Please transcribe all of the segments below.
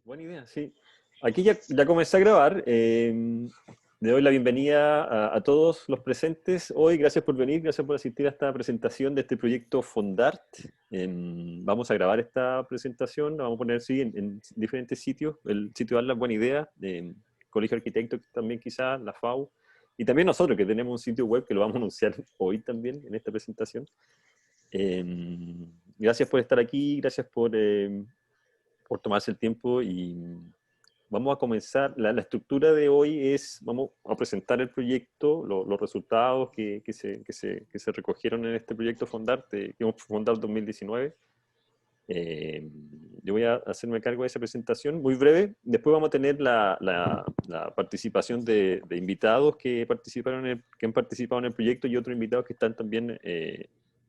Buena idea, sí. Aquí ya comencé a grabar. Le doy la bienvenida a todos los presentes hoy. Gracias por venir, gracias por asistir a esta presentación de este proyecto Fondart. Vamos a grabar esta presentación, la vamos a poner sí, en diferentes sitios. El sitio Atlas, buena idea. Colegio de Arquitectos también quizás, la FAU. Y también nosotros que tenemos un sitio web que lo vamos a anunciar hoy también en esta presentación. Gracias por estar aquí, gracias por tomarse el tiempo y vamos a comenzar. La estructura de hoy es, vamos a presentar el proyecto, los resultados que se recogieron en este proyecto Fondart, Fondart 2019. Yo voy a hacerme cargo de esa presentación muy breve. Después vamos a tener la participación de invitados que han participado en el proyecto y otros invitados que están también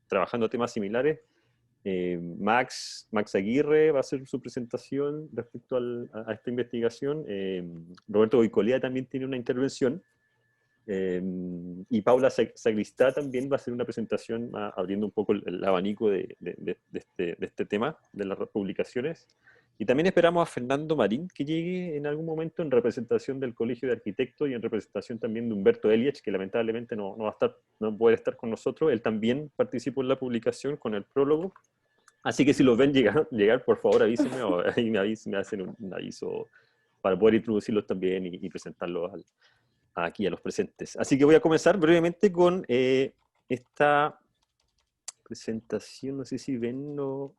trabajando temas similares. Max Aguirre va a hacer su presentación respecto a esta investigación. Roberto Goicolea también tiene una intervención. Y Paula Sagristá también va a hacer una presentación abriendo un poco el abanico de este tema, de las publicaciones. Y también esperamos a Fernando Marín, que llegue en algún momento en representación del Colegio de Arquitectos y en representación también de Humberto Eliach, que lamentablemente no va a poder estar con nosotros. Él también participó en la publicación con el prólogo. Así que si los ven llegar por favor avísenme o ahí me hacen un aviso para poder introducirlos también y presentarlos aquí a los presentes. Así que voy a comenzar brevemente con esta presentación. No sé si ven lo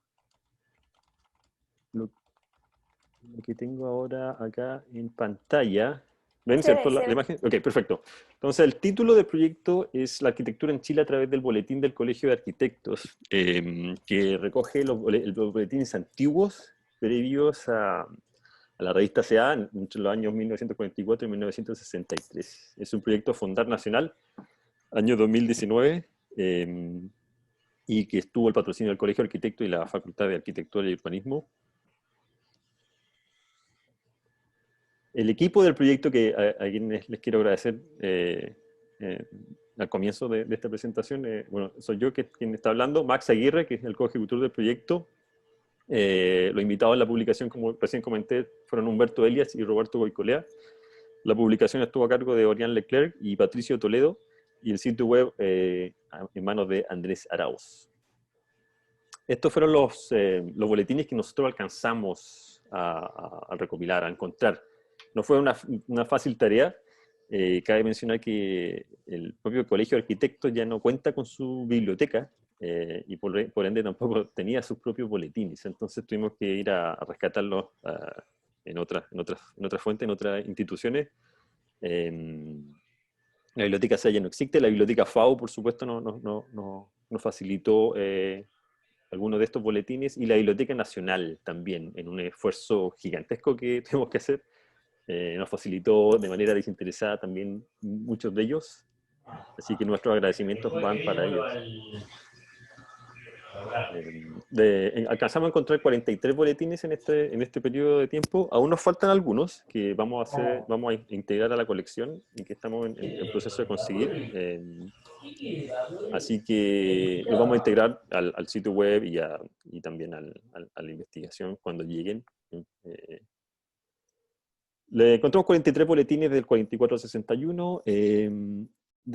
que tengo ahora acá en pantalla. ¿Ven, Se cierto, ve, la se ve. imagen? Ok, perfecto. Entonces, el título del proyecto es La arquitectura en Chile a través del boletín del Colegio de Arquitectos, que recoge los boletines antiguos previos a la revista CA entre los años 1944 y 1963. Es un proyecto Fondart Nacional, año 2019, y que estuvo el patrocinio del Colegio de Arquitectos y la Facultad de Arquitectura y Urbanismo. El equipo del proyecto, que a quienes les quiero agradecer al comienzo de esta presentación, bueno, soy yo quien está hablando, Max Aguirre, que es el coejecutor del proyecto. Los invitados en la publicación, como recién comenté, fueron Humberto Elias y Roberto Goicolea. La publicación estuvo a cargo de Orián Leclerc y Patricio Toledo, y el sitio web en manos de Andrés Arauz. Estos fueron los boletines que nosotros alcanzamos a recopilar, a encontrar. No fue una fácil tarea. Cabe mencionar que el propio Colegio de Arquitectos ya no cuenta con su biblioteca y por ende tampoco tenía sus propios boletines. Entonces tuvimos que ir a rescatarlos en otras fuentes, en otras instituciones. La biblioteca SEA ya no existe. La biblioteca FAO, por supuesto, nos facilitó algunos de estos boletines, y la Biblioteca Nacional también, en un esfuerzo gigantesco que tenemos que hacer, nos facilitó de manera desinteresada también muchos de ellos, así que nuestros agradecimientos van para ellos. Alcanzamos a encontrar 43 boletines en este periodo de tiempo. Aún nos faltan algunos que vamos a integrar a la colección y que estamos en proceso de conseguir. Así que los vamos a integrar al sitio web y también a la investigación cuando lleguen. Le encontramos 43 boletines del 44 al 61.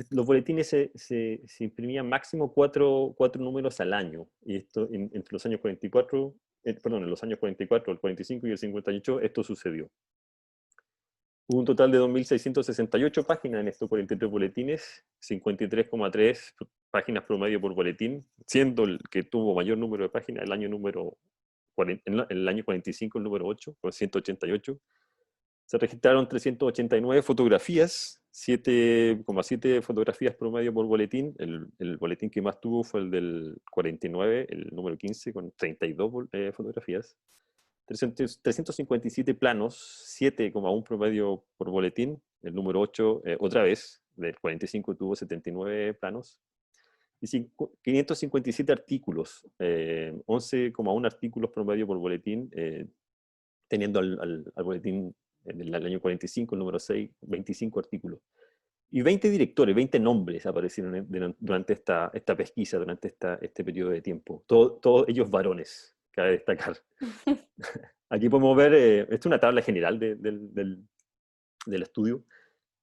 Los boletines se imprimían máximo cuatro números al año. Y esto entre los años 44, en los años 44, el 45 y el 58, esto sucedió. Hubo un total de 2.668 páginas en estos 43 boletines, 53,3 páginas promedio por boletín, siendo el que tuvo mayor número de páginas el año 45, el número 8, con 188. Se registraron 389 fotografías, 7,7 fotografías promedio por boletín. El boletín que más tuvo fue el del 49, el número 15, con 32 fotografías. 357 planos, 7,1 promedio por boletín. El número 8, otra vez, del 45 tuvo 79 planos. Y 557 artículos, 11,1 artículos promedio por boletín, teniendo al boletín del año 45, el número 6, 25 artículos. Y 20 directores, 20 nombres aparecieron durante esta pesquisa, durante este periodo de tiempo. Todos ellos varones, cabe destacar. Aquí podemos ver, esta es una tabla general del estudio,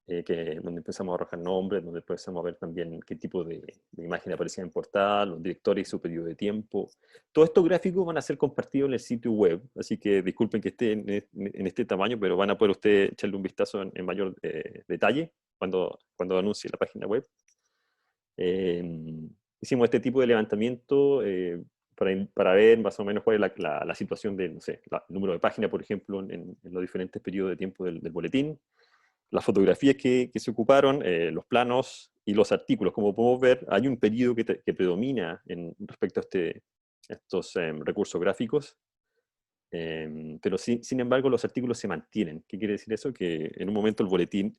donde empezamos a arrojar nombres, donde empezamos a ver también qué tipo de imagen aparecía en portada, los directores y su periodo de tiempo. Todos estos gráficos van a ser compartidos en el sitio web, así que disculpen que esté en este tamaño, pero van a poder ustedes echarle un vistazo en mayor detalle cuando anuncie la página web. Hicimos este tipo de levantamiento para ver más o menos cuál es la situación de, no sé, el número de páginas, por ejemplo, en los diferentes periodos de tiempo del boletín, las fotografías que se ocuparon, los planos y los artículos. Como podemos ver, hay un periodo que predomina respecto a estos recursos gráficos, pero sin embargo los artículos se mantienen. ¿Qué quiere decir eso? Que en un momento el boletín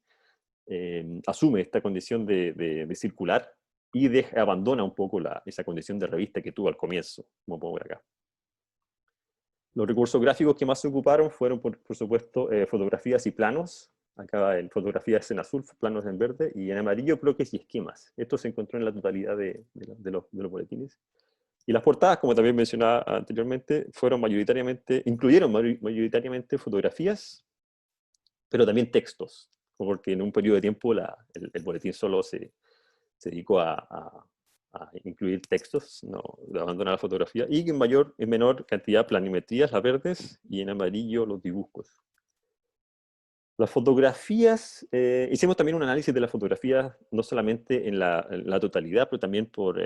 asume esta condición de circular y abandona un poco esa condición de revista que tuvo al comienzo, como podemos ver acá. Los recursos gráficos que más se ocuparon fueron, por supuesto, fotografías y planos. Acá en fotografías en azul, planos en verde, y en amarillo bloques y esquemas. Esto se encontró en la totalidad de los boletines. Y las portadas, como también mencionaba anteriormente, incluyeron mayoritariamente fotografías, pero también textos, porque en un periodo de tiempo el boletín solo se dedicó a incluir textos, no abandonar la fotografía, y en menor cantidad planimetrías, las verdes, y en amarillo los dibujos. Las fotografías, hicimos también un análisis de las fotografías, no solamente en la totalidad, pero también por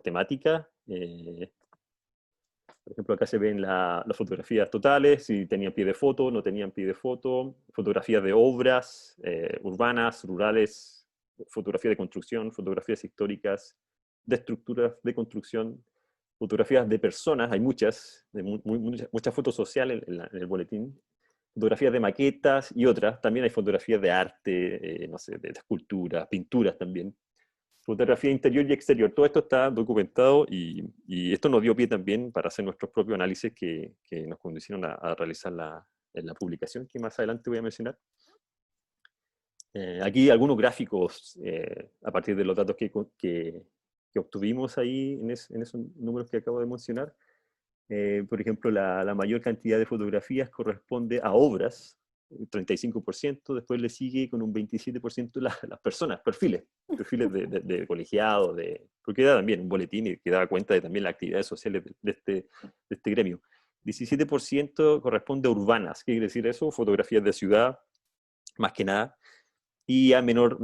temática. Por ejemplo, acá se ven las fotografías totales, si tenían pie de foto, no tenían pie de foto, fotografías de obras urbanas, rurales, fotografías de construcción, fotografías históricas, de estructuras de construcción, fotografías de personas, hay muchas, muchas fotos sociales en el boletín, fotografías de maquetas y otras. También hay fotografías de arte, no sé, de esculturas, pinturas también. Fotografía interior y exterior. Todo esto está documentado y esto nos dio pie también para hacer nuestros propios análisis que nos conducieron a realizar la publicación que más adelante voy a mencionar. Aquí algunos gráficos a partir de los datos que obtuvimos ahí en esos números que acabo de mencionar. Por ejemplo, la mayor cantidad de fotografías corresponde a obras, 35%, después le sigue con un 27% las personas, perfiles de colegiados, porque era también un boletín y que daba cuenta de también las actividades sociales de este gremio. 17% corresponde a urbanas. ¿Qué quiere decir eso? Fotografías de ciudad, más que nada, y a menor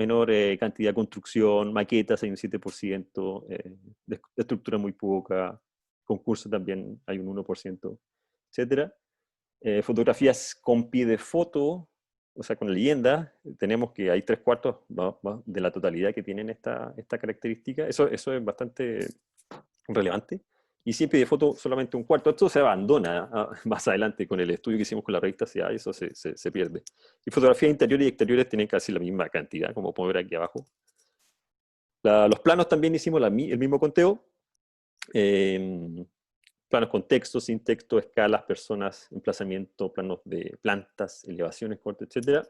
cantidad de construcción, maquetas hay un 7%, de estructura muy poca, concurso también hay un 1%, etc. Fotografías con pie de foto, o sea, con leyenda, tenemos que hay 3/4 de la totalidad que tienen esta característica. Eso es bastante relevante. Y si en pie de foto solamente 1/4, esto se abandona más adelante con el estudio que hicimos con la revista CA, eso se pierde. Y fotografías interiores y exteriores tienen casi la misma cantidad, como podemos ver aquí abajo. Los planos también hicimos el mismo conteo. Planos con texto, sin texto, escalas, personas, emplazamiento, planos de plantas, elevaciones, cortes, etc.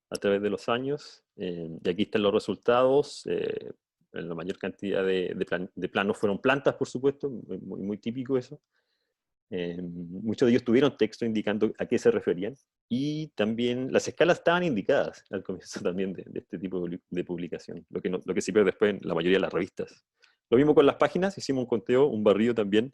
A través de los años. Y aquí están los resultados. La mayor cantidad de planos fueron plantas, por supuesto, muy típico eso. Muchos de ellos tuvieron texto indicando a qué se referían. Y también las escalas estaban indicadas al comienzo también de este tipo de publicación, lo que se pierde después en la mayoría de las revistas. Lo mismo con las páginas, hicimos un conteo, un barrido también,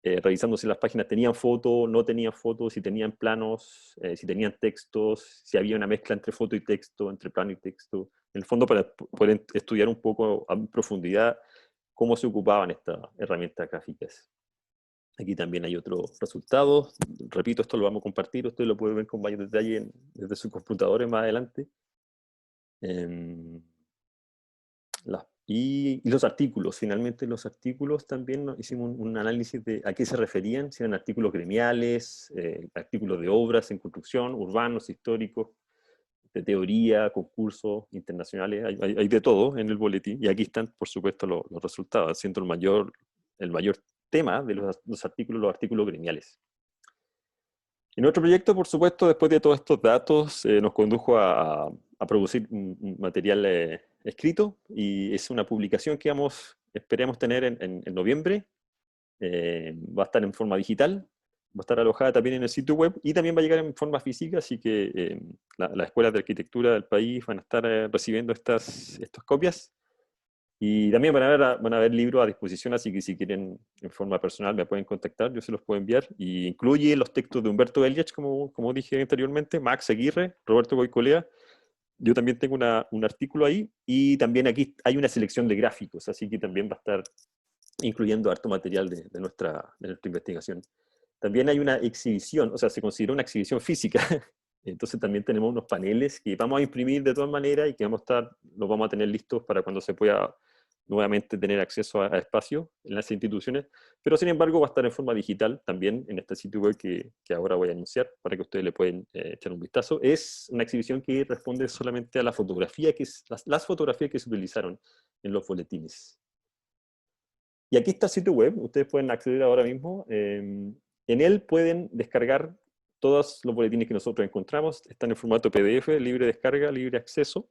revisando si las páginas tenían foto, no tenían fotos, si tenían planos, si tenían textos, si había una mezcla entre foto y texto, entre plano y texto. En el fondo, para poder estudiar un poco a profundidad cómo se ocupaban estas herramientas gráficas. Aquí también hay otros resultados. Repito, esto lo vamos a compartir, usted lo puede ver con mayor detalle desde sus computadores más adelante. Y los artículos, finalmente los artículos también hicimos un análisis de a qué se referían, si eran artículos gremiales, artículos de obras en construcción, urbanos, históricos, de teoría, concursos internacionales, hay de todo en el boletín, y aquí están, por supuesto, los resultados, siendo el mayor tema de los artículos gremiales. En nuestro proyecto, por supuesto, después de todos estos datos, nos condujo a producir un material escrito, y es una publicación que esperemos tener en noviembre. Va a estar en forma digital, va a estar alojada también en el sitio web y también va a llegar en forma física, así que las escuelas de arquitectura del país van a estar recibiendo estas copias. Y también van a haber libros a disposición, así que si quieren en forma personal me pueden contactar, yo se los puedo enviar. Y incluye los textos de Humberto Eliach, como dije anteriormente, Max Aguirre, Roberto Goicolea. Yo también tengo un artículo ahí, y también aquí hay una selección de gráficos, así que también va a estar incluyendo harto material de nuestra investigación. También hay una exhibición, o sea, se considera una exhibición física. Entonces también tenemos unos paneles que vamos a imprimir de todas maneras y que los vamos a tener listos para cuando se pueda nuevamente tener acceso a espacio en las instituciones, pero sin embargo va a estar en forma digital también en este sitio web que ahora voy a anunciar para que ustedes le pueden echar un vistazo. Es una exhibición que responde solamente a la fotografía las fotografías que se utilizaron en los boletines. Y aquí está el sitio web, ustedes pueden acceder ahora mismo. En él pueden descargar todos los boletines que nosotros encontramos, están en formato PDF, libre descarga, libre acceso.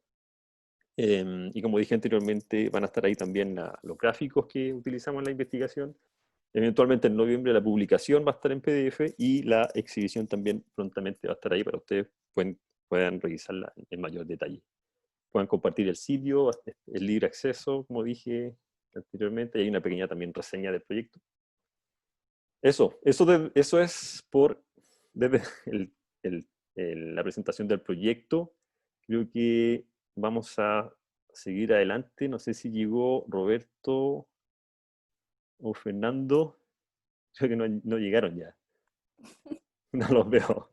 Y como dije anteriormente, van a estar ahí también los gráficos que utilizamos en la investigación. Eventualmente en noviembre la publicación va a estar en PDF y la exhibición también prontamente va a estar ahí para que ustedes puedan revisarla en mayor detalle. Puedan compartir el sitio, es libre acceso, como dije anteriormente, y hay una pequeña también reseña del proyecto. Eso es desde la presentación del proyecto. Creo que vamos a seguir adelante. No sé si llegó Roberto o Fernando. Creo que no llegaron ya. No los veo.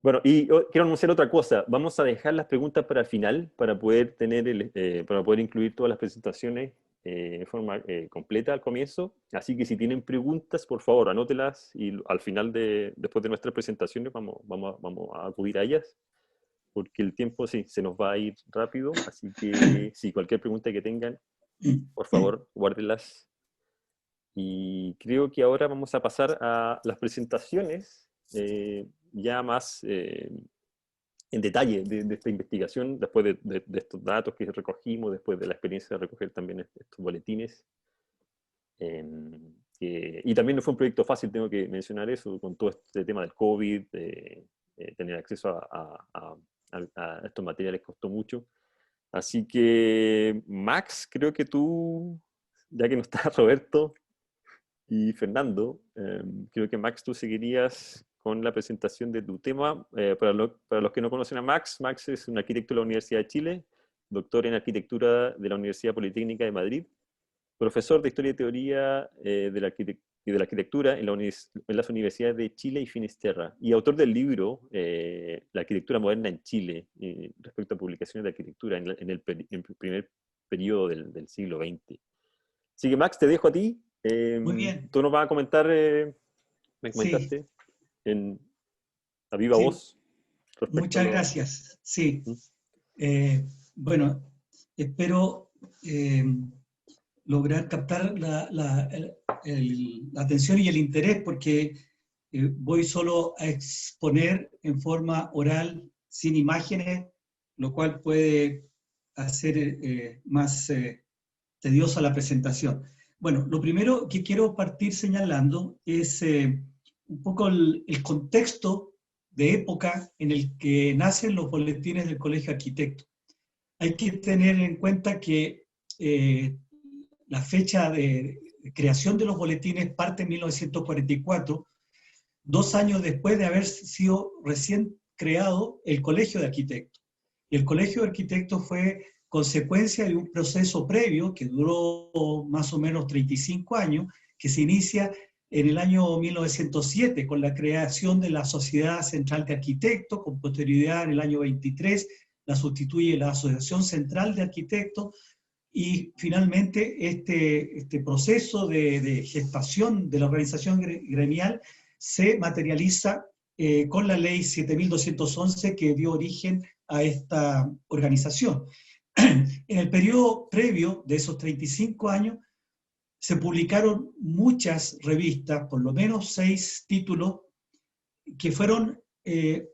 Bueno, y quiero anunciar otra cosa. Vamos a dejar las preguntas para el final para poder para poder incluir todas las presentaciones en forma completa al comienzo. Así que si tienen preguntas, por favor, anótelas y al final después de nuestras presentaciones vamos a acudir a ellas, porque el tiempo sí se nos va a ir rápido. Así que si cualquier pregunta que tengan, por favor, guárdenlas. Y creo que ahora vamos a pasar a las presentaciones ya más en detalle de esta investigación, después de estos datos que recogimos, después de la experiencia de recoger también estos boletines. Y también no fue un proyecto fácil, tengo que mencionar eso, con todo este tema del COVID, tener acceso a estos materiales costó mucho. Así que, Max, creo que tú, ya que no está Roberto y Fernando, creo que Max, tú seguirías con la presentación de tu tema. Para los que no conocen a Max, Max es un arquitecto de la Universidad de Chile, doctor en arquitectura de la Universidad Politécnica de Madrid, profesor de Historia y Teoría de la Arquitectura en las universidades de Chile y Finisterra, y autor del libro La arquitectura moderna en Chile, respecto a publicaciones de arquitectura en el primer periodo del siglo XX. Así que, Max, te dejo a ti. Muy bien. Tú nos vas a comentar, me Sí, comentaste, a viva sí, voz respecto a muchas lo... gracias. Sí, ¿Mm? bueno, espero lograr captar la atención y el interés porque voy solo a exponer en forma oral, sin imágenes, lo cual puede hacer más tediosa la presentación. Bueno, lo primero que quiero partir señalando es un poco el contexto de época en el que nacen los boletines del Colegio de Arquitectos. Hay que tener en cuenta que la fecha de creación de los boletines parte en 1944, 2 años después de haber sido recién creado el Colegio de Arquitectos. Y el Colegio de Arquitectos fue consecuencia de un proceso previo que duró más o menos 35 años, que se inicia en el año 1907 con la creación de la Sociedad Central de Arquitectos, con posterioridad en el año 23 la sustituye la Asociación Central de Arquitectos, y finalmente este proceso de gestación de la organización gremial se materializa con la ley 7211 que dio origen a esta organización. En el periodo previo de esos 35 años se publicaron muchas revistas, por lo menos 6 títulos, que fueron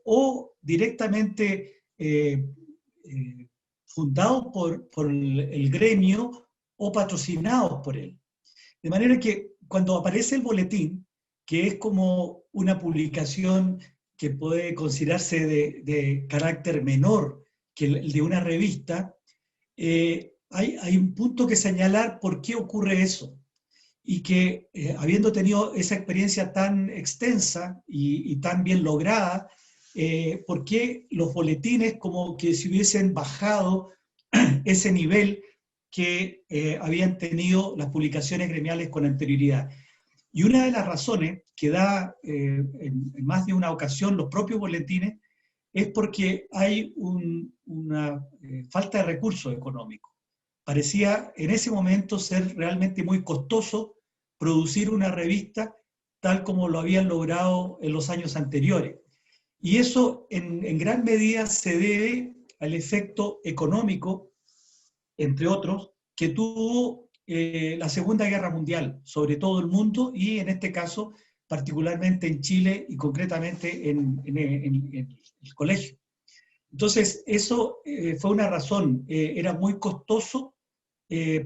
o directamente fundados por el gremio o patrocinados por él. De manera que cuando aparece el boletín, que es como una publicación que puede considerarse de carácter menor que el de una revista, hay un punto que señalar por qué ocurre eso. Y que habiendo tenido esa experiencia tan extensa y tan bien lograda, ¿por qué los boletines como que se hubiesen bajado ese nivel que habían tenido las publicaciones gremiales con anterioridad? Y una de las razones que da en más de una ocasión los propios boletines es porque hay una falta de recursos económicos. Parecía en ese momento ser realmente muy costoso producir una revista tal como lo habían logrado en los años anteriores. Y eso en gran medida se debe al efecto económico, entre otros, que tuvo la Segunda Guerra Mundial sobre todo el mundo y en este caso particularmente en Chile y concretamente en el colegio. Entonces eso fue una razón, era muy costoso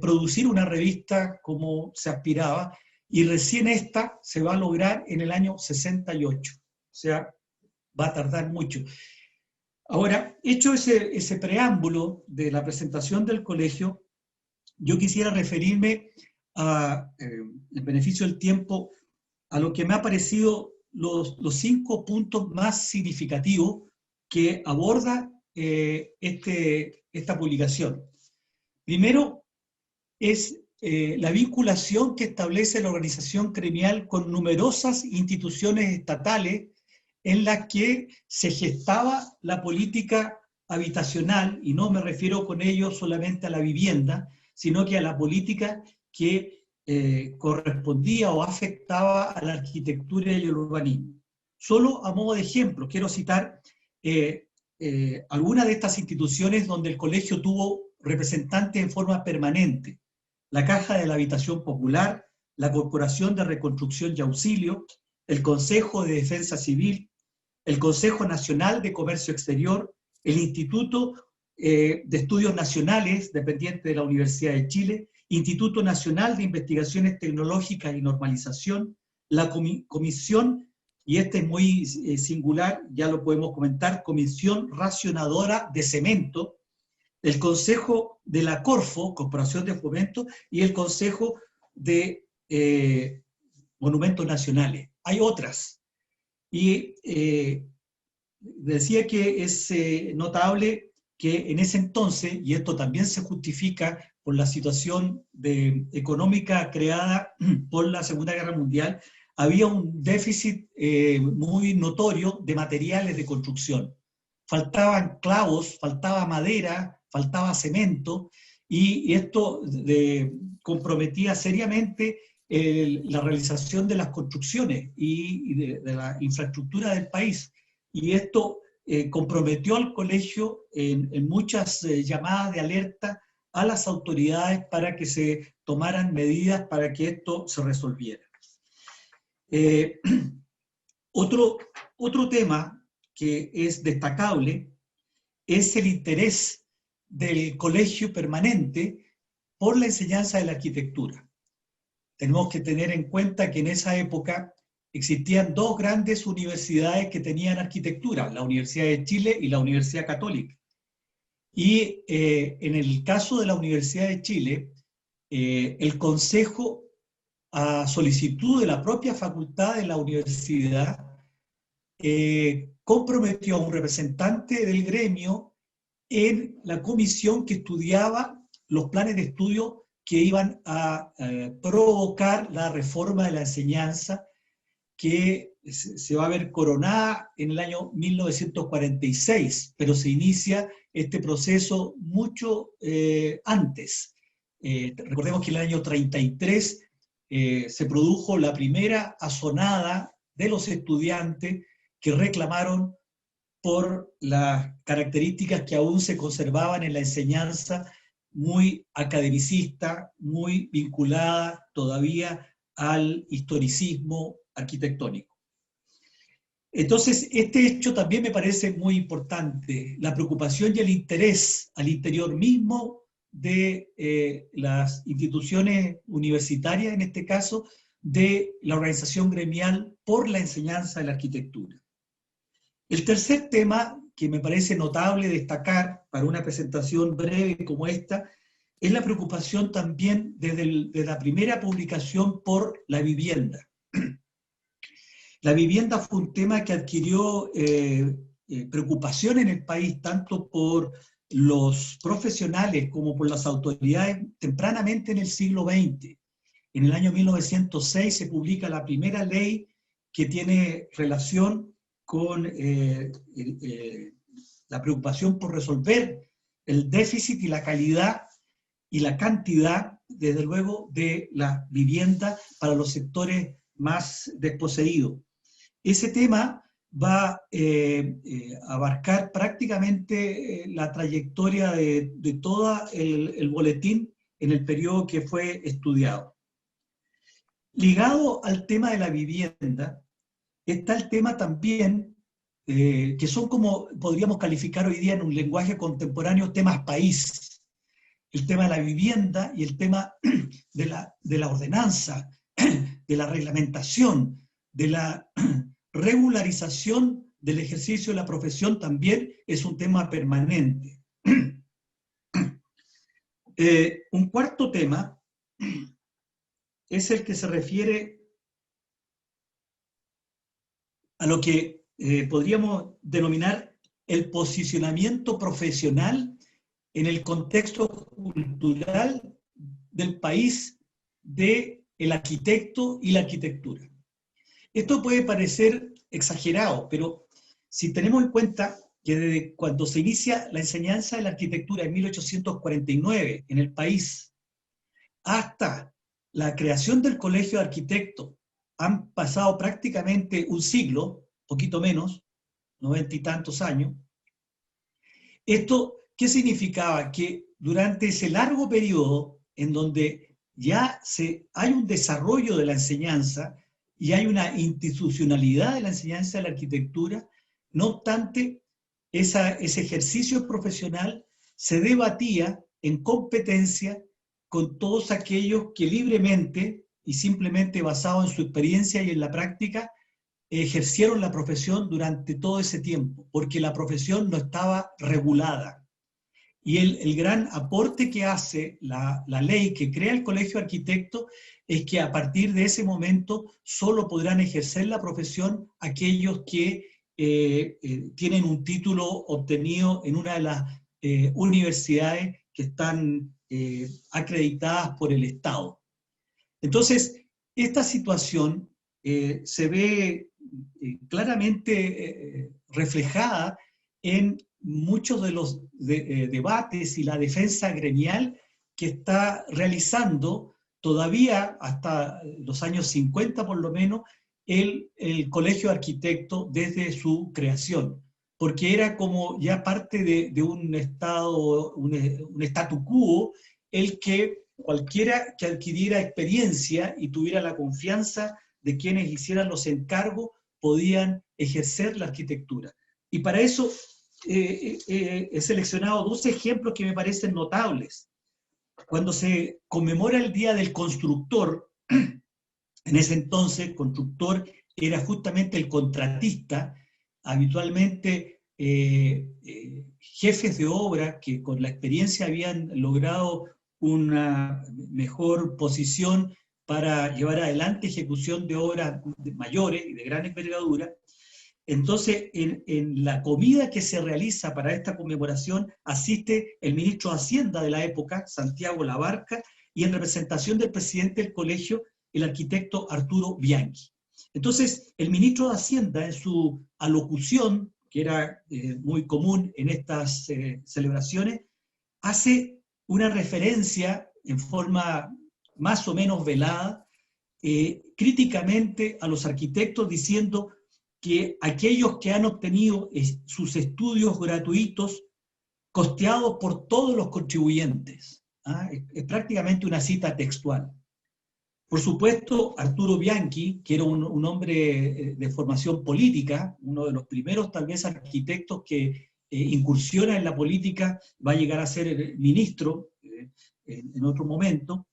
producir una revista como se aspiraba, y recién esta se va a lograr en el año 68, o sea, va a tardar mucho. Ahora, hecho ese preámbulo de la presentación del colegio, yo quisiera referirme en beneficio del tiempo, a lo que me ha parecido los 5 puntos más significativos que aborda esta publicación. Primero, es la vinculación que establece la organización gremial con numerosas instituciones estatales en las que se gestaba la política habitacional, y no me refiero con ello solamente a la vivienda, sino que a la política que correspondía o afectaba a la arquitectura y el urbanismo. Solo a modo de ejemplo, quiero citar algunas de estas instituciones donde el colegio tuvo representantes en forma permanente: la Caja de la Habitación Popular, la Corporación de Reconstrucción y Auxilio, el Consejo de Defensa Civil, el Consejo Nacional de Comercio Exterior, el Instituto de Estudios Nacionales, dependiente de la Universidad de Chile, Instituto Nacional de Investigaciones Tecnológicas y Normalización, la Comisión, y este es muy singular, ya lo podemos comentar, Comisión Racionadora de Cemento, el Consejo de la Corfo, Corporación de Fomento, y el Consejo de Monumentos Nacionales. Hay otras. Y decía que es notable que en ese entonces, y esto también se justifica por la situación económica creada por la Segunda Guerra Mundial, había un déficit muy notorio de materiales de construcción. Faltaban clavos, faltaba madera, faltaba cemento, y esto comprometía seriamente la realización de las construcciones y de la infraestructura del país. Y esto comprometió al colegio en muchas llamadas de alerta a las autoridades para que se tomaran medidas para que esto se resolviera. Otro tema que es destacable es el interés del colegio permanente por la enseñanza de la arquitectura. Tenemos que tener en cuenta que en esa época existían 2 grandes universidades que tenían arquitectura, la Universidad de Chile y la Universidad Católica. Y en el caso de la Universidad de Chile, el Consejo, a solicitud de la propia facultad de la universidad, comprometió a un representante del gremio en la comisión que estudiaba los planes de estudio que iban a provocar la reforma de la enseñanza, que se va a ver coronada en el año 1946, pero se inicia este proceso mucho antes. Recordemos que en el año 33 se produjo la primera azonada de los estudiantes que reclamaron por las características que aún se conservaban en la enseñanza, muy academicista, muy vinculada todavía al historicismo arquitectónico. Entonces, este hecho también me parece muy importante, la preocupación y el interés al interior mismo de las instituciones universitarias, en este caso, de la organización gremial por la enseñanza de la arquitectura. El tercer tema que me parece notable destacar para una presentación breve como esta es la preocupación también desde la primera publicación por la vivienda. La vivienda fue un tema que adquirió preocupación en el país, tanto por los profesionales como por las autoridades, tempranamente en el siglo XX. En el año 1906 se publica la primera ley que tiene relación con la preocupación por resolver el déficit y la calidad y la cantidad, desde luego, de la vivienda para los sectores más desposeídos. Ese tema va a abarcar prácticamente la trayectoria de todo el boletín en el periodo que fue estudiado. Ligado al tema de la vivienda, está el tema también, que son como podríamos calificar hoy día en un lenguaje contemporáneo, temas país. El tema de la vivienda y el tema de la ordenanza, de la reglamentación, de la regularización del ejercicio de la profesión también es un tema permanente. Un cuarto tema es el que se refiere a lo que podríamos denominar el posicionamiento profesional en el contexto cultural del país del arquitecto y la arquitectura. Esto puede parecer exagerado, pero si tenemos en cuenta que desde cuando se inicia la enseñanza de la arquitectura en 1849 en el país, hasta la creación del Colegio de Arquitectos, han pasado prácticamente un siglo, poquito menos, 90 y tantos años. ¿Esto qué significaba? Que durante ese largo periodo en donde ya hay un desarrollo de la enseñanza y hay una institucionalidad de la enseñanza de la arquitectura, no obstante, ese ejercicio profesional se debatía en competencia con todos aquellos que libremente y simplemente basado en su experiencia y en la práctica, ejercieron la profesión durante todo ese tiempo, porque la profesión no estaba regulada. Y el gran aporte que hace la ley que crea el Colegio de Arquitectos es que a partir de ese momento solo podrán ejercer la profesión aquellos que tienen un título obtenido en una de las universidades que están acreditadas por el Estado. Entonces, esta situación se ve claramente reflejada en muchos de los debates y la defensa gremial que está realizando todavía hasta los años 50 por lo menos el Colegio de Arquitectos desde su creación, porque era como ya parte de un estado, un statu quo, el que cualquiera que adquiriera experiencia y tuviera la confianza de quienes hicieran los encargos podían ejercer la arquitectura. Y para eso he seleccionado dos ejemplos que me parecen notables. Cuando se conmemora el Día del Constructor, en ese entonces, constructor era justamente el contratista, habitualmente jefes de obra que con la experiencia habían logrado una mejor posición para llevar adelante ejecución de obras mayores y de gran envergadura. Entonces, en la comida que se realiza para esta conmemoración asiste el ministro de Hacienda de la época, Santiago Labarca, y en representación del presidente del colegio, el arquitecto Arturo Bianchi. Entonces, el ministro de Hacienda, en su alocución, que era muy común en estas celebraciones, hace una referencia en forma más o menos velada, críticamente a los arquitectos, diciendo que aquellos que han obtenido sus estudios gratuitos costeados por todos los contribuyentes. Es prácticamente una cita textual. Por supuesto, Arturo Bianchi, que era un hombre de formación política, uno de los primeros tal vez arquitectos que incursiona en la política, va a llegar a ser ministro en otro momento,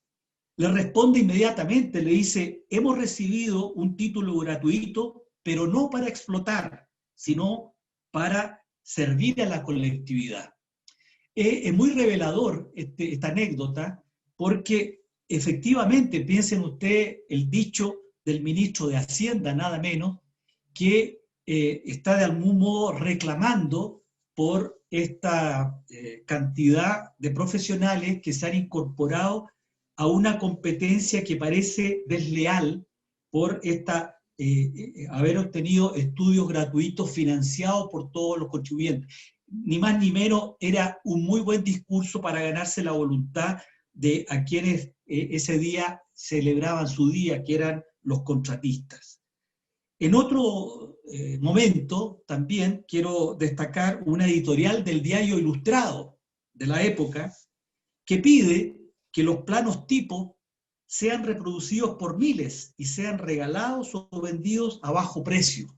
le responde inmediatamente, le dice, hemos recibido un título gratuito, pero no para explotar, sino para servir a la colectividad. Es muy revelador esta anécdota, porque efectivamente, piensen ustedes el dicho del ministro de Hacienda, nada menos, que está de algún modo reclamando por esta cantidad de profesionales que se han incorporado a una competencia que parece desleal por haber obtenido estudios gratuitos financiados por todos los contribuyentes. Ni más ni menos, era un muy buen discurso para ganarse la voluntad de a quienes ese día celebraban su día, que eran los contratistas. En otro momento también quiero destacar una editorial del Diario Ilustrado de la época que pide que los planos tipo sean reproducidos por miles y sean regalados o vendidos a bajo precio.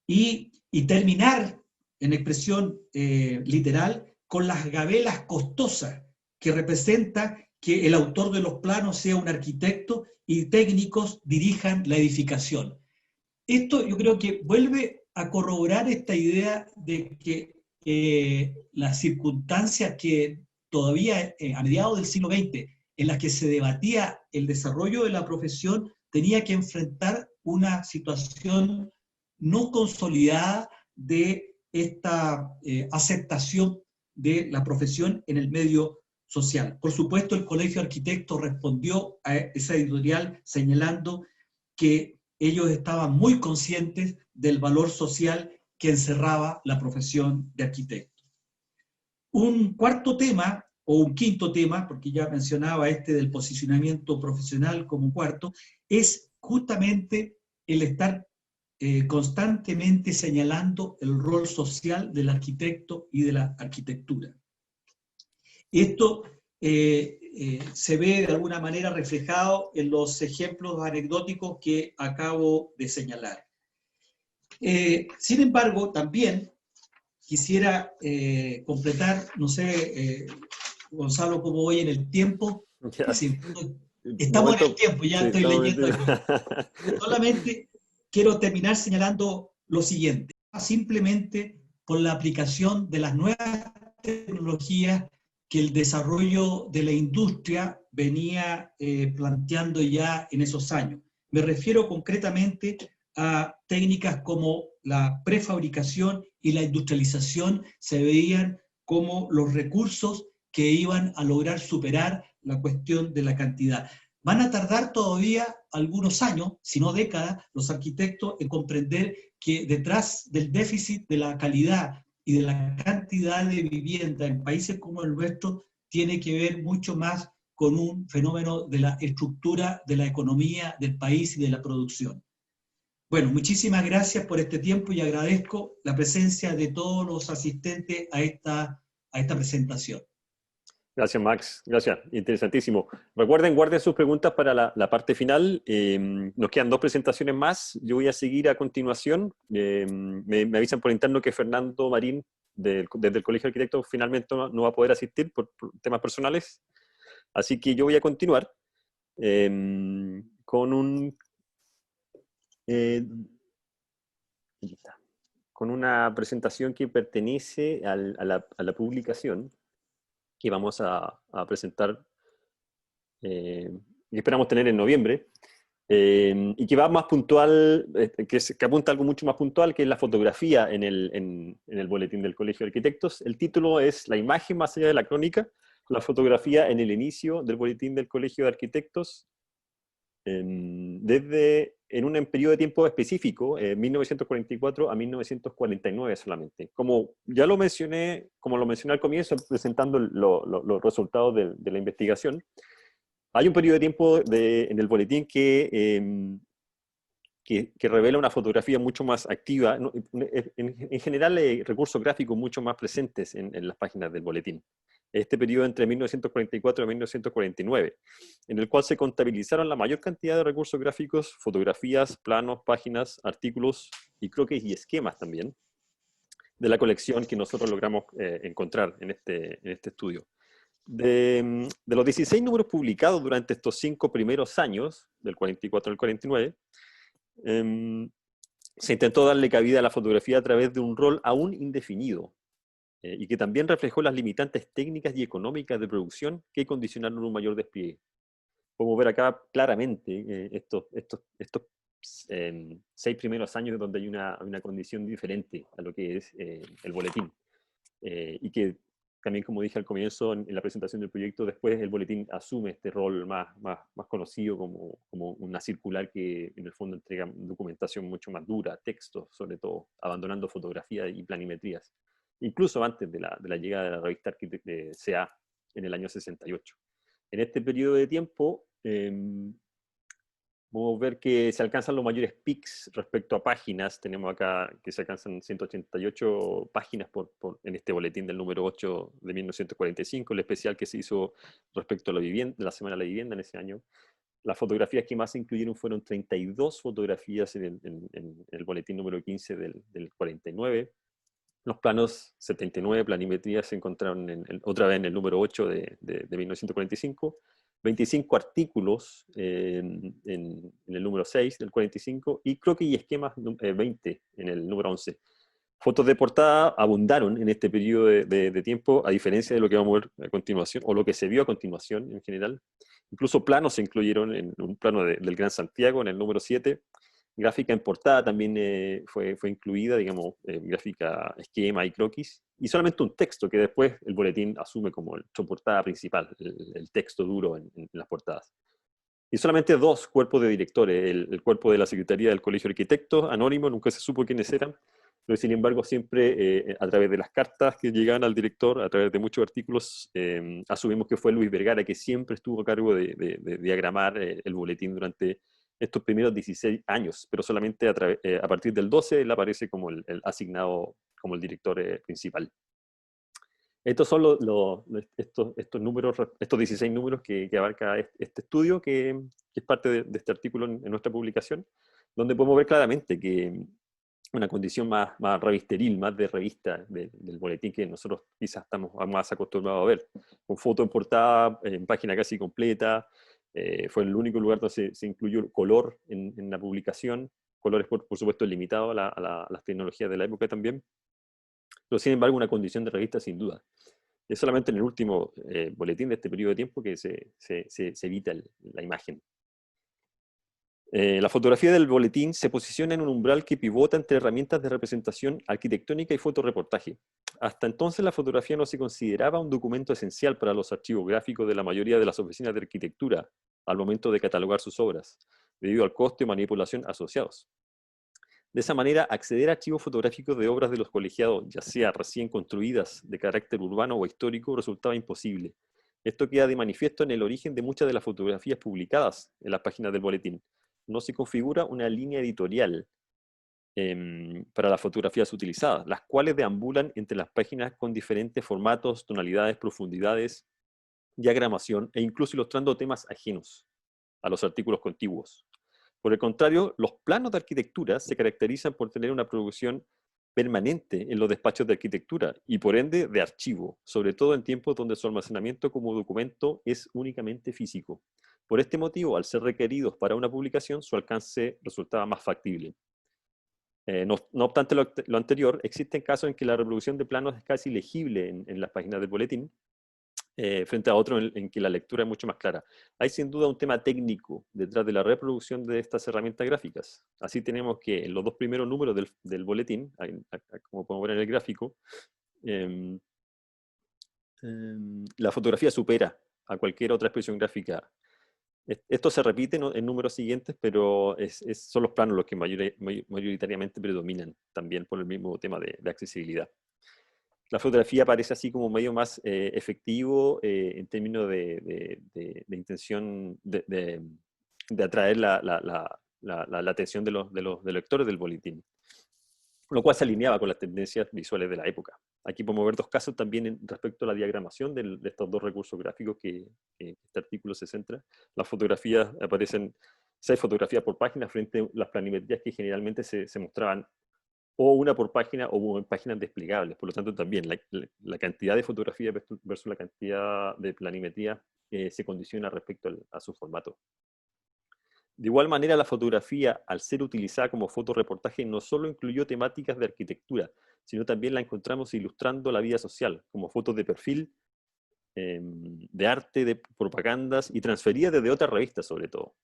Y terminar, en expresión literal, con las gabelas costosas que representa que el autor de los planos sea un arquitecto y técnicos dirijan la edificación. Esto yo creo que vuelve a corroborar esta idea de que las circunstancias que todavía a mediados del siglo XX, en las que se debatía el desarrollo de la profesión, tenía que enfrentar una situación no consolidada de esta aceptación de la profesión en el medio social. Por supuesto, el Colegio de Arquitectos respondió a esa editorial señalando que ellos estaban muy conscientes del valor social que encerraba la profesión de arquitecto. Un cuarto tema, o un quinto tema, porque ya mencionaba del posicionamiento profesional como cuarto, es justamente el estar constantemente señalando el rol social del arquitecto y de la arquitectura. Esto se ve de alguna manera reflejado en los ejemplos anecdóticos que acabo de señalar. Sin embargo, también quisiera completar, no sé, Gonzalo, cómo voy en el tiempo. Estamos en el tiempo, ya sí, estoy leyendo aquí. Solamente quiero terminar señalando lo siguiente. Simplemente por la aplicación de las nuevas tecnologías que el desarrollo de la industria venía planteando ya en esos años. Me refiero concretamente a técnicas como la prefabricación y la industrialización se veían como los recursos que iban a lograr superar la cuestión de la cantidad. Van a tardar todavía algunos años, si no décadas, los arquitectos en comprender que detrás del déficit de la calidad y de la cantidad de vivienda en países como el nuestro tiene que ver mucho más con un fenómeno de la estructura de la economía del país y de la producción. Bueno, muchísimas gracias por este tiempo y agradezco la presencia de todos los asistentes a esta presentación. Gracias, Max. Gracias. Interesantísimo. Recuerden, guarden sus preguntas para la parte final. Nos quedan 2 presentaciones más. Yo voy a seguir a continuación. Me avisan por interno que Fernando Marín, desde el Colegio de Arquitectos, finalmente no va a poder asistir por temas personales. Así que yo voy a continuar con una presentación que pertenece a la publicación que vamos a presentar y esperamos tener en noviembre, y que va más puntual, que apunta a algo mucho más puntual, que es la fotografía en el boletín del Colegio de Arquitectos. El título es La imagen más allá de la crónica, la fotografía en el inicio del boletín del Colegio de Arquitectos, en un periodo de tiempo específico, 1944 a 1949 solamente. Como lo mencioné al comienzo, presentando los resultados de la investigación, hay un periodo de tiempo en el boletín que revela una fotografía mucho más activa, en general recursos gráficos mucho más presentes en las páginas del boletín. Este periodo entre 1944 y 1949, en el cual se contabilizaron la mayor cantidad de recursos gráficos, fotografías, planos, páginas, artículos y croquis y esquemas también, de la colección que nosotros logramos encontrar en este estudio. De los 16 números publicados durante estos 5 primeros años, del 44 al 49, se intentó darle cabida a la fotografía a través de un rol aún indefinido, y que también reflejó las limitantes técnicas y económicas de producción que condicionaron un mayor despliegue. Podemos ver acá claramente estos 6 primeros años donde hay una condición diferente a lo que es el boletín. Y que también, como dije al comienzo, en la presentación del proyecto, después el boletín asume este rol más conocido como una circular que en el fondo entrega documentación mucho más dura, textos sobre todo, abandonando fotografías y planimetrías, incluso antes de la llegada de la revista de CA en el año 68. En este periodo de tiempo, podemos ver que se alcanzan los mayores peaks respecto a páginas. Tenemos acá que se alcanzan 188 páginas en este boletín del número 8 de 1945, el especial que se hizo respecto a la Semana de la Vivienda en ese año. Las fotografías que más se incluyeron fueron 32 fotografías en el boletín número 15 del 49. Los planos 79, planimetrías, se encontraron otra vez en el número 8 de 1945. 25 artículos en el número 6 del 45 y croquis y esquemas 20 en el número 11. Fotos de portada abundaron en este periodo de tiempo, a diferencia de lo que vamos a ver a continuación, o lo que se vio a continuación en general. Incluso planos se incluyeron en un plano del Gran Santiago en el número 7. Gráfica en portada también fue incluida, digamos, gráfica, esquema y croquis, y solamente un texto que después el boletín asume como su portada principal, el texto duro en las portadas. Y solamente 2 cuerpos de directores, el cuerpo de la Secretaría del Colegio de Arquitectos, anónimo, nunca se supo quiénes eran, pero sin embargo siempre a través de las cartas que llegaban al director, a través de muchos artículos, asumimos que fue Luis Vergara, que siempre estuvo a cargo de diagramar el boletín durante estos primeros 16 años, pero solamente a partir del 12 él aparece como el asignado como el director principal. Estos son estos números, estos 16 números que abarca este estudio, que es parte de este artículo en nuestra publicación, donde podemos ver claramente que una condición más revisteril, más de revista del boletín que nosotros quizás estamos más acostumbrados a ver, con foto en portada, en página casi completa. Fue el único lugar donde se incluyó color en la publicación, colores por supuesto limitados a las tecnologías de la época también, pero sin embargo una condición de revista sin duda. Es solamente en el último boletín de este periodo de tiempo que se evita la imagen. La fotografía del boletín se posiciona en un umbral que pivota entre herramientas de representación arquitectónica y fotoreportaje. Hasta entonces la fotografía no se consideraba un documento esencial para los archivos gráficos de la mayoría de las oficinas de arquitectura al momento de catalogar sus obras, debido al costo y manipulación asociados. De esa manera, acceder a archivos fotográficos de obras de los colegiados, ya sea recién construidas de carácter urbano o histórico, resultaba imposible. Esto queda de manifiesto en el origen de muchas de las fotografías publicadas en las páginas del boletín. No se configura una línea editorial para las fotografías utilizadas, las cuales deambulan entre las páginas con diferentes formatos, tonalidades, profundidades, diagramación e incluso ilustrando temas ajenos a los artículos contiguos. Por el contrario, los planos de arquitectura se caracterizan por tener una producción permanente en los despachos de arquitectura y por ende de archivo, sobre todo en tiempos donde su almacenamiento como documento es únicamente físico. Por este motivo, al ser requeridos para una publicación, su alcance resultaba más factible. No obstante lo anterior, existen casos en que la reproducción de planos es casi legible en las páginas del boletín, frente a otro en que la lectura es mucho más clara. Hay sin duda un tema técnico detrás de la reproducción de estas herramientas gráficas. Así tenemos que en los 2 primeros números del boletín, como podemos ver en el gráfico, la fotografía supera a cualquier otra expresión gráfica. Esto se repite en números siguientes, pero son los planos los que mayoritariamente predominan, también por el mismo tema de accesibilidad. La fotografía parece así como medio más efectivo en términos de intención de atraer la atención de los lectores del boletín, lo cual se alineaba con las tendencias visuales de la época. Aquí podemos ver 2 casos también respecto a la diagramación de estos 2 recursos gráficos que este artículo se centra. Las fotografías, aparecen 6 fotografías por página frente a las planimetrías que generalmente se mostraban o una por página o en páginas desplegables. Por lo tanto, también la cantidad de fotografías versus la cantidad de planimetría se condiciona respecto a su formato. De igual manera, la fotografía, al ser utilizada como fotoreportaje, no solo incluyó temáticas de arquitectura, sino también la encontramos ilustrando la vida social, como fotos de perfil, de arte, de propagandas y transferidas desde otras revistas sobre todo.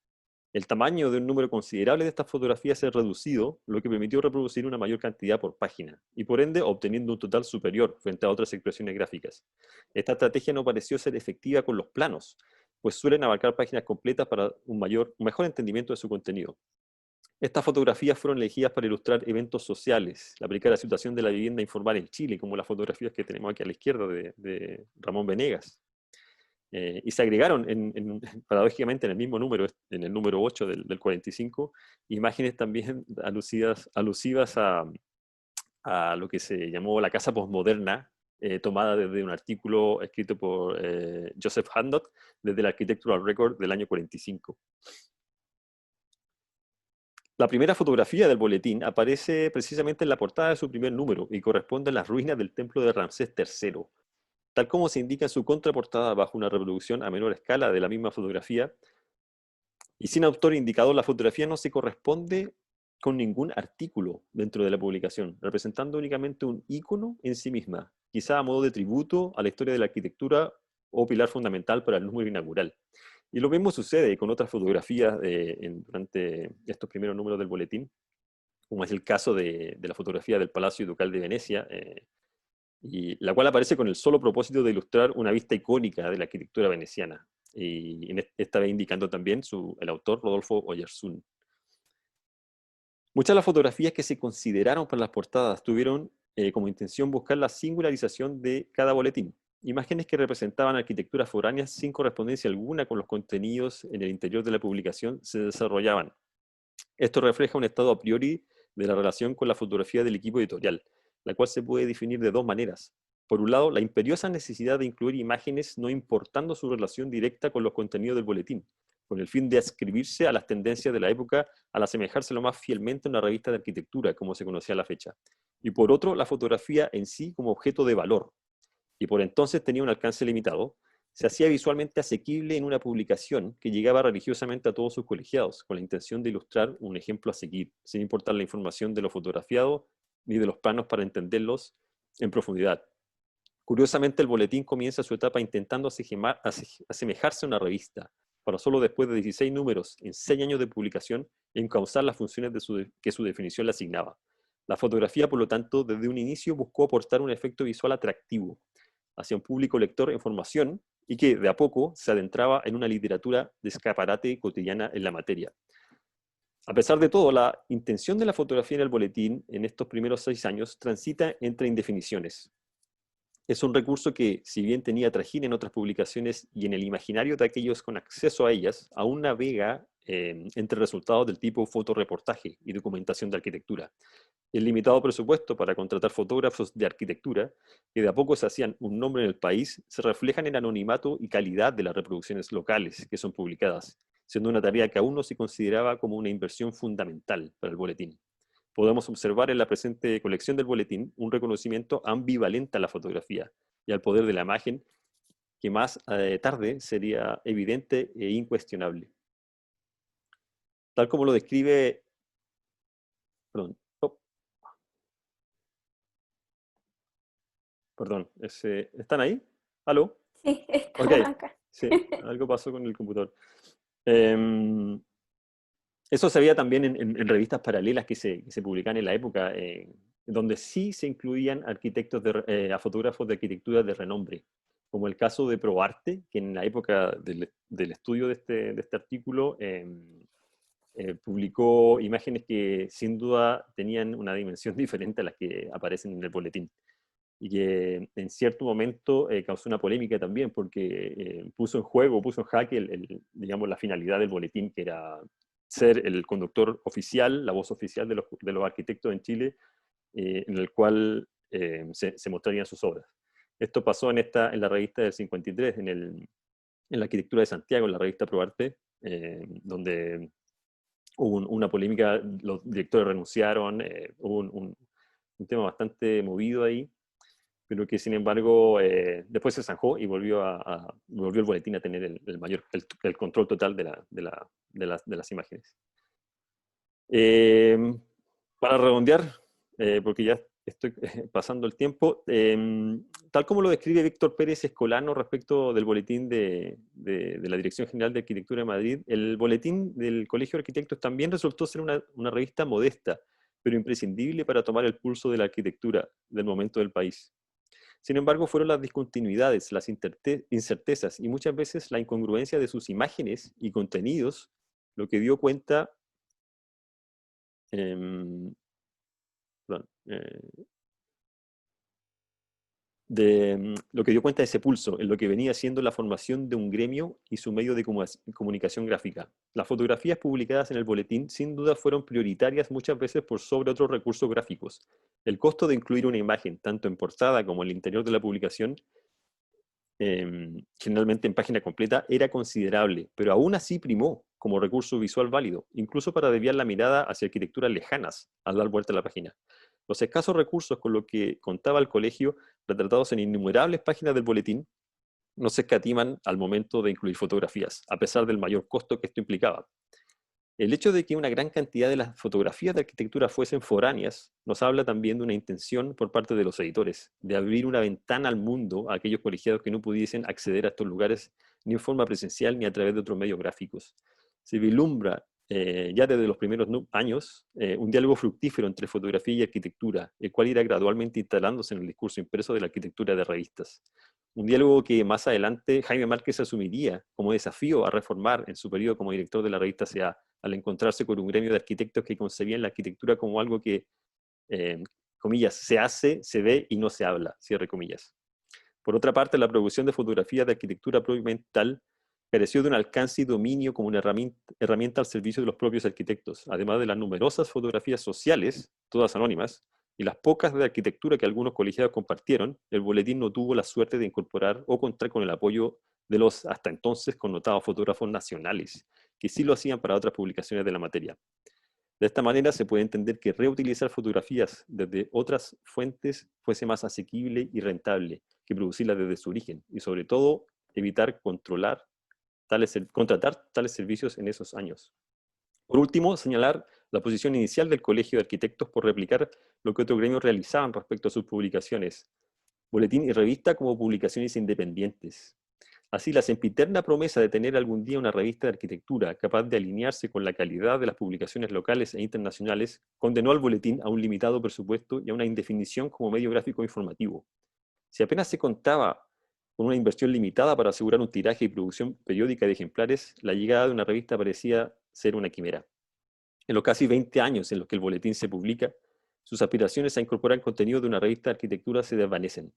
El tamaño de un número considerable de estas fotografías es reducido, lo que permitió reproducir una mayor cantidad por página, y por ende obteniendo un total superior frente a otras expresiones gráficas. Esta estrategia no pareció ser efectiva con los planos, pues suelen abarcar páginas completas para un mejor entendimiento de su contenido. Estas fotografías fueron elegidas para ilustrar eventos sociales, la precaria situación de la vivienda informal en Chile, como las fotografías que tenemos aquí a la izquierda de Ramón Venegas. Y se agregaron, paradójicamente, en el mismo número, en el número 8 del 45, imágenes también alusivas a lo que se llamó la casa posmoderna, tomada desde un artículo escrito por Joseph Handott desde el Architectural Record del año 45. La primera fotografía del boletín aparece precisamente en la portada de su primer número y corresponde a las ruinas del templo de Ramsés III. Tal como se indica en su contraportada bajo una reproducción a menor escala de la misma fotografía, y sin autor indicado, la fotografía no se corresponde con ningún artículo dentro de la publicación, representando únicamente un ícono en sí misma, quizá a modo de tributo a la historia de la arquitectura o pilar fundamental para el número inaugural. Y lo mismo sucede con otras fotografías durante estos primeros números del boletín, como es el caso de la fotografía del Palacio Ducal de Venecia, y la cual aparece con el solo propósito de ilustrar una vista icónica de la arquitectura veneciana, y esta vez indicando también el autor Rodolfo Oyarzún. Muchas de las fotografías que se consideraron para las portadas tuvieron como intención buscar la singularización de cada boletín. Imágenes que representaban arquitecturas foráneas sin correspondencia alguna con los contenidos en el interior de la publicación se desarrollaban. Esto refleja un estado a priori de la relación con la fotografía del equipo editorial, la cual se puede definir de dos maneras. Por un lado, la imperiosa necesidad de incluir imágenes no importando su relación directa con los contenidos del boletín, con el fin de adscribirse a las tendencias de la época al asemejarse lo más fielmente a una revista de arquitectura, como se conocía a la fecha. Y por otro, la fotografía en sí como objeto de valor, y por entonces tenía un alcance limitado, se hacía visualmente asequible en una publicación que llegaba religiosamente a todos sus colegiados, con la intención de ilustrar un ejemplo a seguir, sin importar la información de lo fotografiado ni de los planos para entenderlos en profundidad. Curiosamente, el boletín comienza su etapa intentando asemejarse a una revista, para solo después de 16 números en 6 años de publicación encauzar las funciones que su definición le asignaba. La fotografía, por lo tanto, desde un inicio buscó aportar un efecto visual atractivo hacia un público lector en formación y que de a poco se adentraba en una literatura de escaparate cotidiana en la materia. A pesar de todo, la intención de la fotografía en el boletín en estos primeros 6 años transita entre indefiniciones. Es un recurso que, si bien tenía trajín en otras publicaciones y en el imaginario de aquellos con acceso a ellas, aún navega entre resultados del tipo fotoreportaje y documentación de arquitectura. El limitado presupuesto para contratar fotógrafos de arquitectura, que de a poco se hacían un nombre en el país, se reflejan en el anonimato y calidad de las reproducciones locales que son publicadas, siendo una tarea que aún no se consideraba como una inversión fundamental para el boletín. Podemos observar en la presente colección del boletín un reconocimiento ambivalente a la fotografía y al poder de la imagen, que más tarde sería evidente e incuestionable. Tal como lo describe... Perdón, perdón, ¿están ahí? ¿Aló? Sí, Ok, estamos acá. sí, algo pasó con el computador. Em, Eso se veía también en revistas paralelas que se publicaban en la época, donde sí se incluían arquitectos a fotógrafos de arquitectura de renombre, como el caso de ProArte, que en la época del estudio de este artículo publicó imágenes que sin duda tenían una dimensión diferente a las que aparecen en el boletín, y que en cierto momento causó una polémica también, porque puso en juego, puso en jaque, digamos, la finalidad del boletín, que era ser el conductor oficial, la voz oficial de los arquitectos en Chile, en el cual se mostrarían sus obras. Esto pasó en la revista del 53, en la arquitectura de Santiago, en la revista ProArte, donde hubo una polémica, los directores renunciaron, hubo un tema bastante movido ahí, pero que sin embargo después se zanjó y volvió el boletín a tener el control total de las imágenes. Para redondear, porque ya estoy pasando el tiempo, tal como lo describe Víctor Pérez Escolano respecto del boletín de la Dirección General de Arquitectura de Madrid, el boletín del Colegio de Arquitectos también resultó ser una revista modesta, pero imprescindible para tomar el pulso de la arquitectura del momento del país. Sin embargo, fueron las discontinuidades, las incertezas y muchas veces la incongruencia de sus imágenes y contenidos lo que dio cuenta perdón, lo que dio cuenta de ese pulso en lo que venía siendo la formación de un gremio y su medio de comunicación gráfica. Las fotografías publicadas en el boletín sin duda fueron prioritarias muchas veces por sobre otros recursos gráficos. El costo de incluir una imagen, tanto en portada como en el interior de la publicación, generalmente en página completa, era considerable, pero aún así primó como recurso visual válido, incluso para desviar la mirada hacia arquitecturas lejanas al dar vuelta a la página. Los escasos recursos con los que contaba el colegio, retratados en innumerables páginas del boletín, no se escatiman al momento de incluir fotografías, a pesar del mayor costo que esto implicaba. El hecho de que una gran cantidad de las fotografías de arquitectura fuesen foráneas nos habla también de una intención por parte de los editores, de abrir una ventana al mundo a aquellos colegiados que no pudiesen acceder a estos lugares ni en forma presencial ni a través de otros medios gráficos. Se vislumbra ya desde los primeros años un diálogo fructífero entre fotografía y arquitectura, el cual irá gradualmente instalándose en el discurso impreso de la arquitectura de revistas. Un diálogo que más adelante Jaime Márquez asumiría como desafío a reformar en su periodo como director de la revista CA, al encontrarse con un gremio de arquitectos que concebían la arquitectura como algo que, comillas, se hace, se ve y no se habla, cierre comillas. Por otra parte, la producción de fotografías de arquitectura propiamente tal careció de un alcance y dominio como una herramienta al servicio de los propios arquitectos, además de las numerosas fotografías sociales, todas anónimas, y las pocas de arquitectura que algunos colegiados compartieron, el boletín no tuvo la suerte de incorporar o contar con el apoyo de los hasta entonces connotados fotógrafos nacionales, que sí lo hacían para otras publicaciones de la materia. De esta manera se puede entender que reutilizar fotografías desde otras fuentes fuese más asequible y rentable que producirlas desde su origen, y sobre todo evitar contratar tales servicios en esos años. Por último, señalar la posición inicial del Colegio de Arquitectos por replicar lo que otros gremios realizaban respecto a sus publicaciones, boletín y revista como publicaciones independientes. Así, la sempiterna promesa de tener algún día una revista de arquitectura capaz de alinearse con la calidad de las publicaciones locales e internacionales condenó al boletín a un limitado presupuesto y a una indefinición como medio gráfico informativo. Si apenas se contaba con una inversión limitada para asegurar un tiraje y producción periódica de ejemplares, la llegada de una revista parecía ser una quimera. En los casi 20 años en los que el boletín se publica, sus aspiraciones a incorporar contenido de una revista de arquitectura se desvanecen,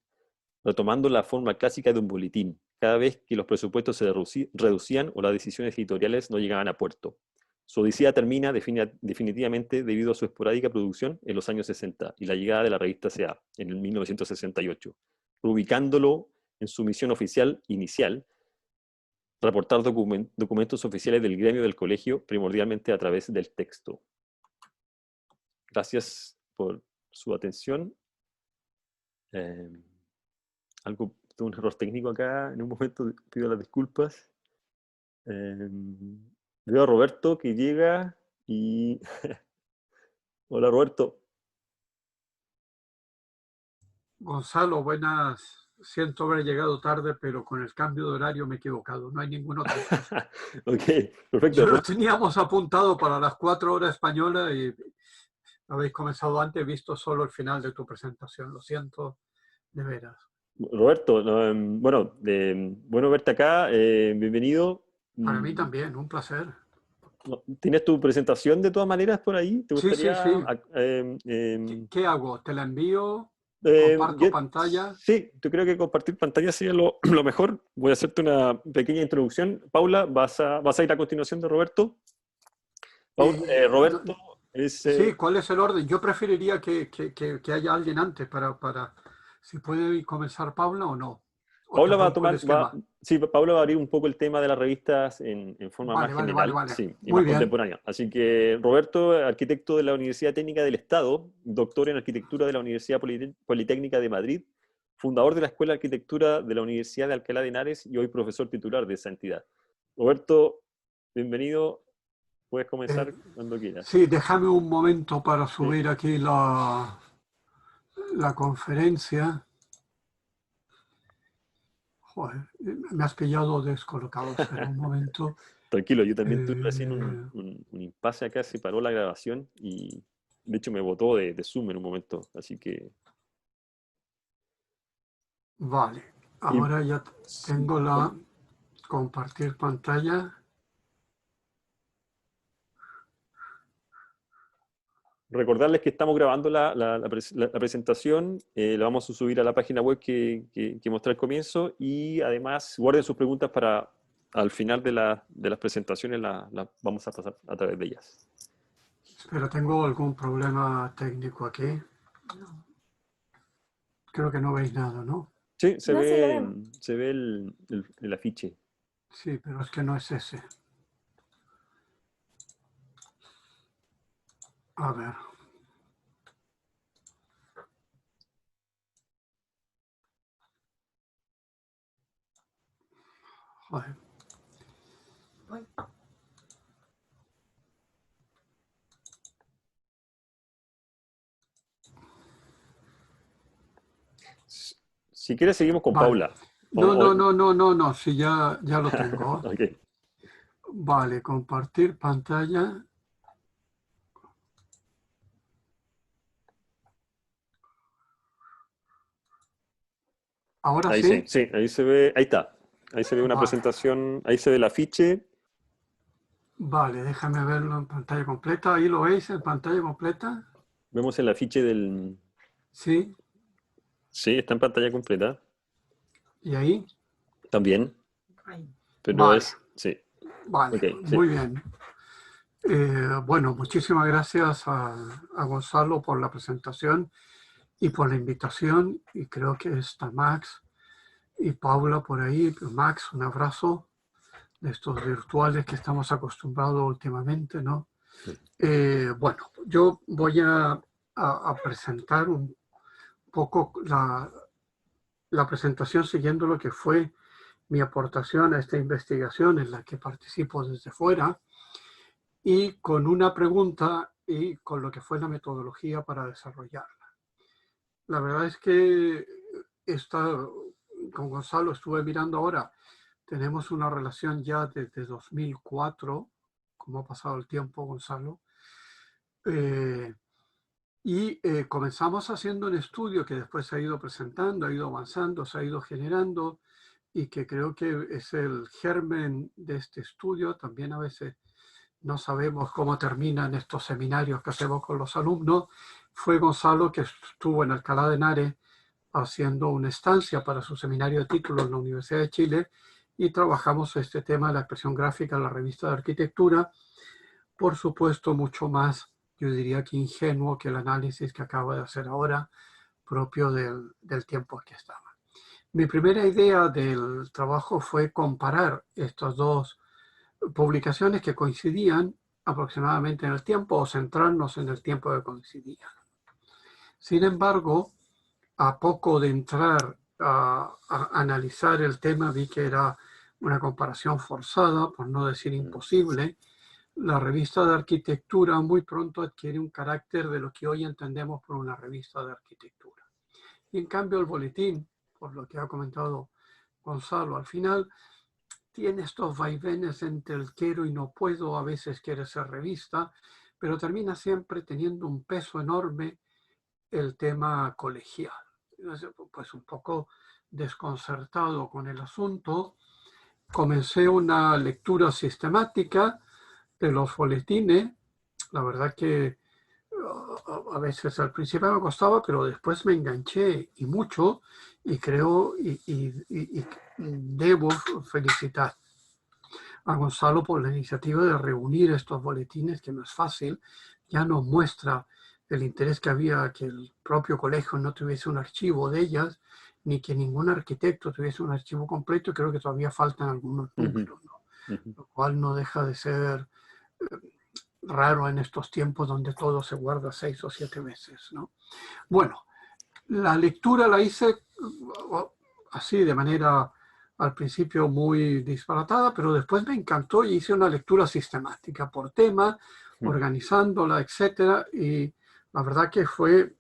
retomando la forma clásica de un boletín, cada vez que los presupuestos se reducían o las decisiones editoriales no llegaban a puerto. Su odisea termina definitivamente debido a su esporádica producción en los años 60 y la llegada de la revista CA en el 1968, ubicándolo en su misión oficial inicial, reportar documentos oficiales del gremio del colegio, primordialmente a través del texto. Gracias por su atención. Tuve un error técnico acá, en un momento pido las disculpas. Veo a Roberto que llega y... Hola Roberto. Gonzalo, buenas. Siento haber llegado tarde, pero con el cambio de horario me he equivocado. No hay ningún otro. Ok, perfecto. Ya lo teníamos apuntado para las 4 horas españolas y habéis comenzado antes, he visto solo el final de tu presentación. Lo siento, de veras. Roberto, bueno, bueno verte acá. Bienvenido. Para mí también, un placer. ¿Tienes tu presentación de todas maneras por ahí? ¿Te gustaría? Sí. ¿Qué hago? ¿Te la envío? ¿Comparto pantalla? Sí, yo creo que compartir pantalla sería lo mejor. Voy a hacerte una pequeña introducción. Paula, vas a ir a continuación de Roberto. Roberto es... Sí, ¿cuál es el orden? Yo preferiría que haya alguien antes para si puede comenzar Paula o no. ¿O te Paula va a rompo el tomar, esquema? sí, Paula va a abrir un poco el tema de las revistas en forma Vale, más vale, vale, general, vale. sí, y Muy más bien. contemporánea. Así que Roberto, arquitecto de la Universidad Técnica del Estado, doctor en arquitectura de la Universidad Politécnica de Madrid, fundador de la Escuela de Arquitectura de la Universidad de Alcalá de Henares y hoy profesor titular de esa entidad. Roberto, bienvenido, puedes Eh, comenzar cuando quieras. sí, déjame un momento para Sí. subir aquí la conferencia. Joder, me has pillado descolocado. Espera un momento. Tranquilo, yo también tuve recién Eh, un impasse acá, se paró la grabación y de hecho me botó de Zoom en un momento, así que... vale, y ahora ya tengo la compartir pantalla. recordarles que estamos grabando la presentación, la vamos a subir a la página web que mostré al comienzo y además guarden sus preguntas para al final de las presentaciones, vamos a pasar a través de ellas. Pero tengo algún problema técnico aquí. Creo que no veis nada, ¿no? Sí, se No, sí lo ve, vemos. se ve el afiche. Sí, pero es que no es ese. A ver. Joder. Si quieres seguimos con Vale. Paula. No, sí, ya lo tengo. Ok. Vale, compartir pantalla. Ahora Ahí sí. sí, ahí se ve, ahí está. Ahí se ve una Vale. presentación, ahí se ve el afiche. Vale, déjame verlo en pantalla completa. ¿Ahí lo veis en pantalla completa? Vemos el afiche del... Sí. Sí, está en pantalla completa. ¿Y ahí? También, pero Vale, es... Sí, vale. ok, sí. Muy bien. Bueno, muchísimas gracias a Gonzalo por la presentación y por la invitación. Y creo que está Max y Paula por ahí. Max, un abrazo de estos virtuales que estamos acostumbrados últimamente, ¿no? Bueno, yo voy a presentar un poco la presentación siguiendo lo que fue mi aportación a esta investigación en la que participo desde fuera y con una pregunta y con lo que fue la metodología para desarrollarla. La verdad es que con Gonzalo estuve mirando ahora, tenemos una relación ya desde 2004, como ha pasado el tiempo, Gonzalo, comenzamos haciendo un estudio que después se ha ido presentando, ha ido avanzando, se ha ido generando y que creo que es el germen de este estudio. También a veces no sabemos cómo terminan estos seminarios que hacemos con los alumnos. Fue Gonzalo que estuvo en Alcalá de Henares haciendo una estancia para su seminario de título en la Universidad de Chile y trabajamos este tema de la expresión gráfica en la revista de arquitectura. Por supuesto, mucho más, yo diría que ingenuo que el análisis que acabo de hacer ahora, propio del tiempo en que estaba. Mi primera idea del trabajo fue comparar estas dos publicaciones que coincidían aproximadamente en el tiempo o centrarnos en el tiempo que coincidían. Sin embargo, a poco de entrar a analizar el tema, vi que era una comparación forzada, por no decir imposible. La revista de arquitectura muy pronto adquiere un carácter de lo que hoy entendemos por una revista de arquitectura. Y en cambio el boletín, por lo que ha comentado Gonzalo, al final tiene estos vaivenes entre el quiero y no puedo, a veces quiere ser revista, pero termina siempre teniendo un peso enorme el tema colegial. Pues un poco desconcertado con el asunto, comencé una lectura sistemática de los boletines. La verdad que a veces al principio me costaba, pero después me enganché y mucho, y creo y debo felicitar a Gonzalo por la iniciativa de reunir estos boletines, que no es fácil, ya nos muestra el interés que había que el propio colegio no tuviese un archivo de ellas, ni que ningún arquitecto tuviese un archivo completo, y creo que todavía faltan algunos números, ¿no? Lo cual no deja de ser raro en estos tiempos donde todo se guarda 6 o 7 veces, ¿no? Bueno, la lectura la hice así de manera al principio muy disparatada, pero después me encantó y hice una lectura sistemática por tema, organizándola, etcétera, y la verdad que fue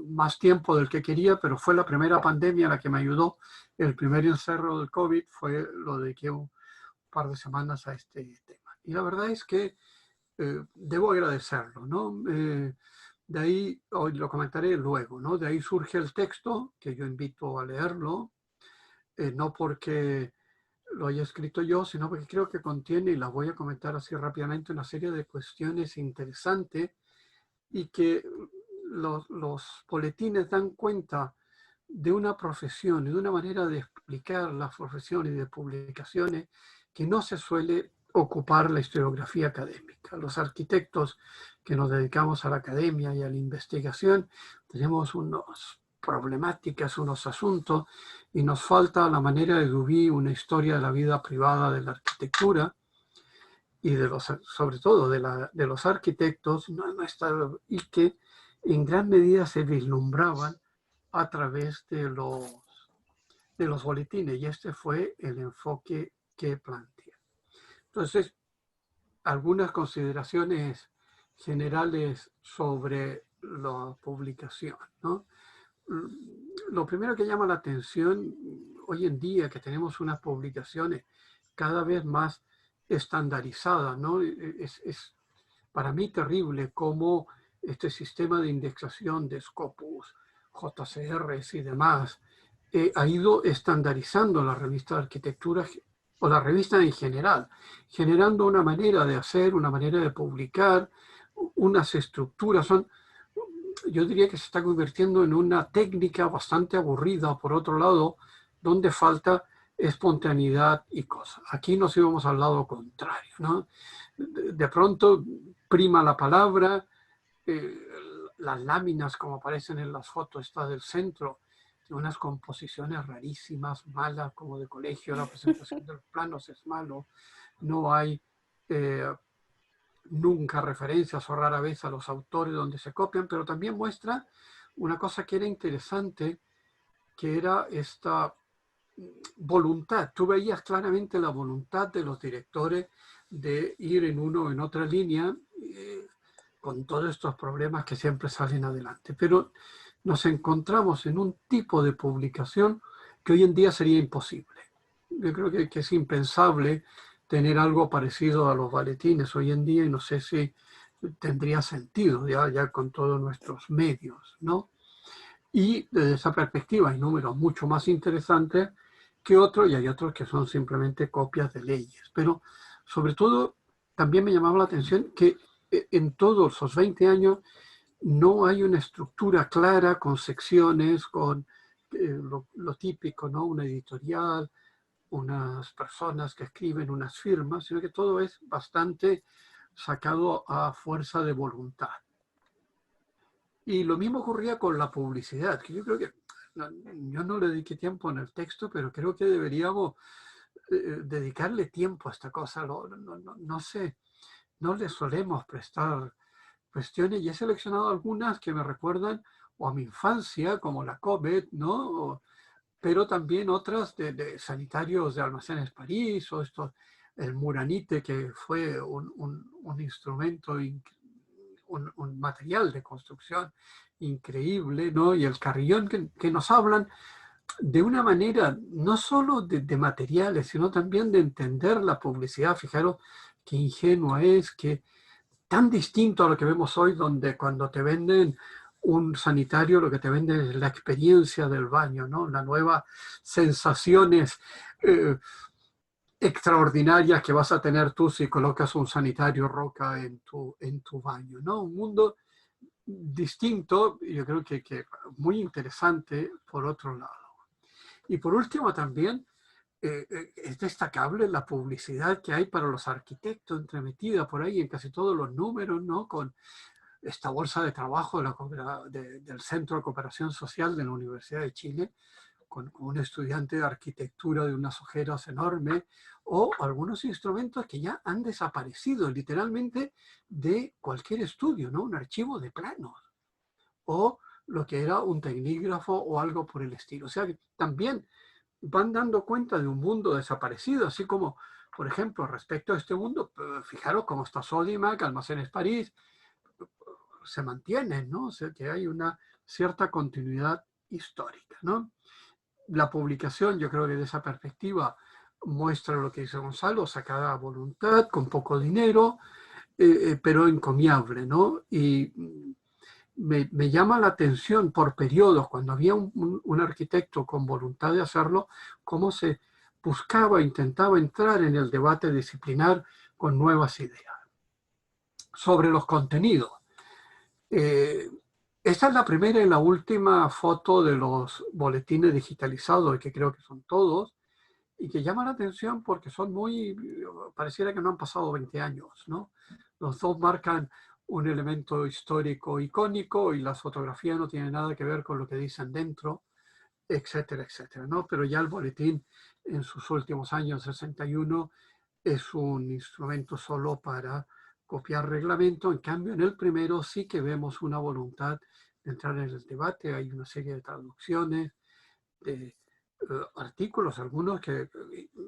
más tiempo del que quería, pero fue la primera pandemia la que me ayudó. El primer encerro del COVID fue lo dediqué un par de semanas a este tema. Y la verdad es que debo agradecerlo, ¿no? De ahí, hoy lo comentaré luego, ¿no? De ahí surge el texto, que yo invito a leerlo, no porque lo haya escrito yo, sino porque creo que contiene, y las voy a comentar así rápidamente, una serie de cuestiones interesantes y que los boletines dan cuenta de una profesión y de una manera de explicar las profesiones y de publicaciones que no se suele ocupar la historiografía académica. Los arquitectos que nos dedicamos a la academia y a la investigación tenemos unas problemáticas, unos asuntos, y nos falta la manera de vivir una historia de la vida privada de la arquitectura y de los, sobre todo de los arquitectos, y que en gran medida se vislumbraban a través de los boletines, y este fue el enfoque que planteé. Entonces, algunas consideraciones generales sobre la publicación, ¿no? Lo primero que llama la atención hoy en día, que tenemos unas publicaciones cada vez más estandarizadas, ¿no? Es para mí terrible cómo este sistema de indexación de Scopus, JCRs y demás ha ido estandarizando la revista de arquitectura o la revista en general, generando una manera de hacer, una manera de publicar, unas estructuras. Yo diría que se está convirtiendo en una técnica bastante aburrida, por otro lado, donde falta espontaneidad y cosas. Aquí nos íbamos al lado contrario, ¿no? De pronto prima la palabra, las láminas como aparecen en las fotos está del centro, de unas composiciones rarísimas, malas, como de colegio, la presentación de los planos es malo, no hay nunca referencias o rara vez a los autores donde se copian, pero también muestra una cosa que era interesante, que era esta voluntad. Tú veías claramente la voluntad de los directores de ir en uno o en otra línea con todos estos problemas que siempre salen adelante. Pero nos encontramos en un tipo de publicación que hoy en día sería imposible. Yo creo que es impensable tener algo parecido a los boletines hoy en día, y no sé si tendría sentido ya con todos nuestros medios, ¿no? Y desde esa perspectiva hay números mucho más interesantes que otros, y hay otros que son simplemente copias de leyes. Pero sobre todo también me llamaba la atención que en todos esos 20 años no hay una estructura clara con secciones, con lo típico, ¿no? Una editorial, unas personas que escriben unas firmas, sino que todo es bastante sacado a fuerza de voluntad. Y lo mismo ocurría con la publicidad, que yo creo que yo no le dediqué tiempo en el texto, pero creo que deberíamos dedicarle tiempo a esta cosa. No sé, no le solemos prestar cuestiones, y he seleccionado algunas que me recuerdan o a mi infancia, como la COVID, ¿no? Pero también otras de sanitarios de Almacenes París, o el Muranite, que fue un instrumento, un material de construcción increíble, ¿no? Y el Carrillón, que nos hablan de una manera no solo de materiales, sino también de entender la publicidad. Fijaros qué ingenua es, que tan distinto a lo que vemos hoy, donde cuando te venden un sanitario, lo que te venden es la experiencia del baño, ¿no? Las nuevas sensaciones extraordinarias que vas a tener tú si colocas un sanitario Roca en tu baño, ¿no? Un mundo distinto, yo creo que muy interesante por otro lado. Y por último también es destacable la publicidad que hay para los arquitectos entremetida por ahí en casi todos los números, ¿no? Con esta bolsa de trabajo del Centro de Cooperación Social de la Universidad de Chile, con un estudiante de arquitectura de unas ojeras enormes, o algunos instrumentos que ya han desaparecido literalmente de cualquier estudio, ¿no? Un archivo de planos, o lo que era un tecnígrafo o algo por el estilo. O sea, que también van dando cuenta de un mundo desaparecido, así como, por ejemplo, respecto a este mundo, fijaros cómo está Sodimac, Almacenes París, se mantienen, ¿no? O sea, que hay una cierta continuidad histórica, ¿no? La publicación, yo creo que de esa perspectiva muestra lo que dice Gonzalo, sacada a voluntad, con poco dinero, pero encomiable, ¿no? Y me llama la atención por periodos, cuando había un arquitecto con voluntad de hacerlo, cómo se buscaba, intentaba entrar en el debate disciplinar con nuevas ideas. Sobre los contenidos. Esta es la primera y la última foto de los boletines digitalizados, que creo que son todos, y que llaman la atención porque son muy, pareciera que no han pasado 20 años, ¿no? Los dos marcan un elemento histórico icónico y las fotografías no tienen nada que ver con lo que dicen dentro, etcétera, etcétera, ¿no? Pero ya el boletín en sus últimos años, 61, es un instrumento solo para copiar reglamento. En cambio, en el primero sí que vemos una voluntad de entrar en el debate. Hay una serie de traducciones, de artículos, algunos que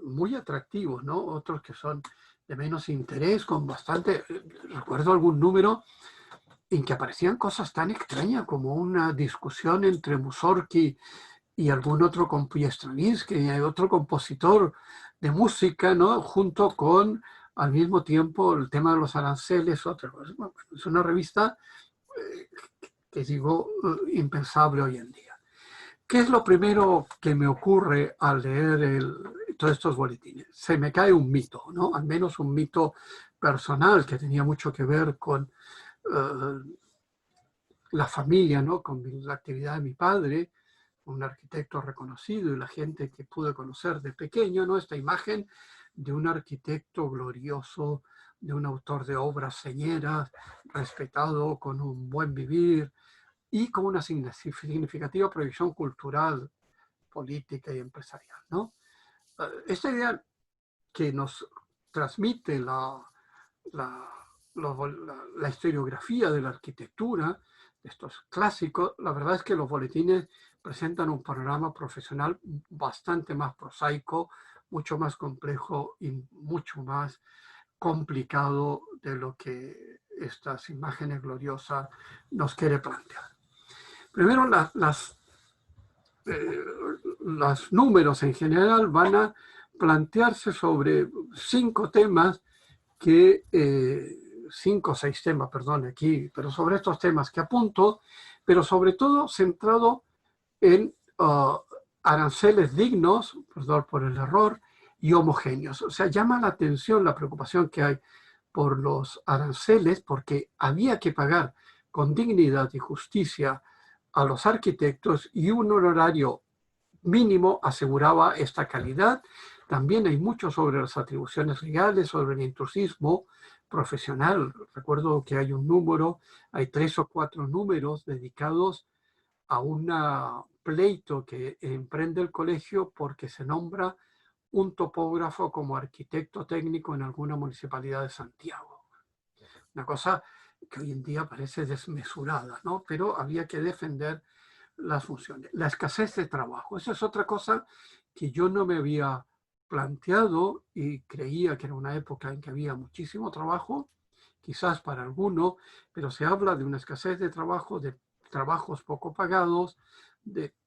muy atractivos, ¿no? Otros que son de menos interés, con bastante, recuerdo algún número en que aparecían cosas tan extrañas como una discusión entre Mussorgsky y algún otro, y Stravinsky, y otro compositor de música, ¿no? Junto con, al mismo tiempo, el tema de los aranceles, otra cosa. Bueno, es una revista que digo, impensable hoy en día. ¿Qué es lo primero que me ocurre al leer todos estos boletines? Se me cae un mito, ¿no? Al menos un mito personal que tenía mucho que ver con la familia, ¿no? Con la actividad de mi padre, un arquitecto reconocido, y la gente que pude conocer de pequeño, ¿no? Esta imagen de un arquitecto glorioso, de un autor de obras señeras, respetado, con un buen vivir y con una significativa proyección cultural, política y empresarial, ¿no? Esta idea que nos transmite la historiografía de la arquitectura, de estos clásicos, la verdad es que los boletines presentan un panorama profesional bastante más prosaico, mucho más complejo y mucho más complicado de lo que estas imágenes gloriosas nos quiere plantear. Primero, los números en general van a plantearse sobre 5 temas que, 5 o 6 temas, perdón, aquí, pero sobre estos temas que apunto, pero sobre todo centrado en aranceles dignos, perdón por el error, y homogéneos. O sea, llama la atención la preocupación que hay por los aranceles, porque había que pagar con dignidad y justicia a los arquitectos y un honorario mínimo aseguraba esta calidad. También hay mucho sobre las atribuciones legales, sobre el intrusismo profesional. Recuerdo que hay un número, hay 3 o 4 números dedicados a un pleito que emprende el colegio porque se nombra un topógrafo como arquitecto técnico en alguna municipalidad de Santiago. Una cosa que hoy en día parece desmesurada, ¿no? Pero había que defender las funciones. La escasez de trabajo, esa es otra cosa que yo no me había planteado y creía que era una época en que había muchísimo trabajo, quizás para algunos, pero se habla de una escasez de trabajo, de trabajos poco pagados,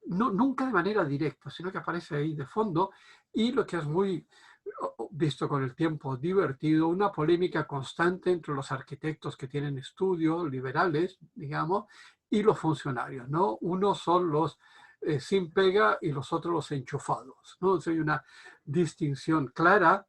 nunca de manera directa, sino que aparece ahí de fondo, y lo que es muy visto con el tiempo divertido, una polémica constante entre los arquitectos que tienen estudios liberales, digamos, y los funcionarios, ¿no? Unos son los sin pega y los otros los enchufados, ¿no? Entonces hay una distinción clara,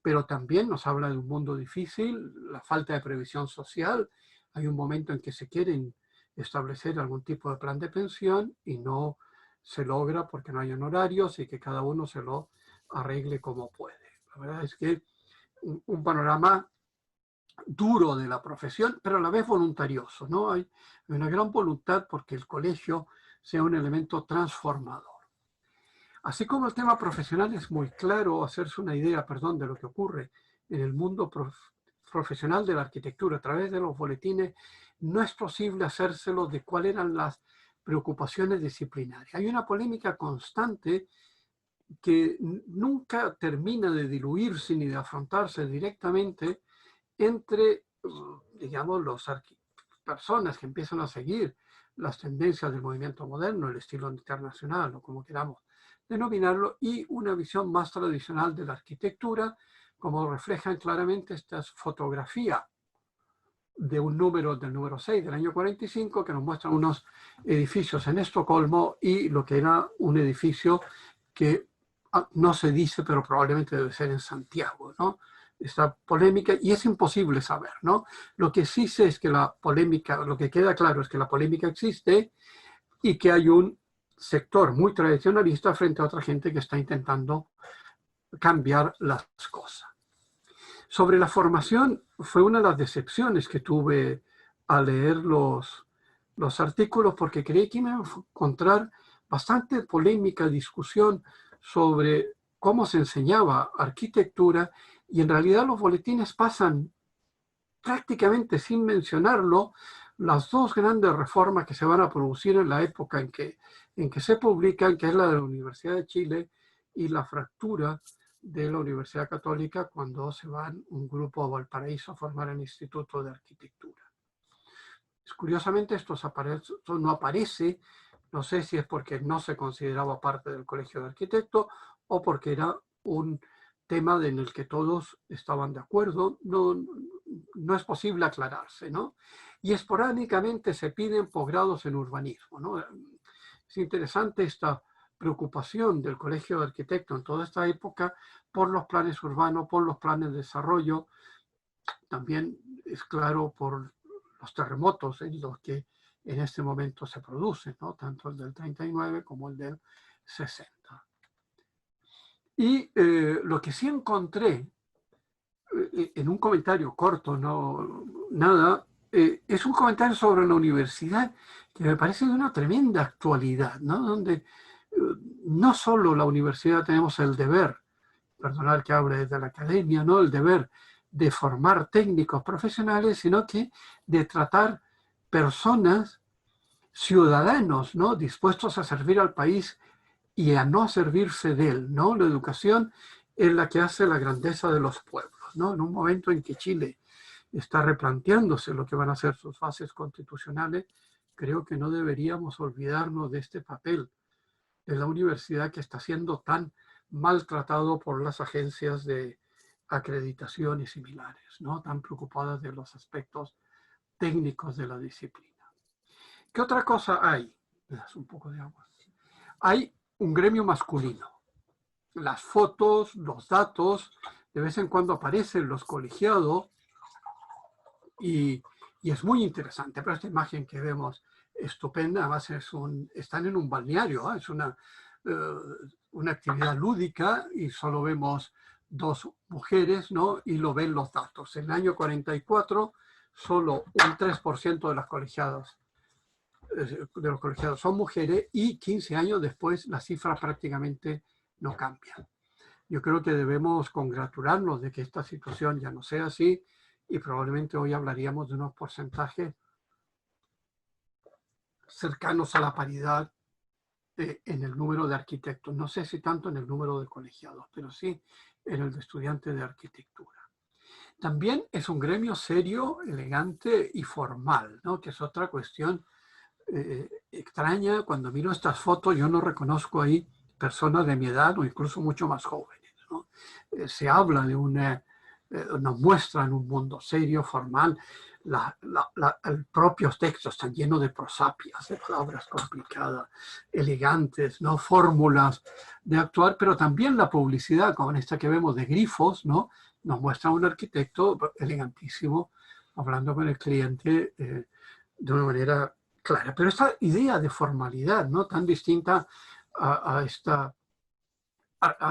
pero también nos habla de un mundo difícil, la falta de previsión social. Hay un momento en que se quieren establecer algún tipo de plan de pensión y no se logra porque no hay honorarios y que cada uno se lo arregle como puede. La verdad es que un panorama duro de la profesión, pero a la vez voluntarioso, ¿no? Hay una gran voluntad porque el colegio sea un elemento transformador. Así como el tema profesional es muy claro, hacerse una idea, perdón, de lo que ocurre en el mundo profesional de la arquitectura a través de los boletines, no es posible hacérselo de cuáles eran las preocupaciones disciplinarias. Hay una polémica constante que nunca termina de diluirse ni de afrontarse directamente entre, digamos, personas que empiezan a seguir las tendencias del movimiento moderno, el estilo internacional o como queramos denominarlo, y una visión más tradicional de la arquitectura, como reflejan claramente estas fotografías de un número, del número 6 del año 45, que nos muestran unos edificios en Estocolmo y lo que era un edificio que no se dice, pero probablemente debe ser en Santiago, ¿no? Esta polémica, y es imposible saber, ¿no? Lo que sí sé es que la polémica, lo que queda claro es que la polémica existe y que hay un sector muy tradicionalista frente a otra gente que está intentando cambiar las cosas. Sobre la formación, fue una de las decepciones que tuve al leer los artículos, porque creí que iba a encontrar bastante polémica, discusión sobre cómo se enseñaba arquitectura, y en realidad los boletines pasan prácticamente sin mencionarlo las dos grandes reformas que se van a producir en la época en que se publican, que es la de la Universidad de Chile y la fractura de la Universidad Católica cuando se van un grupo a Valparaíso a formar el Instituto de Arquitectura. Curiosamente esto no aparece, no sé si es porque no se consideraba parte del Colegio de Arquitectos o porque era un tema en el que todos estaban de acuerdo, no es posible aclararse, ¿no? Y esporádicamente se piden posgrados en urbanismo, ¿no? Es interesante esta preocupación del Colegio de Arquitectos en toda esta época por los planes urbanos, por los planes de desarrollo. También es claro por los terremotos en los que en este momento se producen, ¿no? Tanto el del 39 como el del 60. Y lo que sí encontré en un comentario corto, no nada, es un comentario sobre la universidad que me parece de una tremenda actualidad, ¿no? Donde no solo la universidad tenemos el deber, perdonad que hable desde la academia, ¿no? El deber de formar técnicos profesionales, sino que de tratar personas, ciudadanos, ¿no? Dispuestos a servir al país y a no servirse de él, ¿no? La educación es la que hace la grandeza de los pueblos, ¿no? En un momento en que Chile está replanteándose lo que van a ser sus bases constitucionales, creo que no deberíamos olvidarnos de este papel de la universidad que está siendo tan maltratado por las agencias de acreditación y similares, ¿no? Tan preocupadas de los aspectos técnicos de la disciplina. ¿Qué otra cosa hay? ¿Me das un poco de agua? Hay un gremio masculino. Las fotos, los datos, de vez en cuando aparecen los colegiados y es muy interesante. Pero esta imagen que vemos estupenda, además están en un balneario, ¿eh? Es una actividad lúdica y solo vemos dos mujeres, ¿no? Y lo ven los datos. En el año 44, solo un 3% de los colegiados son mujeres y 15 años después la cifra prácticamente no cambia. Yo creo que debemos congratularnos de que esta situación ya no sea así y probablemente hoy hablaríamos de unos porcentajes cercanos a la paridad en el número de arquitectos. No sé si tanto en el número de colegiados, pero sí en el de estudiantes de arquitectura. También es un gremio serio, elegante y formal, ¿no? Que es otra cuestión extraña. Cuando miro estas fotos yo no reconozco ahí personas de mi edad o incluso mucho más jóvenes, ¿no? Se habla de nos muestran un mundo serio, formal. El propio texto está lleno de prosapias, de palabras complicadas, elegantes, ¿no? Fórmulas de actuar, pero también la publicidad, como en esta que vemos de grifos, ¿no? Nos muestra un arquitecto elegantísimo, hablando con el cliente de una manera clara. Pero esta idea de formalidad, ¿no? Tan distinta a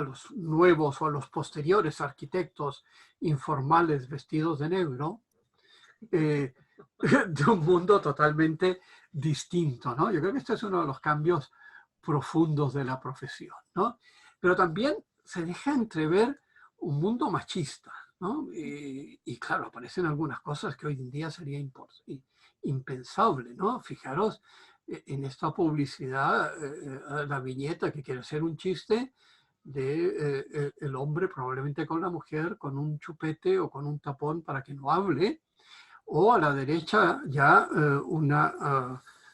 los nuevos o a los posteriores arquitectos informales vestidos de negro, de un mundo totalmente distinto, ¿no? Yo creo que este es uno de los cambios profundos de la profesión, ¿no? Pero también se deja entrever un mundo machista, ¿no? Y claro, aparecen algunas cosas que hoy en día sería impensable, ¿no? Fijaros en esta publicidad, la viñeta que quiere ser un chiste de el hombre probablemente con la mujer con un chupete o con un tapón para que no hable, o a la derecha ya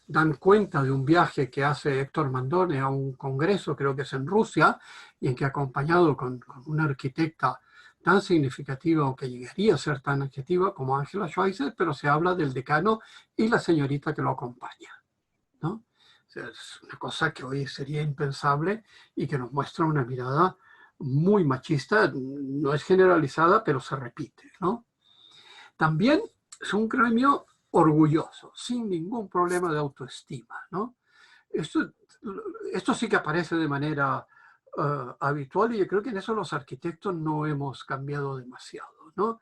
dan cuenta de un viaje que hace Héctor Mandone a un congreso, creo que es en Rusia, y en que acompañado con una arquitecta tan significativa o que llegaría a ser tan adjetiva como Angela Schweitzer, pero se habla del decano y la señorita que lo acompaña, ¿no? O sea, es una cosa que hoy sería impensable y que nos muestra una mirada muy machista, no es generalizada, pero se repite, ¿no? También es un gremio orgulloso, sin ningún problema de autoestima, ¿no? Esto, esto sí que aparece de manera habitual y yo creo que en eso los arquitectos no hemos cambiado demasiado, ¿no?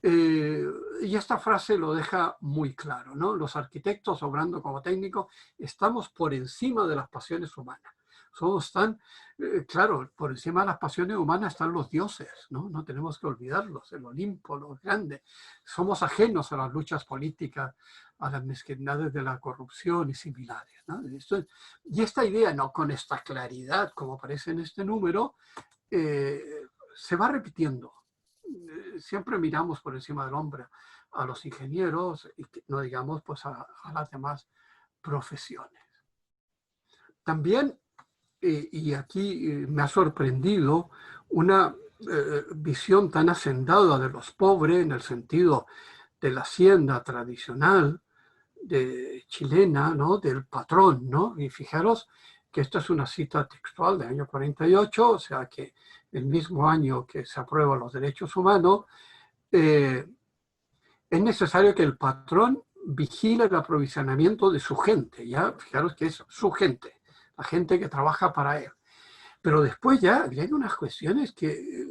Y esta frase lo deja muy claro, ¿no? Los arquitectos, obrando como técnicos, estamos por encima de las pasiones humanas. Somos tan, claro, por encima de las pasiones humanas están los dioses, ¿no? No tenemos que olvidarlos, el Olimpo, los grandes. Somos ajenos a las luchas políticas, a las mezquindades de la corrupción y similares, ¿no? Y esta idea, no con esta claridad como aparece en este número, se va repitiendo. Siempre miramos por encima del hombre a los ingenieros y no digamos pues a las demás profesiones. También, y aquí me ha sorprendido, una visión tan hacendada de los pobres en el sentido de la hacienda tradicional chilena, ¿no? Del patrón, ¿no? Y fijaros que esta es una cita textual del año 48, o sea que el mismo año que se aprueban los derechos humanos, es necesario que el patrón vigile el aprovisionamiento de su gente, ¿ya? Fijaros que es su gente, la gente que trabaja para él. Pero después ya hay unas cuestiones que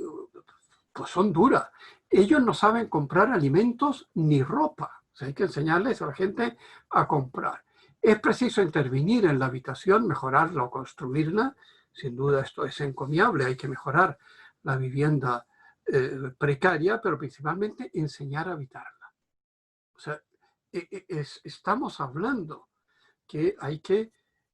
pues son duras. Ellos no saben comprar alimentos ni ropa. O sea, hay que enseñarles a la gente a comprar. Es preciso intervenir en la habitación, mejorarla o construirla. Sin duda esto es encomiable, hay que mejorar la vivienda precaria, pero principalmente enseñar a habitarla. O sea, estamos hablando que hay que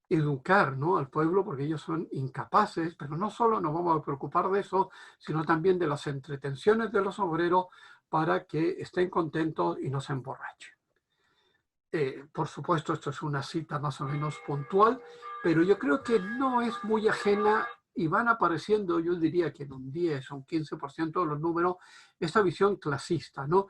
educar, ¿no?, al pueblo porque ellos son incapaces, pero no solo nos vamos a preocupar de eso, sino también de las entretenciones de los obreros para que estén contentos y no se emborrachen. Por supuesto, esto es una cita más o menos puntual, pero yo creo que no es muy ajena y van apareciendo, yo diría que en un 10 o un 15% de los números, esta visión clasista, ¿no?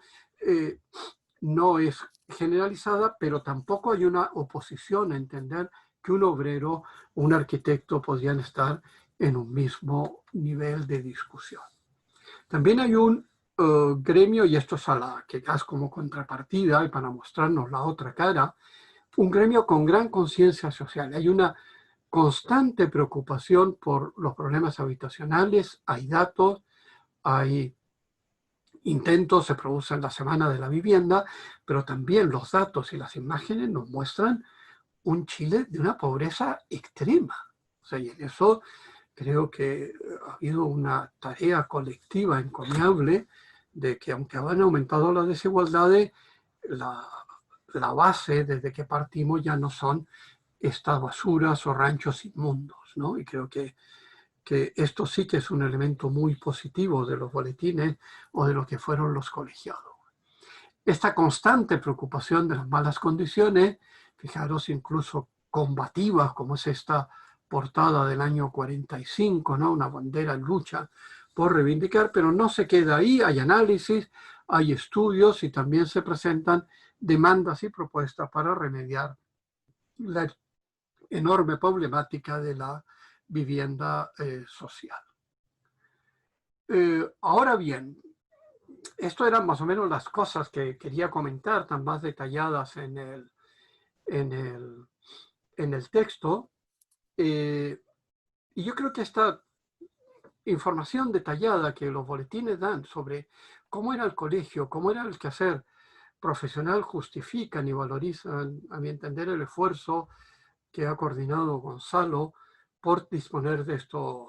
No es generalizada, pero tampoco hay una oposición a entender que un obrero o un arquitecto podrían estar en un mismo nivel de discusión. También hay un gremio, y esto es a la que das como contrapartida y para mostrarnos la otra cara, un gremio con gran conciencia social. Hay una constante preocupación por los problemas habitacionales, hay datos, hay intentos, se producen la Semana de la Vivienda, pero también los datos y las imágenes nos muestran un Chile de una pobreza extrema. O sea, y en eso creo que ha habido una tarea colectiva encomiable de que aunque han aumentado las desigualdades, la base desde que partimos ya no son estas basuras o ranchos inmundos, ¿no? Y creo que esto sí que es un elemento muy positivo de los boletines o de lo que fueron los colegiados. Esta constante preocupación de las malas condiciones, fijaros incluso combativas, como es esta portada del año 45, ¿no? Una bandera en lucha por reivindicar, pero no se queda ahí, hay análisis, hay estudios y también se presentan demandas y propuestas para remediar la enorme problemática de la vivienda social. Ahora bien, esto eran más o menos las cosas que quería comentar, tan más detalladas en el texto. Y yo creo que esta información detallada que los boletines dan sobre cómo era el colegio, cómo era el quehacer profesional justifican y valorizan, a mi entender, el esfuerzo que ha coordinado Gonzalo por disponer de estos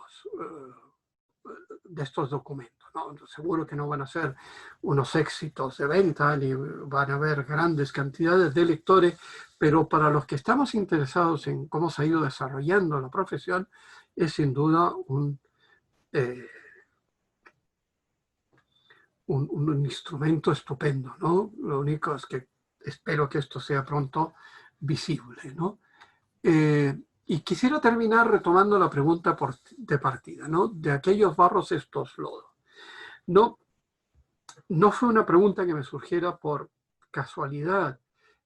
documentos, ¿no? Seguro que no van a ser unos éxitos de venta, ni van a haber grandes cantidades de lectores, pero para los que estamos interesados en cómo se ha ido desarrollando la profesión, es sin duda un instrumento estupendo, ¿no? Lo único es que espero que esto sea pronto visible, ¿no? Y quisiera terminar retomando la pregunta de partida, ¿no? De aquellos barros estos lodos. No fue una pregunta que me surgiera por casualidad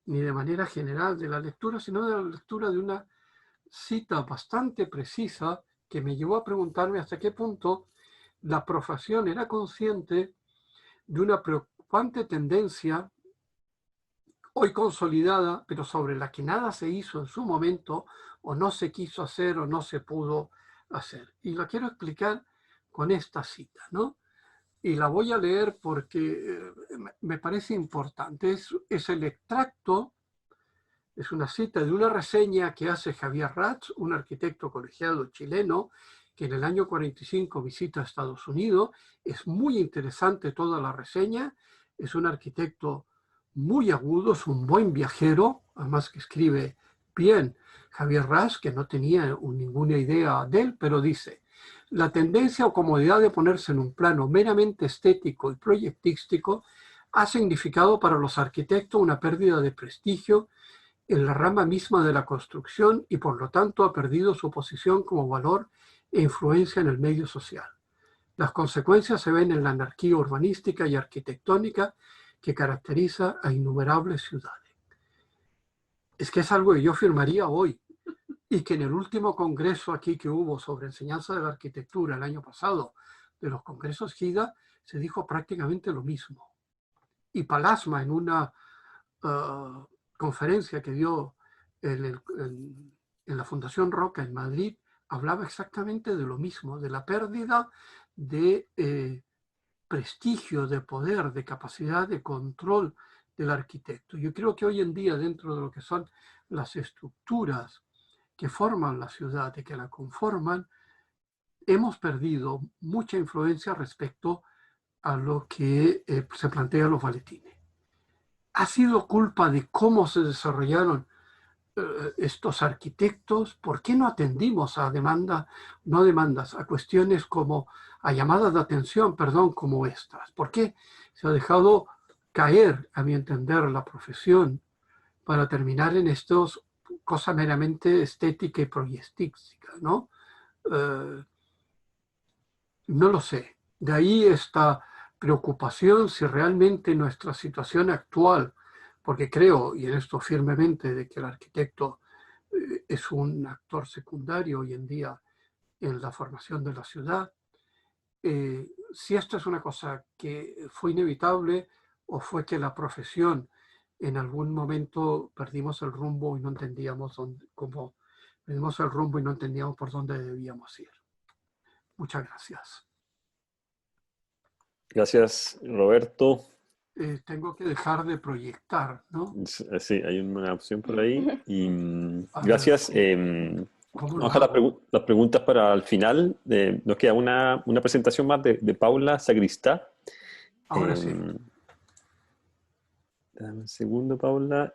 ni de manera general de la lectura, sino de la lectura de una cita bastante precisa que me llevó a preguntarme hasta qué punto la profesión era consciente de una preocupante tendencia hoy consolidada, pero sobre la que nada se hizo en su momento, o no se quiso hacer, o no se pudo hacer. Y lo quiero explicar con esta cita, ¿no? Y la voy a leer porque me parece importante. Es el extracto, es una cita de una reseña que hace Javier Ratz, un arquitecto colegiado chileno, que en el año 45 visita a Estados Unidos. Es muy interesante toda la reseña. Es un arquitecto muy agudo, es un buen viajero, además que escribe bien. Javier Ratz, que no tenía ninguna idea de él, pero dice: la tendencia o comodidad de ponerse en un plano meramente estético y proyectístico ha significado para los arquitectos una pérdida de prestigio en la rama misma de la construcción y por lo tanto ha perdido su posición como valor e influencia en el medio social. Las consecuencias se ven en la anarquía urbanística y arquitectónica que caracteriza a innumerables ciudades. Es que es algo que yo firmaría hoy, y que en el último congreso aquí que hubo sobre enseñanza de la arquitectura el año pasado, de los congresos GIDA, se dijo prácticamente lo mismo. Y Palasma, en una conferencia que dio en la Fundación Roca en Madrid, hablaba exactamente de lo mismo, de la pérdida de prestigio, de poder, de capacidad de control del arquitecto. Yo creo que hoy en día, dentro de lo que son las estructuras que forman la ciudad y que la conforman, hemos perdido mucha influencia respecto a lo que se plantea en los boletines. ¿Ha sido culpa de cómo se desarrollaron estos arquitectos? ¿Por qué no atendimos a a cuestiones como, a llamadas de atención, perdón, como estas? ¿Por qué se ha dejado caer, a mi entender, la profesión para terminar en estos cosa meramente estética y proyectística, ¿no? No lo sé. De ahí esta preocupación si realmente nuestra situación actual, porque creo, y en esto firmemente, de que el arquitecto es un actor secundario hoy en día en la formación de la ciudad, si esto es una cosa que fue inevitable o fue que la profesión en algún momento perdimos el rumbo y no entendíamos perdimos el rumbo y no entendíamos por dónde debíamos ir. Muchas gracias. Gracias, Roberto. Tengo que dejar de proyectar, ¿no? Sí, hay una opción por ahí. Y gracias. Vamos a las preguntas para el final. Nos queda una presentación más de Paula Sagristá. Ahora sí. Dame un segundo, Paula.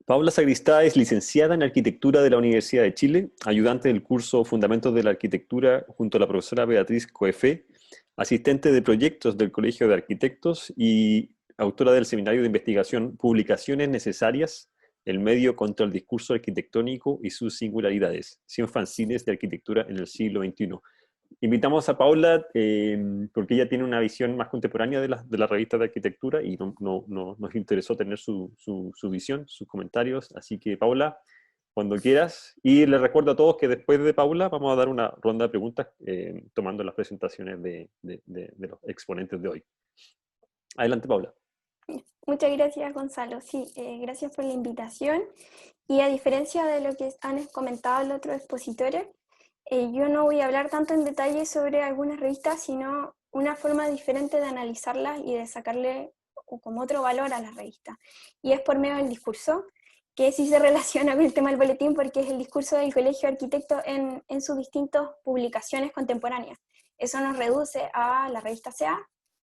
Paula Sagristá es licenciada en Arquitectura de la Universidad de Chile, ayudante del curso Fundamentos de la Arquitectura junto a la profesora Beatriz Coefé, asistente de proyectos del Colegio de Arquitectos y autora del seminario de investigación Publicaciones necesarias, el medio contra el discurso arquitectónico y sus singularidades, 100 fanzines de arquitectura en el siglo XXI. Invitamos a Paula porque ella tiene una visión más contemporánea de la revista de arquitectura y nos interesó tener su visión, sus comentarios. Así que, Paula, cuando quieras. Y les recuerdo a todos que después de Paula vamos a dar una ronda de preguntas tomando las presentaciones de los exponentes de hoy. Adelante, Paula. Muchas gracias, Gonzalo. Sí, gracias por la invitación. Y a diferencia de lo que han comentado los otros expositores, yo no voy a hablar tanto en detalle sobre algunas revistas, sino una forma diferente de analizarlas y de sacarle como otro valor a la revista. Y es por medio del discurso, que sí se relaciona con el tema del boletín, porque es el discurso del Colegio de Arquitectos en sus distintas publicaciones contemporáneas. Eso nos reduce a la revista CA,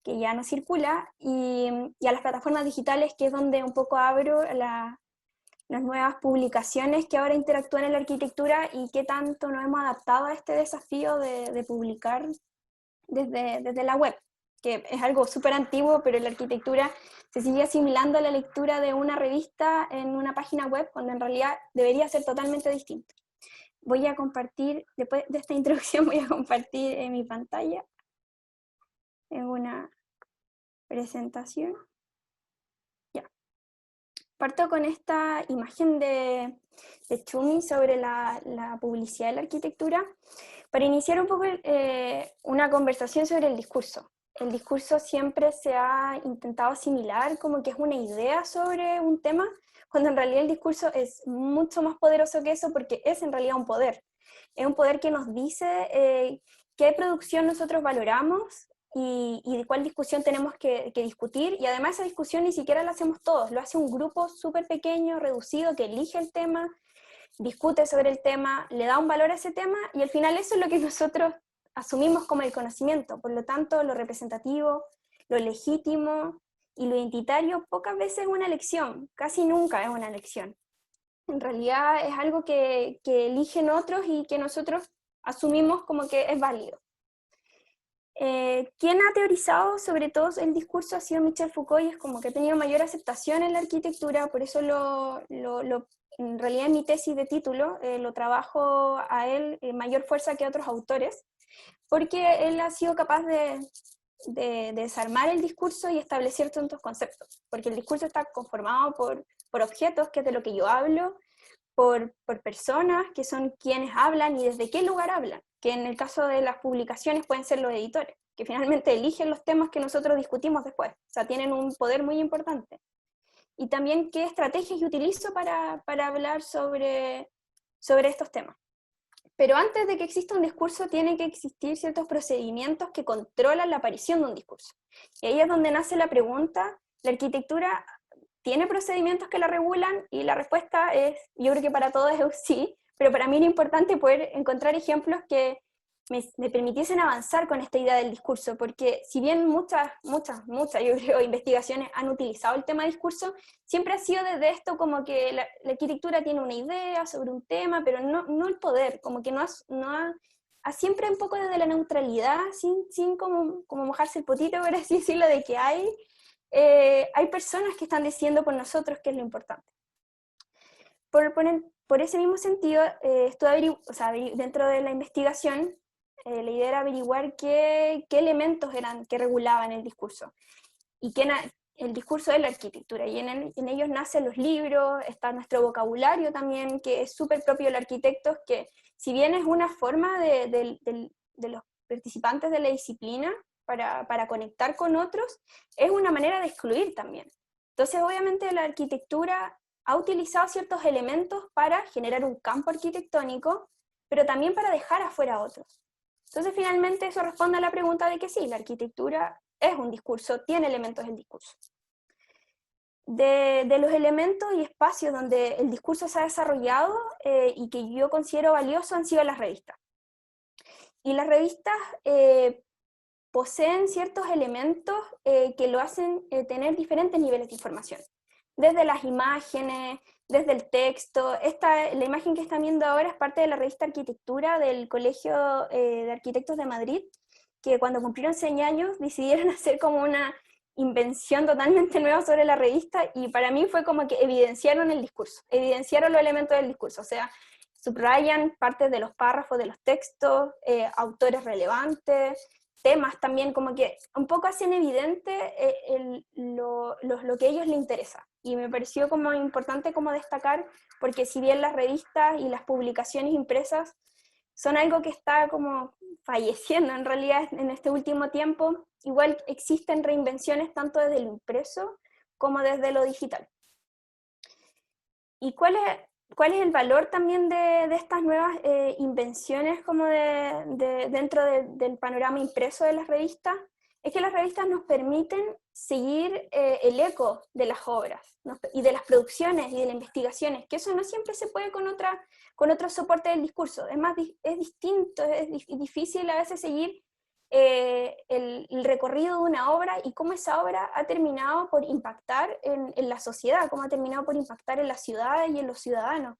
que ya no circula, y a las plataformas digitales, que es donde un poco abro las nuevas publicaciones que ahora interactúan en la arquitectura y qué tanto nos hemos adaptado a este desafío de publicar desde la web, que es algo súper antiguo, pero en la arquitectura se sigue asimilando a la lectura de una revista en una página web, cuando en realidad debería ser totalmente distinto. Voy a compartir, después de esta introducción, voy a compartir en mi pantalla en una presentación. Ya. Parto con esta imagen de Txumi sobre la publicidad de la arquitectura, para iniciar un poco una conversación sobre el discurso. El discurso siempre se ha intentado asimilar como que es una idea sobre un tema, cuando en realidad el discurso es mucho más poderoso que eso, porque es en realidad un poder. Es un poder que nos dice qué producción nosotros valoramos y de cuál discusión tenemos que discutir, y además esa discusión ni siquiera la hacemos todos, lo hace un grupo súper pequeño, reducido, que elige el tema, discute sobre el tema, le da un valor a ese tema, y al final eso es lo que nosotros asumimos como el conocimiento. Por lo tanto, lo representativo, lo legítimo y lo identitario pocas veces es una elección, casi nunca es una elección. En realidad es algo que eligen otros y que nosotros asumimos como que es válido. Quien ha teorizado sobre todo el discurso ha sido Michel Foucault, y es como que ha tenido mayor aceptación en la arquitectura, por eso en realidad en mi tesis de título lo trabajo a él mayor fuerza que otros autores, porque él ha sido capaz de desarmar el discurso y establecer tantos conceptos, porque el discurso está conformado por objetos, que es de lo que yo hablo, por personas, que son quienes hablan y desde qué lugar hablan, que en el caso de las publicaciones pueden ser los editores, que finalmente eligen los temas que nosotros discutimos después, o sea, tienen un poder muy importante. Y también qué estrategias yo utilizo para hablar sobre estos temas. Pero antes de que exista un discurso, tienen que existir ciertos procedimientos que controlan la aparición de un discurso. Y ahí es donde nace la pregunta: ¿la arquitectura tiene procedimientos que la regulan? Y la respuesta es, yo creo que para todos es sí, pero para mí era importante poder encontrar ejemplos que me permitiesen avanzar con esta idea del discurso, porque si bien muchas, yo creo, investigaciones han utilizado el tema discurso, siempre ha sido desde esto como que la arquitectura tiene una idea sobre un tema, pero no el poder, como que no ha siempre un poco desde la neutralidad, sin como mojarse el potito, por así decirlo, de que hay personas que están diciendo por nosotros qué es lo importante. Por ese mismo sentido, dentro de la investigación, la idea era averiguar qué elementos eran que regulaban el discurso. Y el discurso de la arquitectura, y en ellos nacen los libros, está nuestro vocabulario también, que es súper propio de los arquitectos, que si bien es una forma de los participantes de la disciplina para conectar con otros, es una manera de excluir también. Entonces, obviamente, la arquitectura ha utilizado ciertos elementos para generar un campo arquitectónico, pero también para dejar afuera a otros. Entonces, finalmente, eso responde a la pregunta de que sí, la arquitectura es un discurso, tiene elementos del discurso. De los elementos y espacios donde el discurso se ha desarrollado y que yo considero valioso han sido las revistas. Y las revistas poseen ciertos elementos que lo hacen tener diferentes niveles de información. Desde las imágenes, desde el texto. La imagen que están viendo ahora es parte de la revista Arquitectura del Colegio de Arquitectos de Madrid, que cuando cumplieron 100 años decidieron hacer como una invención totalmente nueva sobre la revista, y para mí fue como que evidenciaron el discurso, evidenciaron los elementos del discurso, o sea, subrayan partes de los párrafos de los textos, autores relevantes, temas también, como que un poco hacen evidente lo que a ellos les interesa. Y me pareció como importante como destacar, porque si bien las revistas y las publicaciones impresas son algo que está como falleciendo en realidad en este último tiempo, igual existen reinvenciones tanto desde lo impreso como desde lo digital. ¿Y cuál es el valor también de estas nuevas invenciones como dentro del panorama impreso de las revistas? es que las revistas nos permiten seguir el eco de las obras y de las producciones y de las investigaciones, que eso no siempre se puede con otro soporte del discurso. Es más, es distinto, es difícil a veces seguir el recorrido de una obra y cómo esa obra ha terminado por impactar en la sociedad, cómo ha terminado por impactar en las ciudades y en los ciudadanos.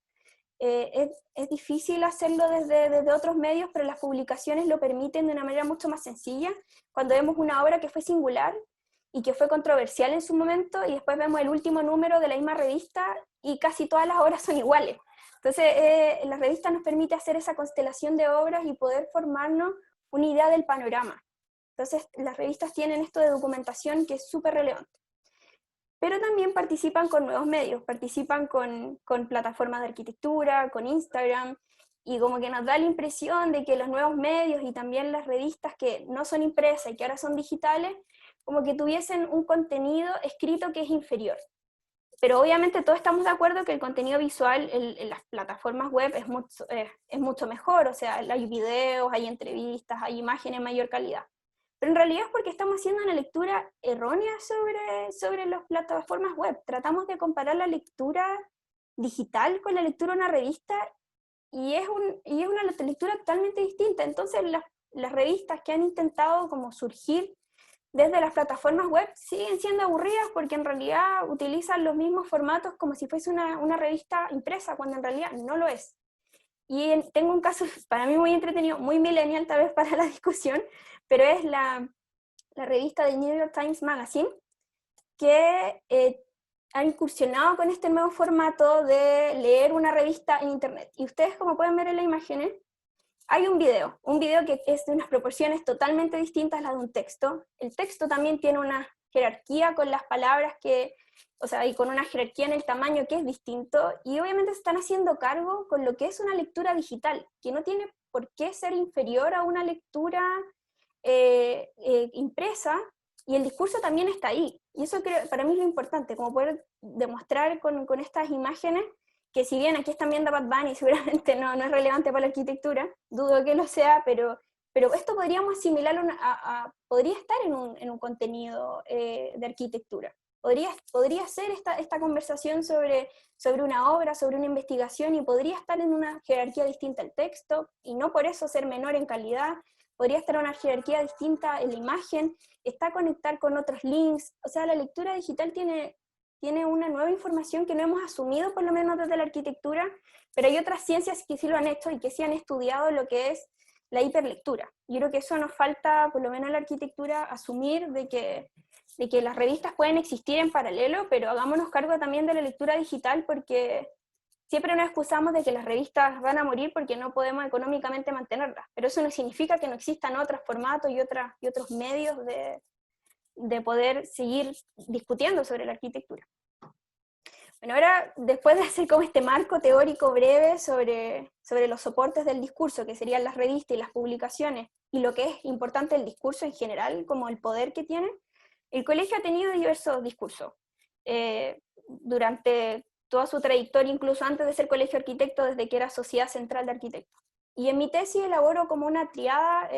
Es difícil hacerlo desde otros medios, pero las publicaciones lo permiten de una manera mucho más sencilla. Cuando vemos una obra que fue singular y que fue controversial en su momento, y después vemos el último número de la misma revista y casi todas las obras son iguales. Entonces, la revista nos permite hacer esa constelación de obras y poder formarnos una idea del panorama. Entonces, las revistas tienen esto de documentación que es súper relevante. Pero también participan con nuevos medios, participan con plataformas de arquitectura, con Instagram, y como que nos da la impresión de que los nuevos medios y también las revistas que no son impresas y que ahora son digitales, como que tuviesen un contenido escrito que es inferior. Pero obviamente todos estamos de acuerdo que el contenido visual en las plataformas web es mucho mejor, o sea, hay videos, hay entrevistas, hay imágenes de mayor calidad. Pero en realidad es porque estamos haciendo una lectura errónea sobre las plataformas web. Tratamos de comparar la lectura digital con la lectura de una revista y es una lectura totalmente distinta. Entonces las revistas que han intentado como surgir desde las plataformas web siguen siendo aburridas porque en realidad utilizan los mismos formatos como si fuese una revista impresa, cuando en realidad no lo es. Y tengo un caso para mí muy entretenido, muy millennial tal vez para la discusión, pero es la revista de New York Times Magazine, que ha incursionado con este nuevo formato de leer una revista en internet. Y ustedes, como pueden ver en las imágenes, hay un video que es de unas proporciones totalmente distintas a las de un texto. El texto también tiene una jerarquía con las palabras y con una jerarquía en el tamaño que es distinto, y obviamente se están haciendo cargo con lo que es una lectura digital, que no tiene por qué ser inferior a una lectura impresa, y el discurso también está ahí. Y eso para mí es lo importante, como poder demostrar con estas imágenes, que si bien aquí están viendo Bad Bunny, seguramente no es relevante para la arquitectura, dudo que lo sea, pero esto podríamos asimilarlo podría estar en un contenido de arquitectura. Podría ser esta conversación sobre una obra, sobre una investigación, y podría estar en una jerarquía distinta al texto, y no por eso ser menor en calidad. Podría estar en una jerarquía distinta en la imagen, está conectar con otros links. O sea, la lectura digital tiene una nueva información que no hemos asumido, por lo menos desde la arquitectura, pero hay otras ciencias que sí lo han hecho y que sí han estudiado lo que es la hiperlectura. Yo creo que eso nos falta, por lo menos en la arquitectura, asumir de que las revistas pueden existir en paralelo, pero hagámonos cargo también de la lectura digital, porque siempre nos excusamos de que las revistas van a morir porque no podemos económicamente mantenerlas, pero eso no significa que no existan otros formatos y otros medios de poder seguir discutiendo sobre la arquitectura. Bueno, ahora, después de hacer como este marco teórico breve sobre los soportes del discurso, que serían las revistas y las publicaciones, y lo que es importante el discurso en general, como el poder que tiene, el colegio ha tenido diversos discursos. Durante toda su trayectoria, incluso antes de ser colegio arquitecto, desde que era Sociedad Central de Arquitectos. Y en mi tesis elaboro como una triada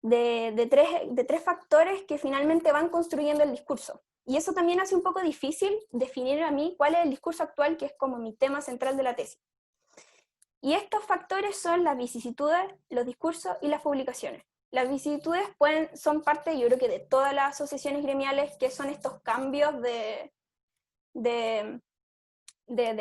de tres factores que finalmente van construyendo el discurso. Y eso también hace un poco difícil definir a mí cuál es el discurso actual, que es como mi tema central de la tesis. Y estos factores son las vicisitudes, los discursos y las publicaciones. Las vicisitudes son parte, yo creo que de todas las asociaciones gremiales, que son estos cambios de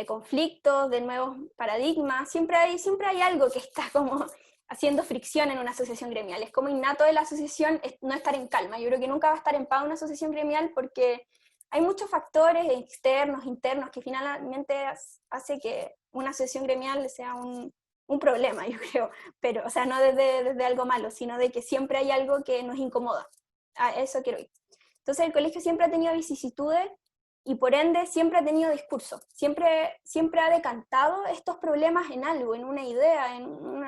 conflictos, de nuevos paradigmas. Siempre hay algo que está como haciendo fricción en una asociación gremial. Es como innato de la asociación no estar en calma. Yo creo que nunca va a estar en paz una asociación gremial, porque hay muchos factores externos, internos, que finalmente hace que una asociación gremial sea un problema, yo creo. Pero, o sea, no desde algo malo, sino de que siempre hay algo que nos incomoda. A eso quiero ir. Entonces el colegio siempre ha tenido vicisitudes, y por ende siempre ha tenido discurso, siempre ha decantado estos problemas en algo, en una idea, en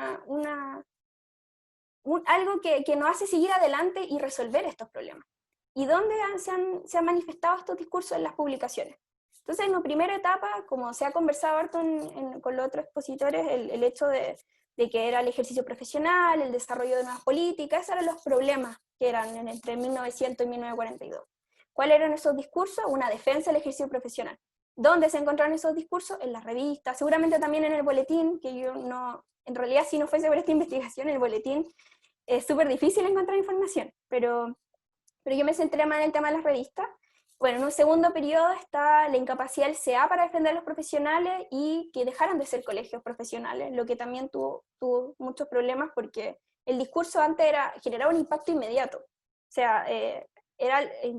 algo que nos hace seguir adelante y resolver estos problemas. ¿Y dónde se han manifestado estos discursos? En las publicaciones. Entonces, en la primera etapa, como se ha conversado harto con los otros expositores, el hecho de que era el ejercicio profesional, el desarrollo de nuevas políticas, esos eran los problemas que eran entre 1900 y 1942. ¿Cuáles eran esos discursos? Una defensa del ejercicio profesional. ¿Dónde se encontraron esos discursos? En las revistas, seguramente también en el boletín, que yo no, en realidad si no fuese por esta investigación, el boletín es súper difícil encontrar información, pero yo me centré más en el tema de las revistas. Bueno, en un segundo periodo está la incapacidad del CA para defender a los profesionales y que dejaran de ser colegios profesionales, lo que también tuvo muchos problemas porque el discurso antes generaba un impacto inmediato, o sea,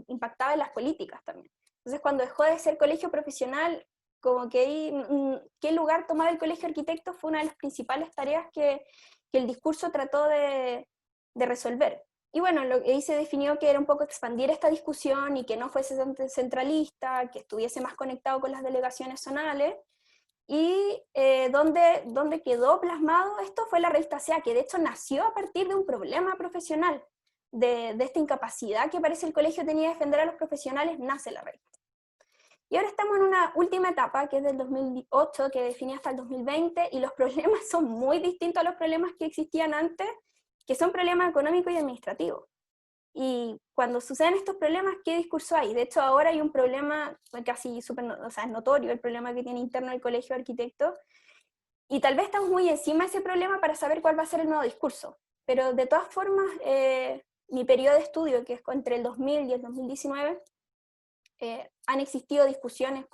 impactaba en las políticas también. Entonces, cuando dejó de ser colegio profesional, como que ahí, qué lugar tomar el colegio de arquitectos fue una de las principales tareas que el discurso trató de resolver. Y bueno, ahí se definió que era un poco expandir esta discusión y que no fuese centralista, que estuviese más conectado con las delegaciones zonales. Y donde quedó plasmado esto fue la revista SEA, que de hecho nació a partir de un problema profesional, de esta incapacidad que parece el colegio tenía de defender a los profesionales, nace la revista. Y ahora estamos en una última etapa, que es del 2008, que define hasta el 2020, y los problemas son muy distintos a los problemas que existían antes, que son problemas económicos y administrativos. Y cuando suceden estos problemas, ¿qué discurso hay? De hecho, ahora hay un problema casi súper, o sea, es notorio el problema que tiene interno el Colegio de Arquitectos, y tal vez estamos muy encima de ese problema para saber cuál va a ser el nuevo discurso. Pero de todas formas, mi periodo de estudio, que es entre el 2000 y el 2019, han existido discusiones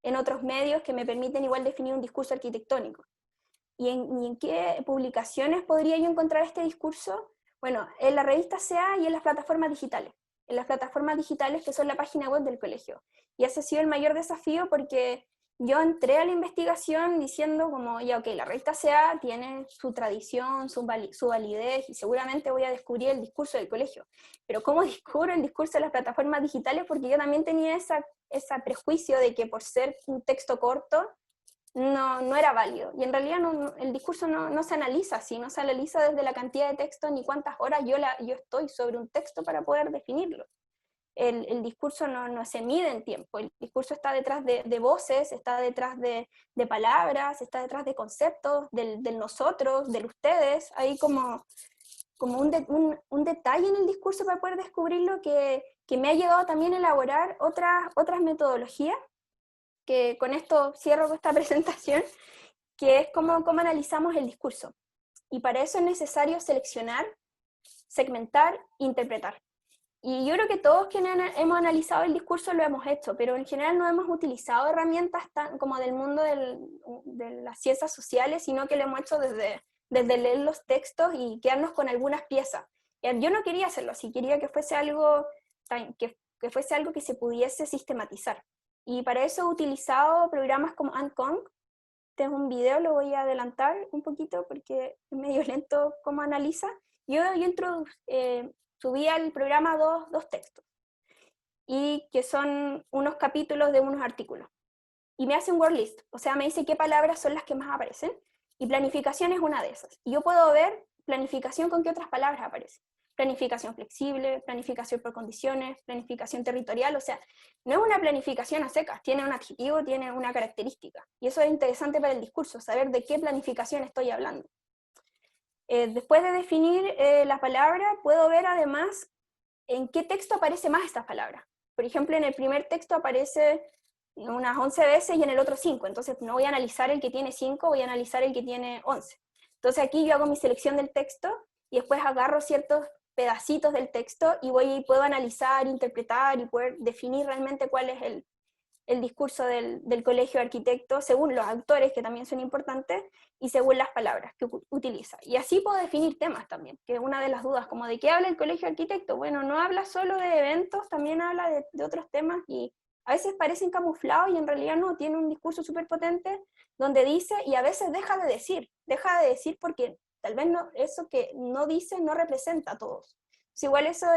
en otros medios que me permiten igual definir un discurso arquitectónico. ¿Y en qué publicaciones podría yo encontrar este discurso? Bueno, en la revista SEA y en las plataformas digitales. En las plataformas digitales que son la página web del colegio. Y ese ha sido el mayor desafío porque yo entré a la investigación diciendo como, ya ok, la revista SEA tiene su tradición, su validez, y seguramente voy a descubrir el discurso del colegio. Pero ¿cómo descubro el discurso de las plataformas digitales? Porque yo también tenía ese prejuicio de que por ser un texto corto, no era válido. Y en realidad el discurso no se analiza así, no se analiza desde la cantidad de texto ni cuántas horas yo estoy sobre un texto para poder definirlo. El discurso no se mide en tiempo, el discurso está detrás de voces, está detrás de palabras, está detrás de conceptos, del nosotros, del ustedes. Hay como un detalle en el discurso para poder descubrirlo que me ha llevado también a elaborar otras metodologías, que con esto cierro esta presentación, que es cómo analizamos el discurso. Y para eso es necesario seleccionar, segmentar, interpretar. Y yo creo que todos quienes hemos analizado el discurso lo hemos hecho, pero en general no hemos utilizado herramientas tan como del mundo de las ciencias sociales, sino que lo hemos hecho desde leer los textos y quedarnos con algunas piezas. Yo no quería hacerlo así, quería que fuese algo que se pudiese sistematizar. Y para eso he utilizado programas como Ankong. Este es un video, lo voy a adelantar un poquito porque es medio lento cómo analiza. Yo subí al programa dos textos, y que son unos capítulos de unos artículos. Y me hace un word list, o sea, me dice qué palabras son las que más aparecen, y planificación es una de esas. Y yo puedo ver planificación con qué otras palabras aparecen. Planificación flexible, planificación por condiciones, planificación territorial, o sea, no es una planificación a secas, tiene un adjetivo, tiene una característica. Y eso es interesante para el discurso, saber de qué planificación estoy hablando. Después de definir la palabra, puedo ver además en qué texto aparece más estas palabras. Por ejemplo, en el primer texto aparece unas 11 veces y en el otro 5, entonces no voy a analizar el que tiene 5, voy a analizar el que tiene 11. Entonces aquí yo hago mi selección del texto y después agarro ciertos pedacitos del texto y puedo analizar, interpretar y poder definir realmente cuál es el discurso del Colegio de Arquitectos, según los autores, que también son importantes, y según las palabras que utiliza. Y así puedo definir temas también, que es una de las dudas, como de qué habla el Colegio de Arquitectos. Bueno, no habla solo de eventos, también habla de otros temas, y a veces parecen camuflados y en realidad no, tiene un discurso súper potente donde dice, y a veces deja de decir porque tal vez eso que no dice no representa a todos. Entonces, igual eso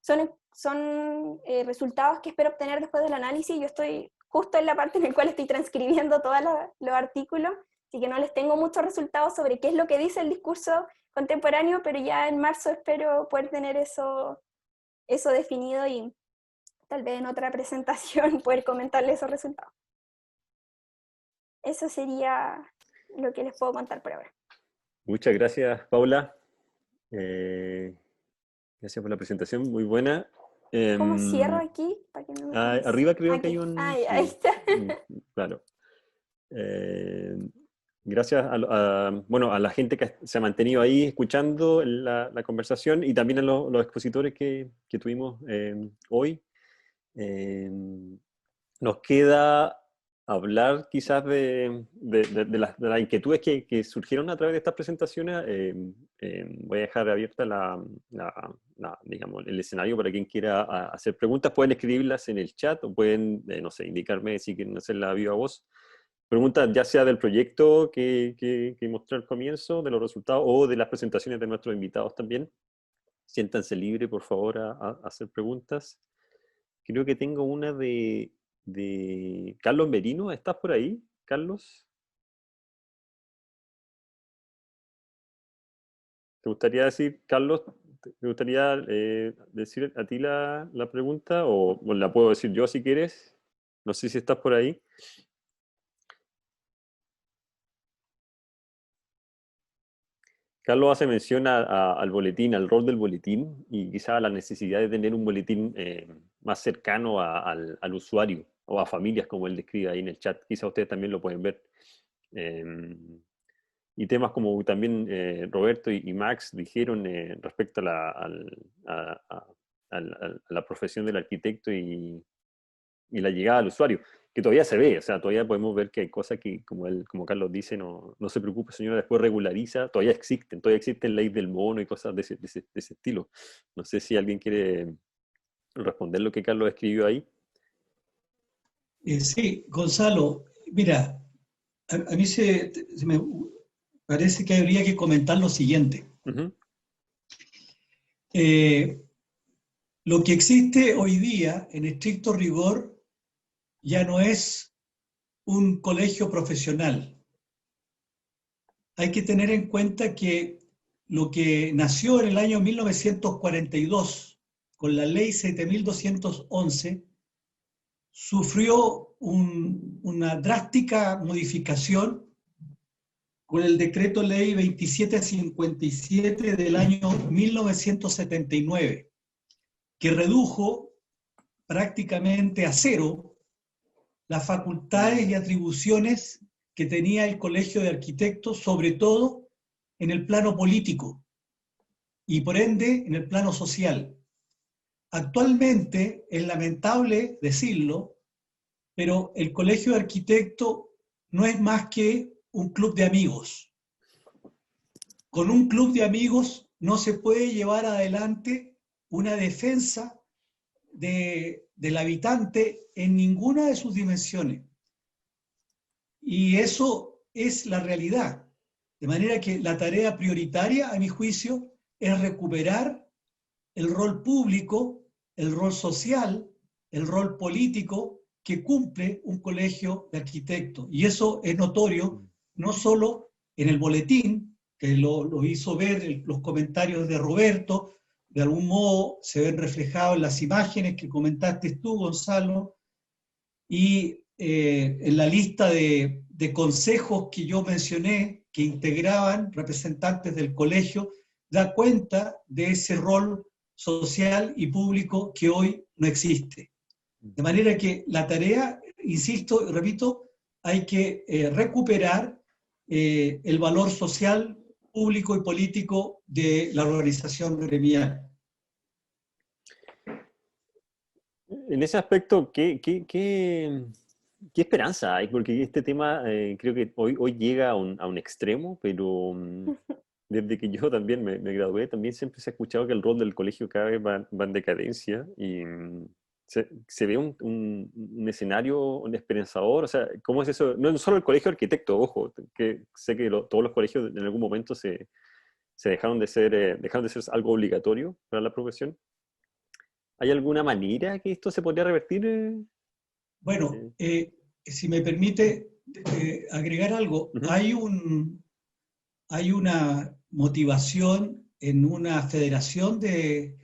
son resultados que espero obtener después del análisis. Yo estoy justo en la parte en la cual estoy transcribiendo todos los artículos, así que no les tengo muchos resultados sobre qué es lo que dice el discurso contemporáneo, pero ya en marzo espero poder tener eso definido y tal vez en otra presentación poder comentarles esos resultados. Eso sería lo que les puedo contar por ahora. Muchas gracias, Paula. Gracias por la presentación, muy buena. ¿Cómo cierro aquí? Para que no me Arriba creo que aquí. hay un... Ahí está. Claro. Gracias bueno, a la gente que se ha mantenido ahí escuchando la conversación y también a los expositores que tuvimos hoy. Nos queda hablar quizás de las inquietudes que surgieron a través de estas presentaciones. Voy a dejar abierta digamos, el escenario para quien quiera hacer preguntas. Pueden escribirlas en el chat o pueden, no sé, indicarme si quieren hacerla a viva voz. Preguntas ya sea del proyecto que mostré al comienzo, de los resultados, o de las presentaciones de nuestros invitados también. Siéntanse libres, por favor, a hacer preguntas. Creo que tengo una de Carlos Merino. ¿Estás por ahí, Carlos? ¿Te gustaría decir, Carlos, te gustaría decir a ti la pregunta? O la puedo decir yo si quieres. No sé si estás por ahí. Carlos hace mención al boletín, al rol del boletín y quizá a la necesidad de tener un boletín más cercano al usuario o a familias, como él describe ahí en el chat. Quizá ustedes también lo pueden ver. Y temas como también Roberto y Max dijeron respecto a la profesión del arquitecto y la llegada al usuario, que todavía se ve, o sea, todavía podemos ver que hay cosas que, como Carlos dice, no se preocupe, señora, después regulariza, todavía existen leyes del mono y cosas de ese estilo. No sé si alguien quiere responder lo que Carlos escribió ahí. Sí, Gonzalo, mira, a mí se me parece que habría que comentar lo siguiente. Uh-huh. Lo que existe hoy día, en estricto rigor, ya no es un colegio profesional. Hay que tener en cuenta que lo que nació en el año 1942 con la ley 7211 sufrió una drástica modificación con el decreto ley 2757 del año 1979, que redujo prácticamente a cero las facultades y atribuciones que tenía el Colegio de Arquitectos, sobre todo en el plano político y por ende en el plano social. Actualmente, es lamentable decirlo, pero el Colegio de Arquitectos no es más que un club de amigos. Con un club de amigos no se puede llevar adelante una defensa del habitante en ninguna de sus dimensiones. Y eso es la realidad. De manera que la tarea prioritaria, a mi juicio, es recuperar el rol público, el rol social, el rol político que cumple un colegio de arquitectos. Y eso es notorio no solo en el boletín, que lo hizo ver los comentarios de Roberto, de algún modo se ven reflejados en las imágenes que comentaste tú, Gonzalo, y en la lista de consejos que yo mencioné, que integraban representantes del colegio, da cuenta de ese rol social y público que hoy no existe. De manera que la tarea, insisto y repito, hay que recuperar el valor social, público y político de la organización gremial. En ese aspecto, ¿qué esperanza hay? Porque este tema creo que hoy llega a un extremo, pero desde que yo también me gradué, también siempre se ha escuchado que el rol del colegio cada vez va en decadencia y se ve un escenario esperanzador. O sea, ¿cómo es eso? No solo el colegio de arquitectos, ojo, que sé que todos los colegios en algún momento se dejaron de ser algo obligatorio para la profesión. ¿Hay alguna manera que esto se podría revertir? Bueno, si me permite agregar algo, Uh-huh. hay una motivación en una federación de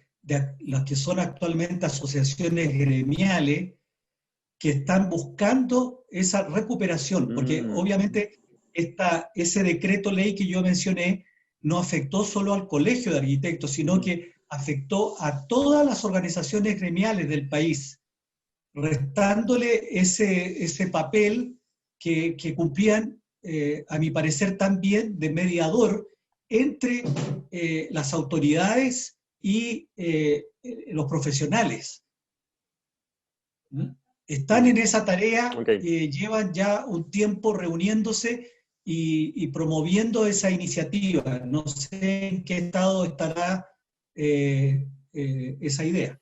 las que son actualmente asociaciones gremiales que están buscando esa recuperación, porque obviamente ese decreto ley que yo mencioné no afectó solo al colegio de arquitectos, sino que afectó a todas las organizaciones gremiales del país, restándole ese papel que cumplían, a mi parecer, también de mediador entre las autoridades y los profesionales. Están en esa tarea, llevan ya un tiempo reuniéndose y promoviendo esa iniciativa. No sé en qué estado estará esa idea.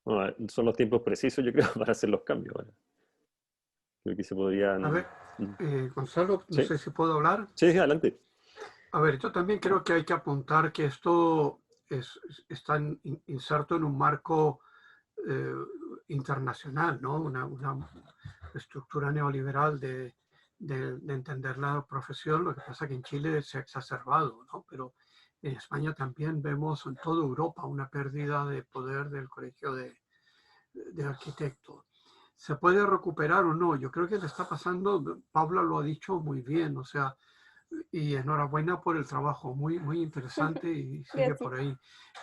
Bueno, son los tiempos precisos, yo creo, para hacer los cambios. ¿Vale? Creo que se podrían... A ver, Gonzalo, no sé si puedo hablar. Sí, adelante. A ver, yo también creo que hay que apuntar que esto está inserto en un marco internacional, ¿no? Una estructura neoliberal de entender la profesión. Lo que pasa es que en Chile se ha exacerbado, ¿no? Pero en España también vemos en toda Europa una pérdida de poder del colegio de arquitectos. ¿Se puede recuperar o no? Yo creo que le está pasando, Paula lo ha dicho muy bien, o sea, y enhorabuena por el trabajo, muy, muy interesante y sigue por ahí.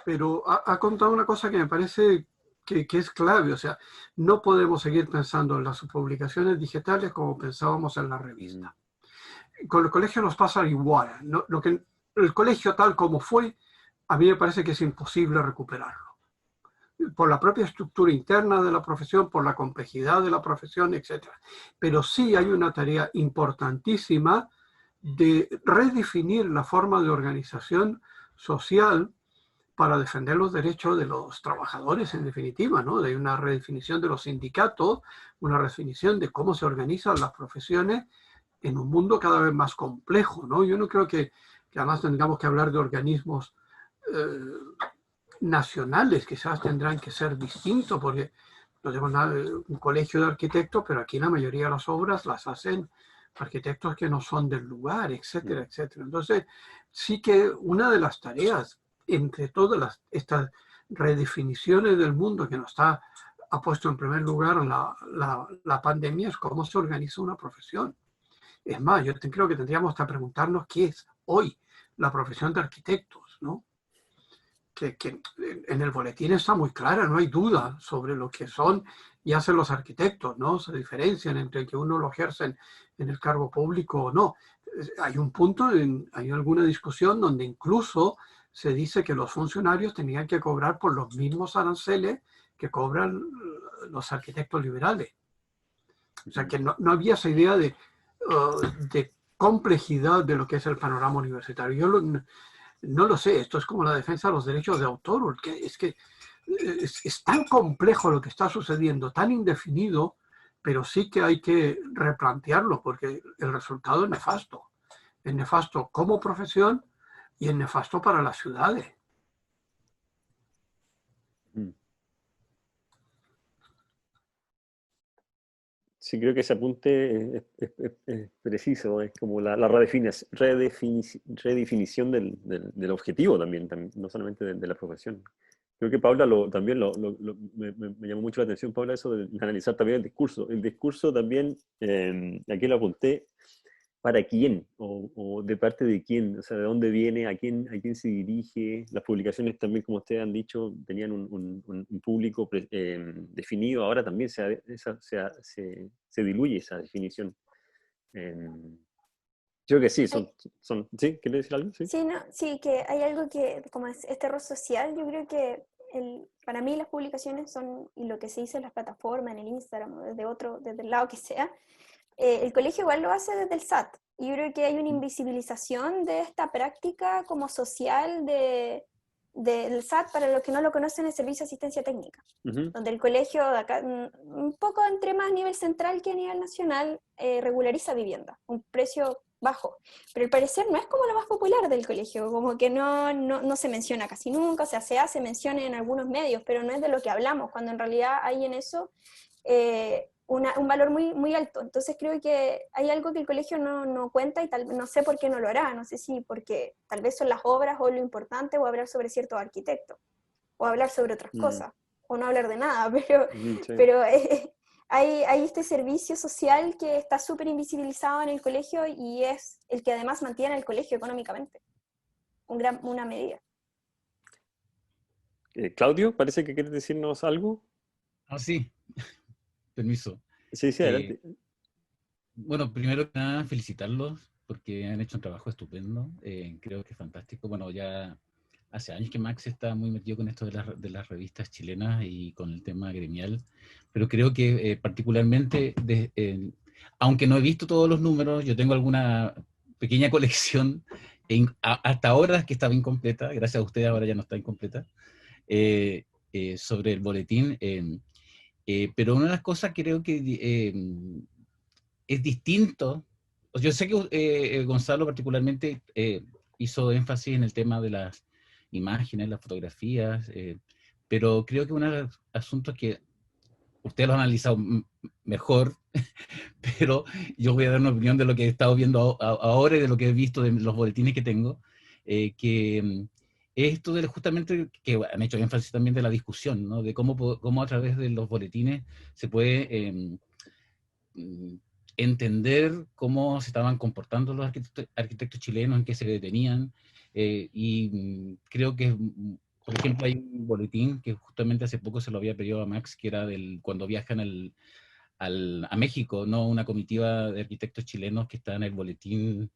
Pero ha contado una cosa que me parece que es clave, o sea, no podemos seguir pensando en las publicaciones digitales como pensábamos en la revista. Con el colegio nos pasa igual, ¿no? El colegio tal como fue, a mí me parece que es imposible recuperarlo. Por la propia estructura interna de la profesión, por la complejidad de la profesión, etc. Pero sí hay una tarea importantísima de redefinir la forma de organización social para defender los derechos de los trabajadores, en definitiva, ¿no? De una redefinición de los sindicatos, una redefinición de cómo se organizan las profesiones en un mundo cada vez más complejo, ¿no? Yo no creo que además tengamos que hablar de organismos nacionales, quizás tendrán que ser distintos, porque no tenemos un colegio de arquitectos, pero aquí la mayoría de las obras las hacen arquitectos que no son del lugar, etcétera, etcétera. Entonces, sí que una de las tareas entre todas estas redefiniciones del mundo que nos ha puesto en primer lugar la pandemia es cómo se organiza una profesión. Es más, yo creo que tendríamos que preguntarnos qué es hoy la profesión de arquitectos, ¿no? Que en el boletín está muy clara, no hay duda sobre lo que son y hacen los arquitectos, ¿no? Se diferencian entre que uno lo ejerce en el cargo público o no. Hay un punto, hay alguna discusión donde incluso se dice que los funcionarios tenían que cobrar por los mismos aranceles que cobran los arquitectos liberales. O sea, que no había esa idea de complejidad de lo que es el panorama universitario. Yo no lo sé, esto es como la defensa de los derechos de autor, porque es tan complejo lo que está sucediendo, tan indefinido, pero sí que hay que replantearlo, porque el resultado es nefasto. Es nefasto como profesión y es nefasto para las ciudades. Sí, creo que ese apunte es preciso, es como la redefinición del objetivo también, no solamente de la profesión. Creo que Paula también me llamó mucho la atención, Paula, eso de analizar también el discurso. El discurso también, aquí lo apunté, ¿para quién? O de parte de quién, o sea, de dónde viene, a quién se dirige. Las publicaciones también, como ustedes han dicho, tenían un público definido, ahora también se diluye esa definición. Creo que sí, ¿sí? ¿Quieres decir algo? Sí, sí, que hay algo que, como es este rol social, yo creo que para mí las publicaciones son, y lo que se dice en las plataformas, en el Instagram, o desde el lado que sea, el colegio igual lo hace desde el SAT. Y yo creo que hay una invisibilización de esta práctica como social del SAT, para los que no lo conocen, el Servicio de Asistencia Técnica, donde el colegio, acá, un poco entre más a nivel central que a nivel nacional, regulariza vivienda, un precio bajo. Pero al parecer no es como lo más popular del colegio, como que no se menciona casi nunca, o sea, se hace mención en algunos medios, pero no es de lo que hablamos, cuando en realidad hay en eso un valor muy, muy alto. Entonces creo que hay algo que el colegio no cuenta y no sé por qué no lo hará, no sé si porque tal vez son las obras o lo importante, o hablar sobre ciertos arquitectos, o hablar sobre otras cosas, o no hablar de nada, pero hay este servicio social que está súper invisibilizado en el colegio y es el que además mantiene el colegio económicamente, una medida. Claudio, parece que quieres decirnos algo. Ah, sí, permiso. Sí, sí, Eh, adelante. bueno, primero que nada, felicitarlos porque han hecho un trabajo estupendo. Creo que es fantástico. Bueno, ya hace años que Max está muy metido con esto de las revistas chilenas y con el tema gremial, pero creo que particularmente, aunque no he visto todos los números, yo tengo alguna pequeña colección, hasta ahora que estaba incompleta, gracias a ustedes ahora ya no está incompleta, sobre el boletín. Pero una de las cosas creo que es distinto. Yo sé que Gonzalo particularmente hizo énfasis en el tema de las imágenes, las fotografías, pero creo que uno de los asuntos que ustedes lo han analizado mejor, pero yo voy a dar una opinión de lo que he estado viendo ahora y de lo que he visto de los boletines que tengo, que esto de justamente que han hecho énfasis también de la discusión, ¿no? De cómo a través de los boletines se puede entender cómo se estaban comportando los arquitectos chilenos, en qué se detenían, creo que, por ejemplo, hay un boletín que justamente hace poco se lo había pedido a Max, que era cuando viajan a México, ¿no? Una comitiva de arquitectos chilenos que está en el boletín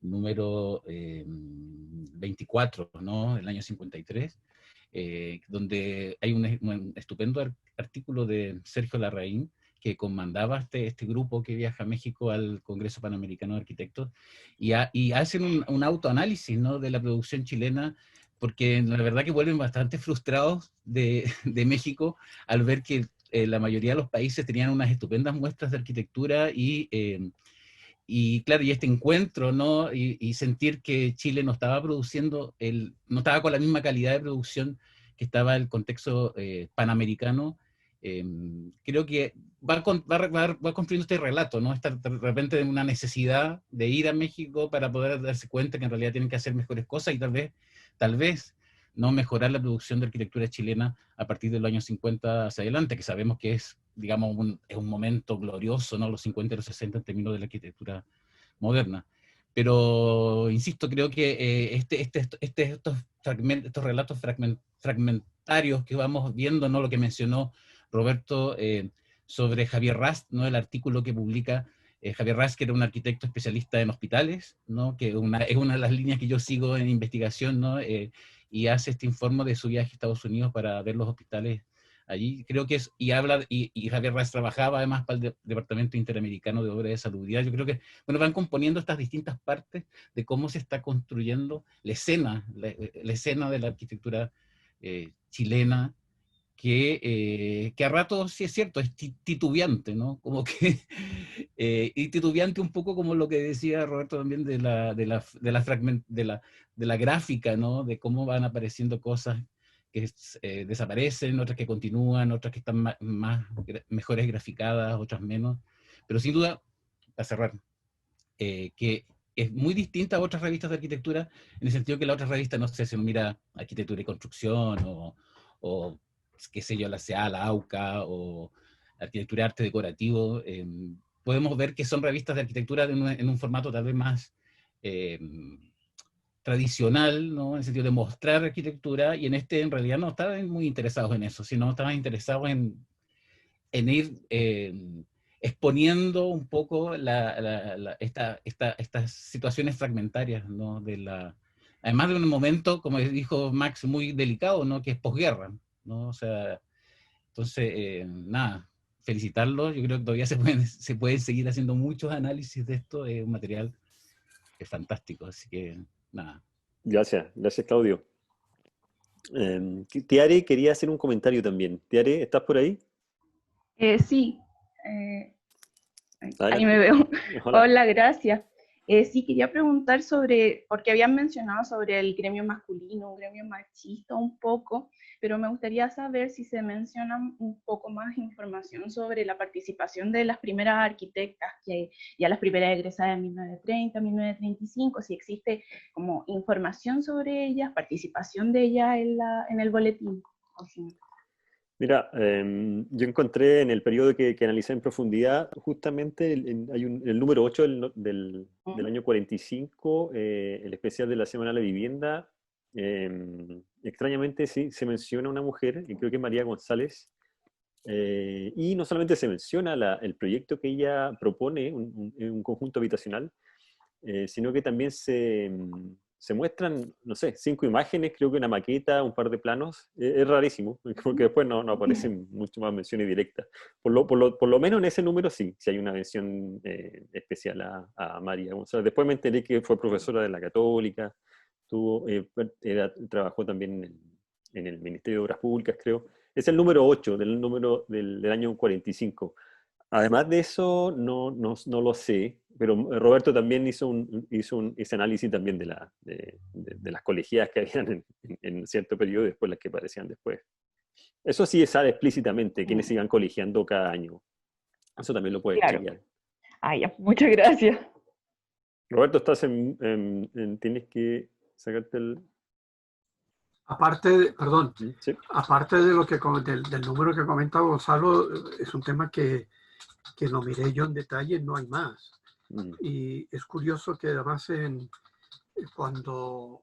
número 24, ¿no? El año 53, donde hay un estupendo artículo de Sergio Larraín, que comandaba este grupo que viaja a México al Congreso Panamericano de Arquitectos, y hacen un autoanálisis, ¿no? De la producción chilena, porque la verdad que vuelven bastante frustrados de México al ver que la mayoría de los países tenían unas estupendas muestras de arquitectura y claro, y este encuentro, ¿no? Y sentir que Chile no estaba produciendo, no estaba con la misma calidad de producción que estaba el contexto panamericano, creo que va construyendo este relato, ¿no? Esta, de repente una necesidad de ir a México para poder darse cuenta que en realidad tienen que hacer mejores cosas y tal vez, ¿no? Mejorar la producción de arquitectura chilena a partir de los años 50 hacia adelante, que sabemos que es, digamos, es un momento glorioso, ¿no? Los 50 y los 60 en términos de la arquitectura moderna. Pero, insisto, creo que estos relatos fragmentarios que vamos viendo, ¿no? Lo que mencionó Roberto sobre Javier Rast, ¿no? El artículo que publica Javier Rast, que era un arquitecto especialista en hospitales, ¿no? Que es una de las líneas que yo sigo en investigación, ¿no? Y hace este informe de su viaje a Estados Unidos para ver los hospitales allí. Creo que es, y Javier Rast trabajaba además para el Departamento Interamericano de Obras de Salubridad. Yo creo que, bueno, van componiendo estas distintas partes de cómo se está construyendo la escena de la arquitectura chilena, que a ratos, sí es cierto, es titubeante, ¿no? Como que, y titubeante un poco como lo que decía Roberto también de la gráfica, ¿no? De cómo van apareciendo cosas que desaparecen, otras que continúan, otras que están mejores graficadas, otras menos. Pero sin duda, para cerrar, que es muy distinta a otras revistas de arquitectura, en el sentido que la otra revista, no sé, si uno mira arquitectura y construcción, o qué sé yo, la CA, la AUCA, o arquitectura y arte decorativo, podemos ver que son revistas de arquitectura en un formato tal vez más tradicional, ¿no? En el sentido de mostrar arquitectura, y en este en realidad no estaban muy interesados en eso, sino estaban interesados en ir exponiendo un poco estas situaciones fragmentarias, ¿no? Además de un momento, como dijo Max, muy delicado, ¿no? Que es posguerra, ¿no? O sea, entonces, nada, felicitarlos. Yo creo que todavía se pueden seguir haciendo muchos análisis de esto. Es un material fantástico, así que nada. Gracias, gracias Claudio. Tiare quería hacer un comentario también. Tiare, ¿estás por ahí? Sí, ahí Adelante. me veo. Hola. Hola, gracias. Sí, quería preguntar porque habían mencionado sobre el gremio masculino, un gremio machista un poco, pero me gustaría saber si se menciona un poco más información sobre la participación de las primeras arquitectas, que ya las primeras egresadas en 1930, 1935, si existe como información sobre ellas, participación de ellas en el boletín. Mira, yo encontré en el periodo que analicé en profundidad, justamente hay el número 8 del año 45, el especial de la Semana de la Vivienda, extrañamente sí, se menciona una mujer, y creo que es María González, y no solamente se menciona el proyecto que ella propone, un conjunto habitacional, sino que también se muestran, no sé, 5 imágenes, creo que una maqueta, un par de planos. Es rarísimo, porque después no aparecen mucho más menciones directas. Por lo menos en ese número sí hay una mención especial a María González. Después me enteré que fue profesora de la Católica, trabajó también en el Ministerio de Obras Públicas, creo. Es el número 8 del año 45. Además de eso, no lo sé, pero Roberto también hizo ese análisis también de las colegiadas que habían en cierto periodo y después las que aparecían después. Eso sí sabe explícitamente quiénes iban colegiando cada año. Eso también lo puedes Claro. chequear. Ah, ya, muchas gracias. Roberto, tienes que sacarte el... Perdón, ¿Sí? aparte de del número que comenta Gonzalo, es un tema que lo miré yo en detalle, no hay más. Y es curioso que además cuando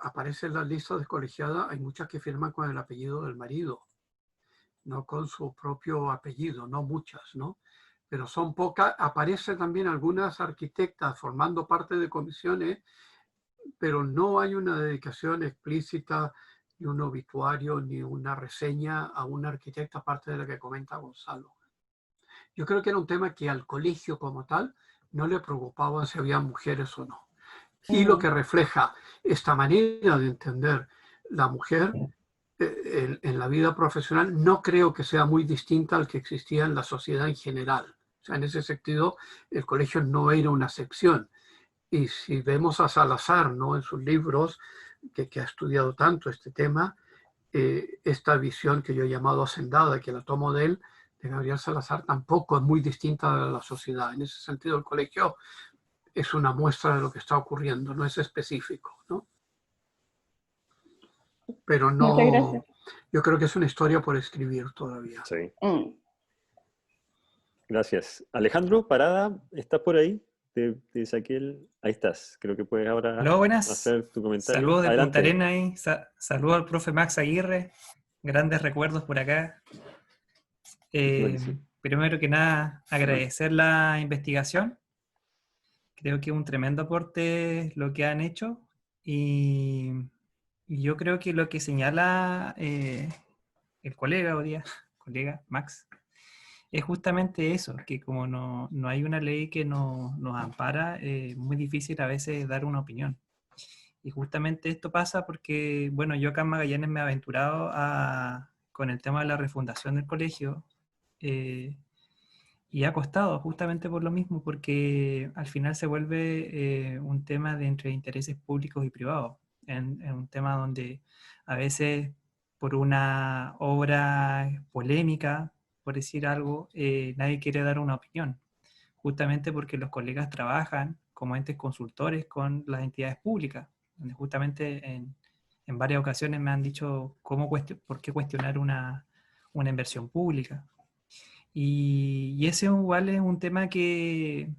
aparece en la lista de colegiada, hay muchas que firman con el apellido del marido, no con su propio apellido, no muchas, ¿no? Pero son pocas. Aparecen también algunas arquitectas formando parte de comisiones, pero no hay una dedicación explícita, ni un obituario, ni una reseña a una arquitecta, aparte de la que comenta Gonzalo. Yo creo que era un tema que al colegio como tal no le preocupaba si había mujeres o no. Y lo que refleja esta manera de entender la mujer en la vida profesional no creo que sea muy distinta al que existía en la sociedad en general. O sea, en ese sentido, el colegio no era una excepción. Y si vemos a Salazar, ¿no?, en sus libros, que ha estudiado tanto este tema, esta visión que yo he llamado hacendada, que la tomo de él, de Gabriel Salazar, tampoco es muy distinta de la sociedad. En ese sentido, el colegio es una muestra de lo que está ocurriendo, no es específico, ¿no? Pero no, yo creo que es una historia por escribir todavía. Sí. Gracias. Alejandro, Parada, ¿estás por ahí? Te saqué ahí estás. Creo que puedes ahora Hola, buenas. hacer tu comentario. Saludos de Adelante. Punta Arenas y saludos al profe Max Aguirre. Grandes recuerdos por acá. Primero que nada, agradecer la investigación. Creo que es un tremendo aporte lo que han hecho. Y yo creo que lo que señala el colega Max, es justamente eso, que como no hay una ley que nos ampara, es muy difícil a veces dar una opinión. Y justamente esto pasa porque, bueno, yo acá en Magallanes me he aventurado con el tema de la refundación del colegio y ha costado justamente por lo mismo, porque al final se vuelve un tema de entre intereses públicos y privados, en un tema donde a veces por una obra polémica, por decir algo, nadie quiere dar una opinión, justamente porque los colegas trabajan como entes consultores con las entidades públicas, donde justamente en varias ocasiones me han dicho por qué cuestionar una inversión pública. Y ese igual es un tema que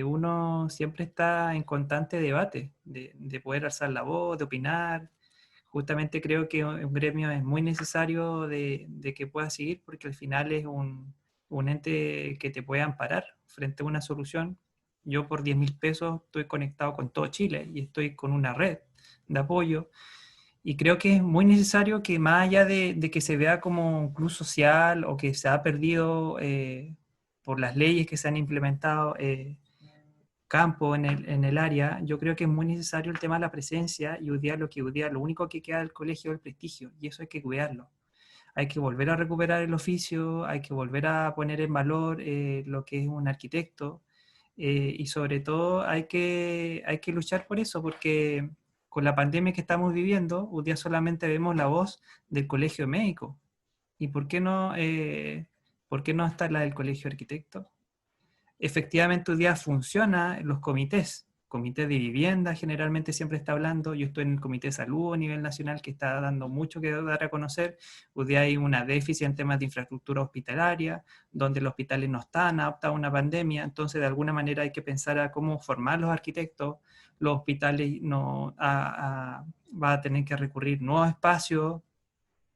uno siempre está en constante debate, de poder alzar la voz, de opinar. Justamente creo que un gremio es muy necesario de que pueda seguir, porque al final es un ente que te puede amparar frente a una solución. Yo por 10.000 pesos estoy conectado con todo Chile y estoy con una red de apoyo. Y creo que es muy necesario que más allá de que se vea como un club social o que se ha perdido por las leyes que se han implementado campo en el área, yo creo que es muy necesario el tema de la presencia y hoy día lo único que queda del colegio es el prestigio y eso hay que cuidarlo. Hay que volver a recuperar el oficio, hay que volver a poner en valor lo que es un arquitecto y sobre todo hay que luchar por eso porque con la pandemia que estamos viviendo, un día solamente vemos la voz del colegio médico. ¿Y por qué no está la del colegio arquitecto? Efectivamente, hoy día funcionan los comités comité de vivienda generalmente siempre está hablando. Yo estoy en el comité de salud a nivel nacional que está dando mucho que dar a conocer. Hoy día hay una déficit en temas de infraestructura hospitalaria, donde los hospitales no están adaptados a una pandemia. Entonces, de alguna manera hay que pensar a cómo formar los arquitectos. Los hospitales va a tener que recurrir a nuevos espacios,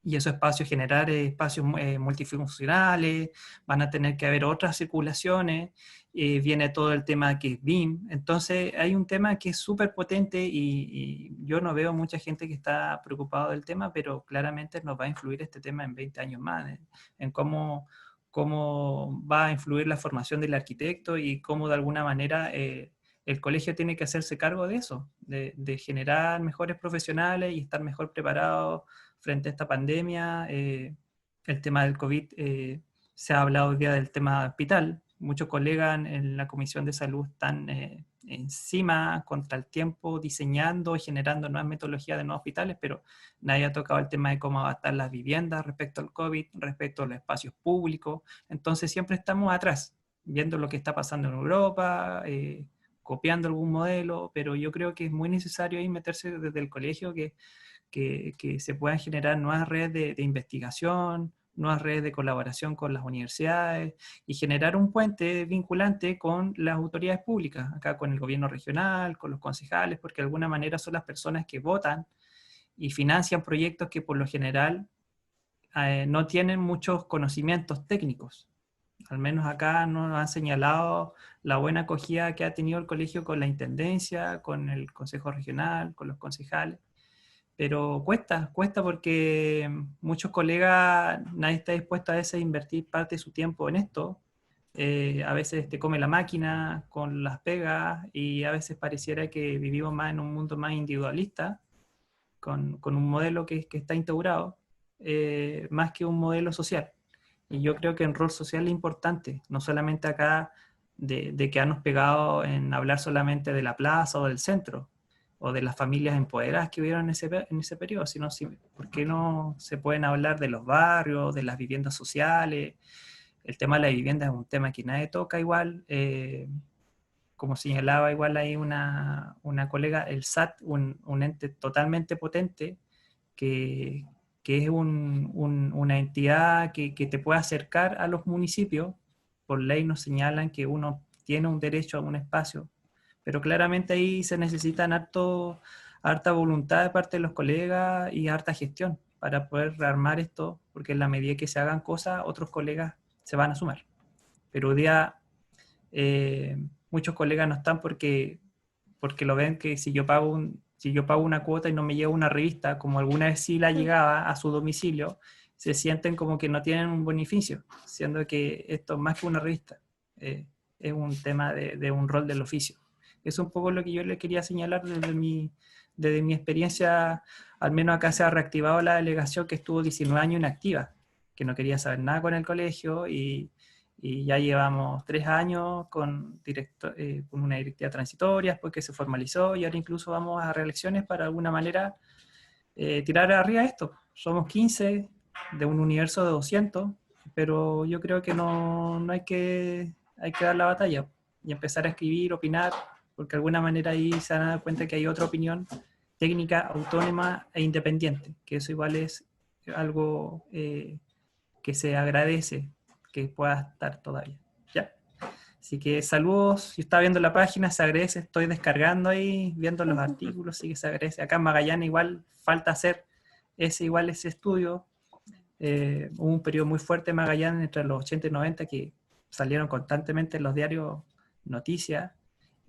y esos espacios generar espacios multifuncionales, van a tener que haber otras circulaciones, viene todo el tema que es BIM. Entonces hay un tema que es súper potente y yo no veo mucha gente que está preocupado del tema, pero claramente nos va a influir este tema en 20 años más, en cómo va a influir la formación del arquitecto y cómo de alguna manera el colegio tiene que hacerse cargo de eso, de generar mejores profesionales y estar mejor preparados frente a esta pandemia. El tema del COVID, se ha hablado hoy día del tema hospital. Muchos colegas en la Comisión de Salud están encima, contra el tiempo, diseñando y generando nuevas metodologías de nuevos hospitales, pero nadie ha tocado el tema de cómo adaptar las viviendas respecto al COVID, respecto a los espacios públicos. Entonces siempre estamos atrás, viendo lo que está pasando en Europa, copiando algún modelo, pero yo creo que es muy necesario ahí meterse desde el colegio que se puedan generar nuevas redes de investigación, nuevas redes de colaboración con las universidades y generar un puente vinculante con las autoridades públicas, acá con el gobierno regional, con los concejales, porque de alguna manera son las personas que votan y financian proyectos que por lo general no tienen muchos conocimientos técnicos. Al menos acá nos han señalado la buena acogida que ha tenido el colegio con la intendencia, con el consejo regional, con los concejales. Pero cuesta porque muchos colegas, nadie está dispuesto a veces a invertir parte de su tiempo en esto. A veces te come la máquina con las pegas y a veces pareciera que vivimos más en un mundo más individualista, con un modelo que está instaurado, más que un modelo social. Y yo creo que el rol social es importante, no solamente acá de quedarnos pegados en hablar solamente de la plaza o del centro, o de las familias empoderadas que vivieron en ese periodo, sino ¿por qué no se pueden hablar de los barrios, de las viviendas sociales? El tema de la vivienda es un tema que nadie toca igual. Como señalaba igual ahí una colega, el SAT, un ente totalmente potente que es una entidad que te puede acercar a los municipios. Por ley nos señalan que uno tiene un derecho a un espacio, pero claramente ahí se necesitan harta voluntad de parte de los colegas y harta gestión para poder rearmar esto, porque en la medida que se hagan cosas, otros colegas se van a sumar. Pero hoy día muchos colegas no están porque lo ven que si yo pago una cuota y no me llega una revista, como alguna vez sí la llegaba a su domicilio, se sienten como que no tienen un beneficio, siendo que esto es más que una revista, es un tema de un rol del oficio. Es un poco lo que yo le quería señalar desde mi experiencia. Al menos acá se ha reactivado la delegación que estuvo 19 años inactiva, que no quería saber nada con el colegio, y ya llevamos 3 años con una directiva transitoria, después que se formalizó, y ahora incluso vamos a reelecciones para de alguna manera tirar arriba esto. Somos 15 de un universo de 200, pero yo creo que no hay que dar la batalla y empezar a escribir, opinar, porque de alguna manera ahí se van a dar cuenta que hay otra opinión técnica, autónoma e independiente, que eso igual es algo que se agradece que pueda estar todavía. ¿Ya? Así que saludos, yo estaba viendo la página, se agradece, estoy descargando ahí, viendo los artículos, sí que se agradece. Acá en Magallanes igual falta hacer ese estudio. Hubo un periodo muy fuerte en Magallanes entre los 80 y 90 que salieron constantemente en los diarios noticias,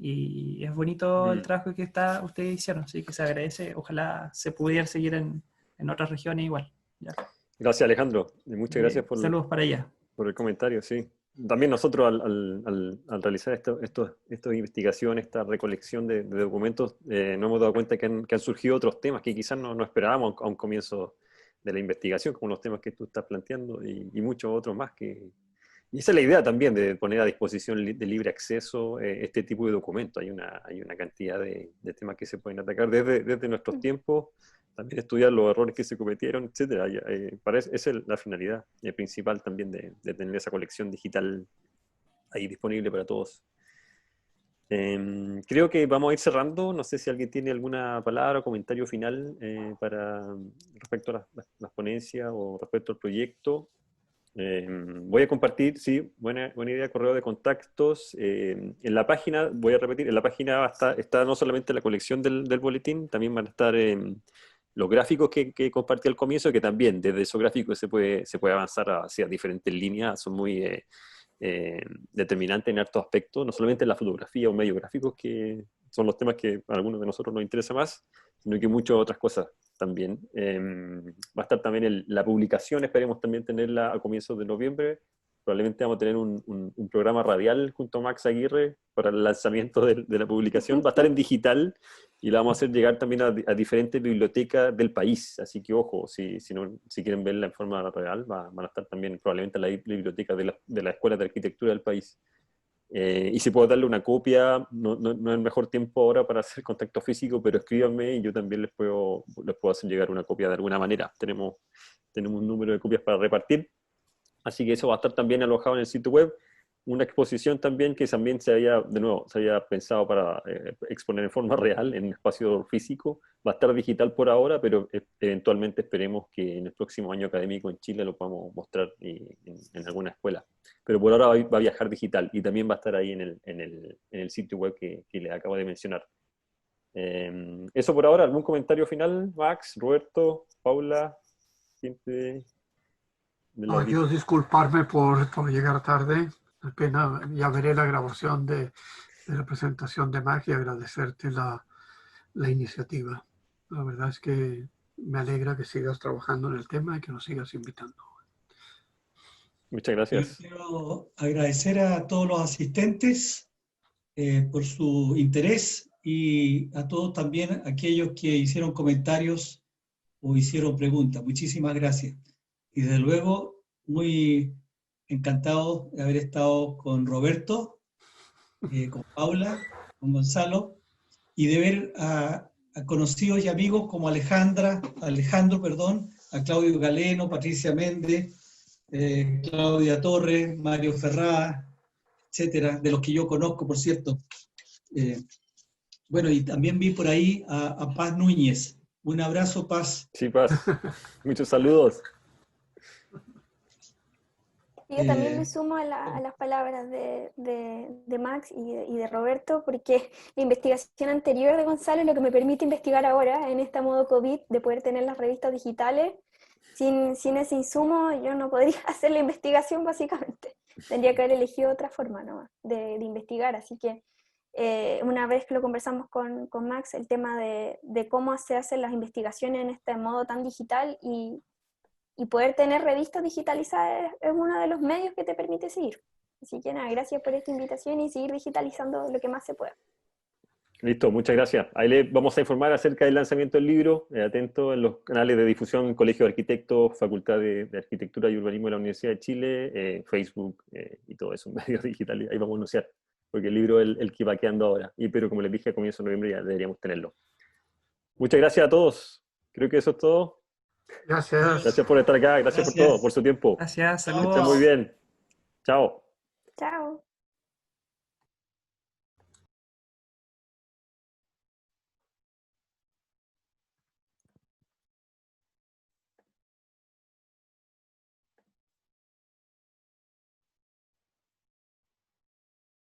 y es bonito el trabajo que ustedes hicieron, sí que se agradece. Ojalá se pudiera seguir en otras regiones igual. ¿Ya? Gracias, Alejandro, y muchas gracias saludos para allá. Por el comentario, sí. También nosotros al realizar esta investigación, esta recolección de documentos, nos hemos dado cuenta que han surgido otros temas que quizás no esperábamos a un comienzo de la investigación, como los temas que tú estás planteando, y muchos otros más. Y esa es la idea también, de poner a disposición de libre acceso este tipo de documentos. Hay una cantidad de temas que se pueden atacar desde nuestros tiempos, también estudiar los errores que se cometieron, etcétera. Esa es la finalidad principal también de tener esa colección digital ahí disponible para todos. Creo que vamos a ir cerrando. No sé si alguien tiene alguna palabra o comentario final respecto a las ponencias o respecto al proyecto. Voy a compartir, sí, buena idea, correo de contactos. En la página, voy a repetir, en la página está no solamente la colección del boletín, también van a estar los gráficos que compartí al comienzo, que también desde esos gráficos se puede avanzar hacia diferentes líneas, son muy determinantes en hartos aspectos, no solamente en la fotografía o medios gráficos, que son los temas que a algunos de nosotros nos interesa más, sino que muchas otras cosas también. Va a estar también la publicación, esperemos también tenerla a comienzos de noviembre. Probablemente vamos a tener un programa radial junto a Max Aguirre para el lanzamiento de la publicación. Va a estar en digital y la vamos a hacer llegar también a diferentes bibliotecas del país. Así que, ojo, si quieren verla en forma real, van a estar también probablemente en la biblioteca de la Escuela de Arquitectura del país. Y si puedo darle una copia, no es el mejor tiempo ahora para hacer contacto físico, pero escríbanme y yo también les puedo hacer llegar una copia de alguna manera. Tenemos un número de copias para repartir. Así que eso va a estar también alojado en el sitio web. Una exposición también que también se había pensado para exponer en forma real en un espacio físico. Va a estar digital por ahora, pero eventualmente esperemos que en el próximo año académico en Chile lo podamos mostrar en alguna escuela. Pero por ahora va a viajar digital y también va a estar ahí en el sitio web que les acabo de mencionar. Eso por ahora. ¿Algún comentario final, Max, Roberto, Paula? Gente No, yo disculparme por llegar tarde. Apenas ya veré la grabación de la presentación de Max y agradecerte la iniciativa. La verdad es que me alegra que sigas trabajando en el tema y que nos sigas invitando. Muchas gracias. Yo quiero agradecer a todos los asistentes por su interés y a todos también aquellos que hicieron comentarios o hicieron preguntas. Muchísimas gracias. Y desde luego, muy encantado de haber estado con Roberto, con Paula, con Gonzalo, y de ver a conocidos y amigos como Alejandro, a Claudio Galeno, Patricia Méndez, Claudia Torres, Mario Ferrada, etcétera, de los que yo conozco, por cierto. Bueno, y también vi por ahí a Paz Núñez. Un abrazo, Paz. Sí, Paz. Muchos saludos. Yo también me sumo a las palabras de Max y de Roberto, porque la investigación anterior de Gonzalo es lo que me permite investigar ahora, en este modo COVID, de poder tener las revistas digitales. Sin ese insumo yo no podría hacer la investigación, básicamente. Tendría que haber elegido otra forma, ¿no?, de investigar. Así que una vez que lo conversamos con Max, el tema de cómo se hacen las investigaciones en este modo tan digital y poder tener revistas digitalizadas es uno de los medios que te permite seguir. Así que nada, gracias por esta invitación y seguir digitalizando lo que más se pueda. Listo, muchas gracias. Ahí le vamos a informar acerca del lanzamiento del libro. Atento en los canales de difusión, Colegio de Arquitectos, Facultad de Arquitectura y Urbanismo de la Universidad de Chile, Facebook y todo eso, medios digitales. Ahí vamos a anunciar, porque el libro es el que va quedando ahora. Pero como les dije, a comienzo de noviembre ya deberíamos tenerlo. Muchas gracias a todos. Creo que eso es todo. Gracias. Gracias por estar acá, gracias por todo, por su tiempo. Gracias, Que saludos. estén muy bien. Chao. Chao.